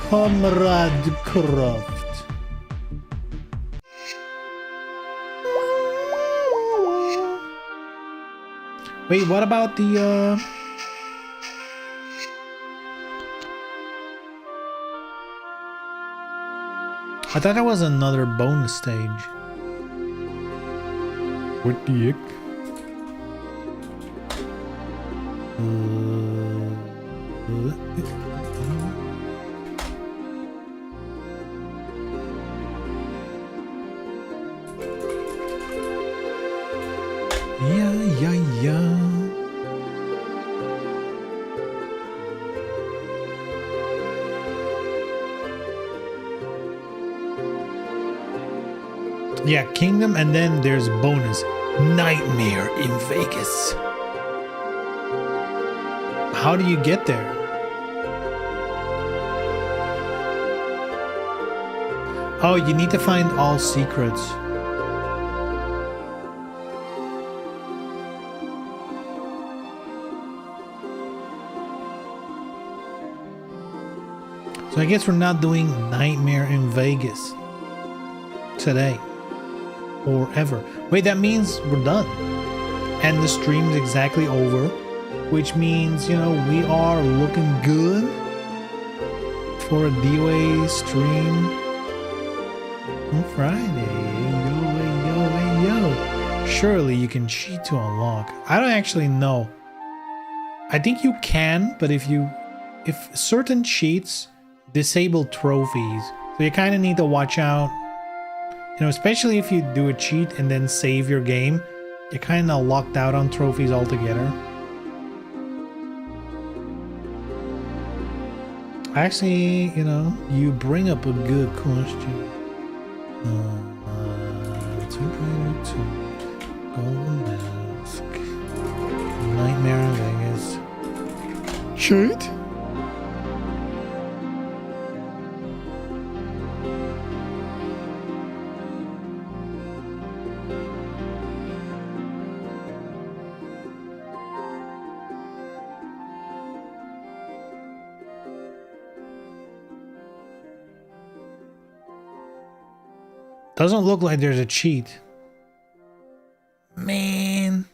S2: Comrade Croft. Wait, what about the, I thought that was another bonus stage. What the heck? Yeah. Yeah, Kingdom, and then there's bonus Nightmare in Vegas. How do you get there? Oh, you need to find all secrets. So I guess we're not doing Nightmare in Vegas today or ever. Wait, that means we're done. And the stream's exactly over, which means, you know, we are looking good for a DOA stream on Friday. Yo. Surely you can cheat to unlock. I don't actually know. I think you can, but if certain cheats disable trophies, so you kind of need to watch out, you know, especially if you do a cheat and then save your game, you're kind of locked out on trophies altogether. Actually, you know, you bring up a good question. 2.2 Golden Mask Nightmare in Vegas. Cheat? Doesn't look like there's a cheat. Man.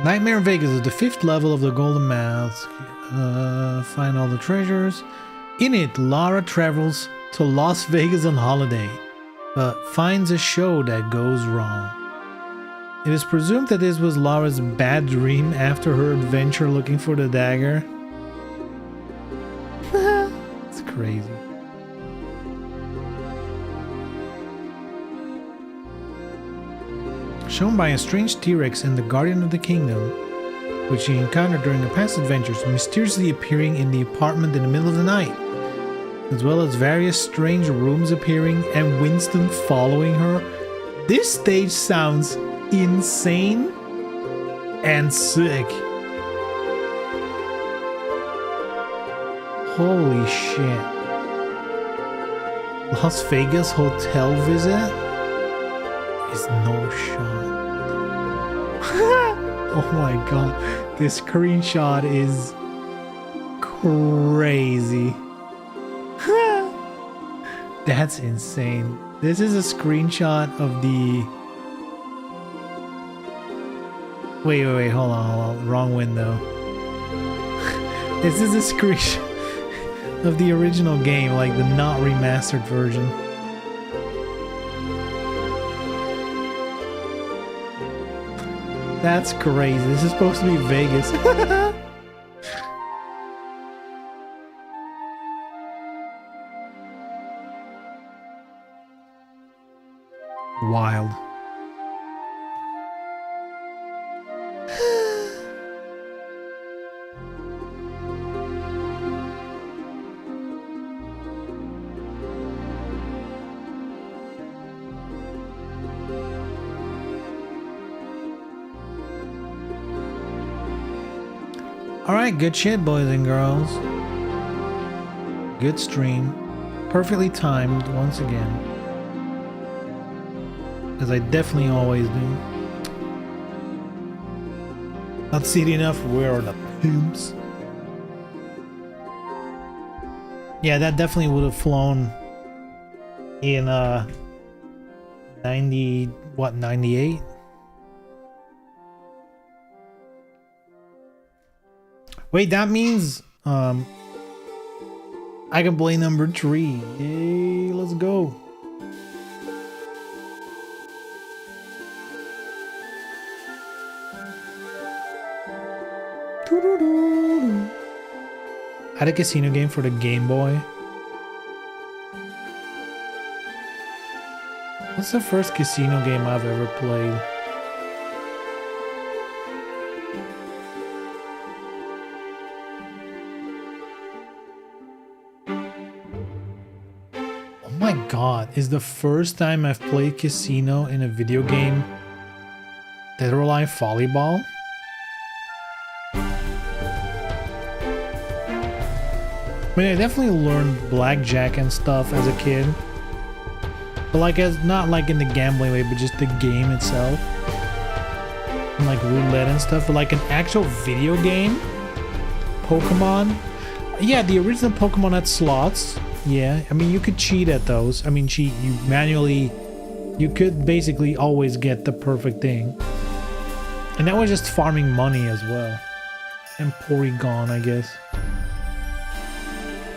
S2: Nightmare in Vegas is the 5th level of the Golden Mask. Find all the treasures. In it, Lara travels to Las Vegas on holiday, but finds a show that goes wrong. It is presumed that this was Lara's bad dream after her adventure looking for the dagger. It's crazy. Shown by a strange T-Rex in the Guardian of the Kingdom, which she encountered during the past adventures, mysteriously appearing in the apartment in the middle of the night, as well as various strange rooms appearing and Winston following her. This stage sounds insane and sick. Holy shit. Las Vegas hotel visit is no shot. Oh my god, this screenshot is crazy. That's insane. This is a screenshot of the... Wait, hold on. Wrong window. This is a screenshot of the original game, like the not remastered version. That's crazy. This is supposed to be Vegas. Wild. Alright, good shit, boys and girls. Good stream. Perfectly timed once again. As I definitely always do. Not seen enough, where are the pimps? Yeah, that definitely would have flown in 98? Wait, that means I can play number 3. Yay, let's go. I had a casino game for the Game Boy. What's the first casino game I've ever played? My god, is the first time I've played casino in a video game Dead or Alive Volleyball? I mean, I definitely learned blackjack and stuff as a kid. But like, as not like in the gambling way, but just the game itself. And like roulette and stuff. But like an actual video game? Pokemon? Yeah, the original Pokemon had slots. Yeah, I mean, you could cheat at those. I mean, cheat, you manually... You could basically always get the perfect thing. And that was just farming money as well. And Porygon, I guess.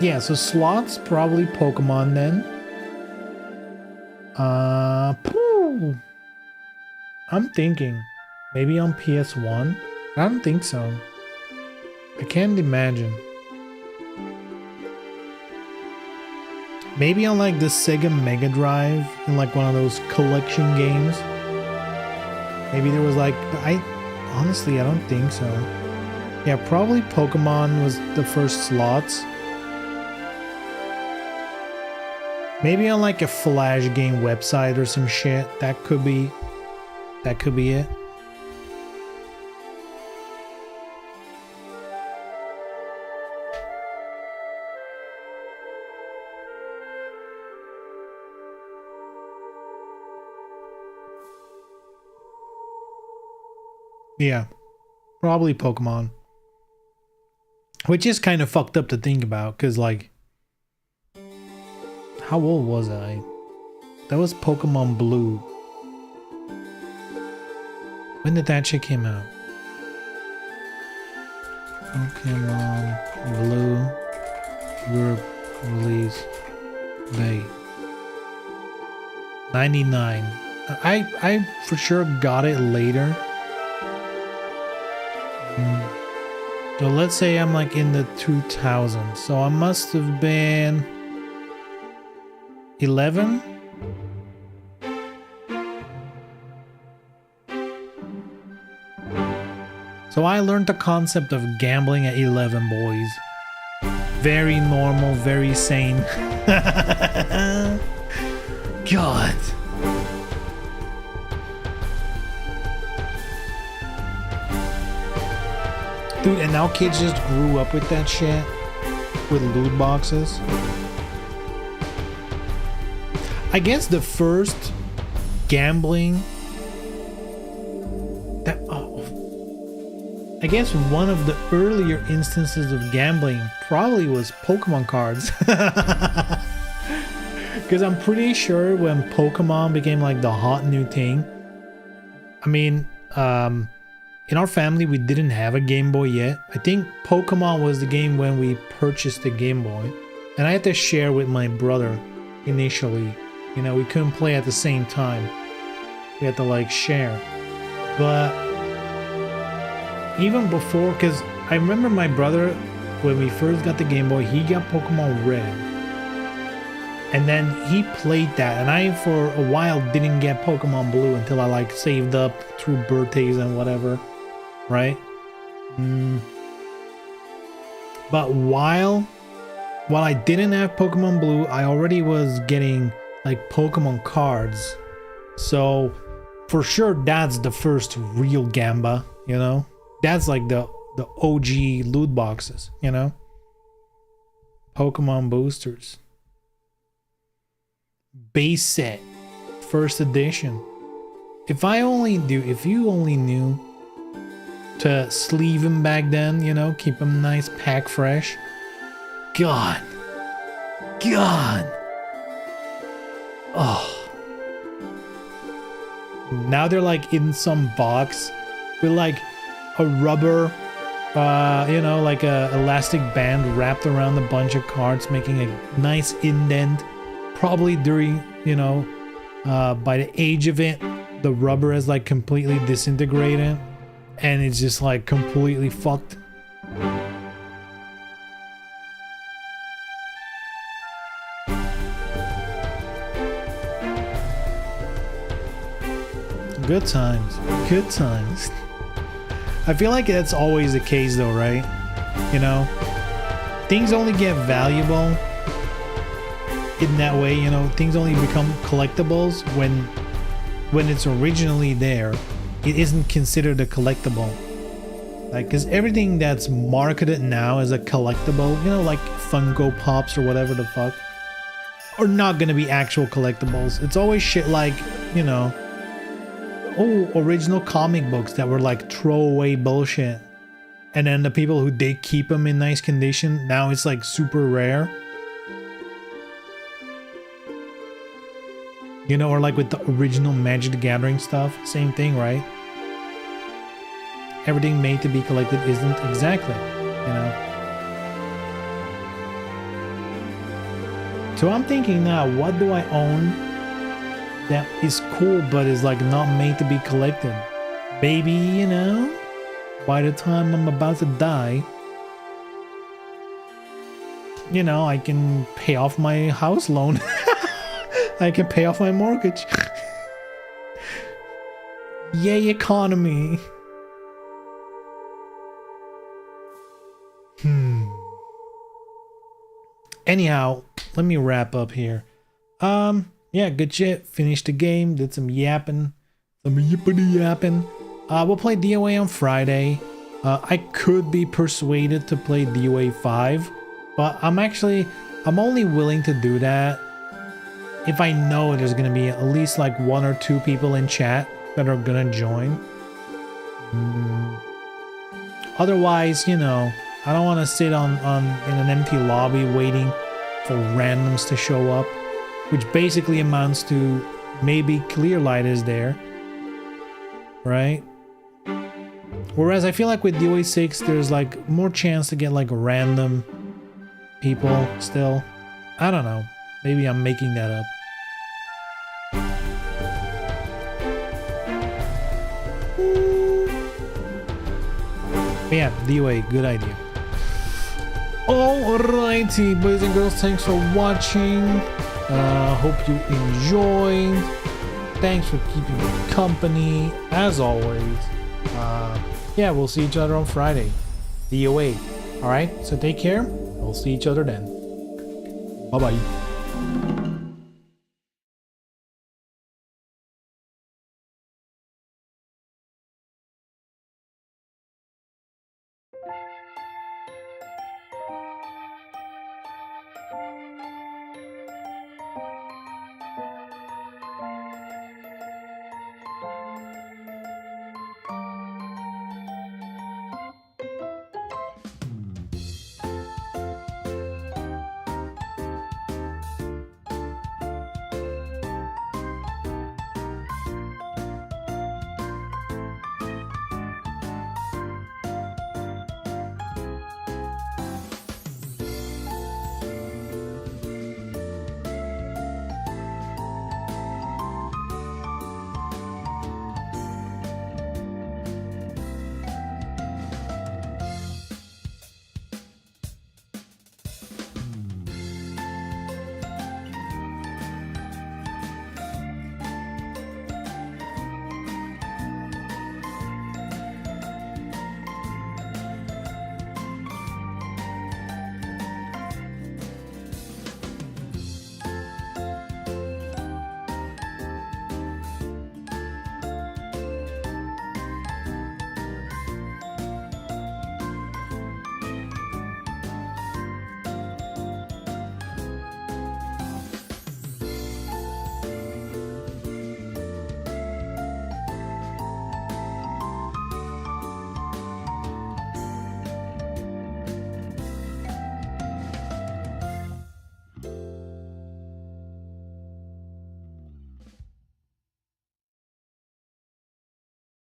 S2: Yeah, so slots, probably Pokemon then. I'm thinking maybe on PS1. I don't think so. I can't imagine. Maybe on like the Sega Mega Drive in like one of those collection games. Maybe there was like, honestly I don't think so. Yeah, probably Pokemon was the first slots. Maybe on like a Flash game website or some shit. That could be it. Yeah, probably Pokemon. Which is kind of fucked up to think about, because like, how old was I? That was Pokemon Blue. When did that shit came out? Pokemon Blue Europe release date 99. I for sure got it later. So let's say I'm like in the 2000s. So I must have been 11? So I learned the concept of gambling at 11, boys. Very normal, very sane. God. Dude, and now kids just grew up with that shit. With loot boxes. I guess the first gambling that I guess one of the earlier instances of gambling probably was Pokemon cards. Because I'm pretty sure when Pokemon became like the hot new thing, I mean, in our family we didn't have a Game Boy yet. I think Pokemon was the game when we purchased the Game Boy, and I had to share with my brother initially. You know, we couldn't play at the same time. We had to like share. But even before, because I remember my brother, when we first got the Game Boy, he got Pokemon Red. And then he played that, and I for a while didn't get Pokemon Blue until I like saved up through birthdays and whatever, right? But while I didn't have Pokemon Blue, I already was getting like Pokemon cards. So for sure that's the first real Gamba, you know? That's like the OG loot boxes, you know? Pokemon boosters. Base set. First edition. If you only knew to sleeve them back then, you know, keep them nice, pack fresh. God. Oh. Now they're like in some box with like a rubber, you know, like a elastic band wrapped around a bunch of cards, making a nice indent. Probably during, you know, by the age of it, the rubber is like completely disintegrated and it's just like completely fucked. Good times. Good times. I feel like that's always the case though, right? You know? Things only get valuable in that way, you know, things only become collectibles when it's originally there. It isn't considered a collectible. Like, because everything that's marketed now as a collectible, you know, like Funko Pops or whatever the fuck, are not gonna be actual collectibles. It's always shit like, you know, oh, original comic books that were like throwaway bullshit. And then the people who did keep them in nice condition, now it's like super rare. You know, or like with the original Magic the Gathering stuff, same thing, right? Everything made to be collected isn't exactly, you know. So I'm thinking now, what do I own that is cool but is like not made to be collected? Maybe, you know, by the time I'm about to die, you know, I can pay off my house loan. I can pay off my mortgage. Yay, economy. Anyhow, let me wrap up here. Yeah, good shit. Finished the game, did some yapping. Some yippity yapping. We'll play DOA on Friday. I could be persuaded to play DOA 5, but I'm only willing to do that if I know there's gonna be at least like 1 or 2 people in chat that are gonna join. Otherwise, you know, I don't want to sit in an empty lobby waiting for randoms to show up, which basically amounts to maybe Clearlight is there, right? Whereas I feel like with DOA 6, there's like more chance to get like random people still. I don't know. Maybe I'm making that up. But yeah, DOA, good idea. Alrighty, boys and girls, thanks for watching. Hope you enjoyed. Thanks for keeping me company, as always. Yeah, we'll see each other on Friday. DOA. Alright, so take care. We'll see each other then. Bye-bye.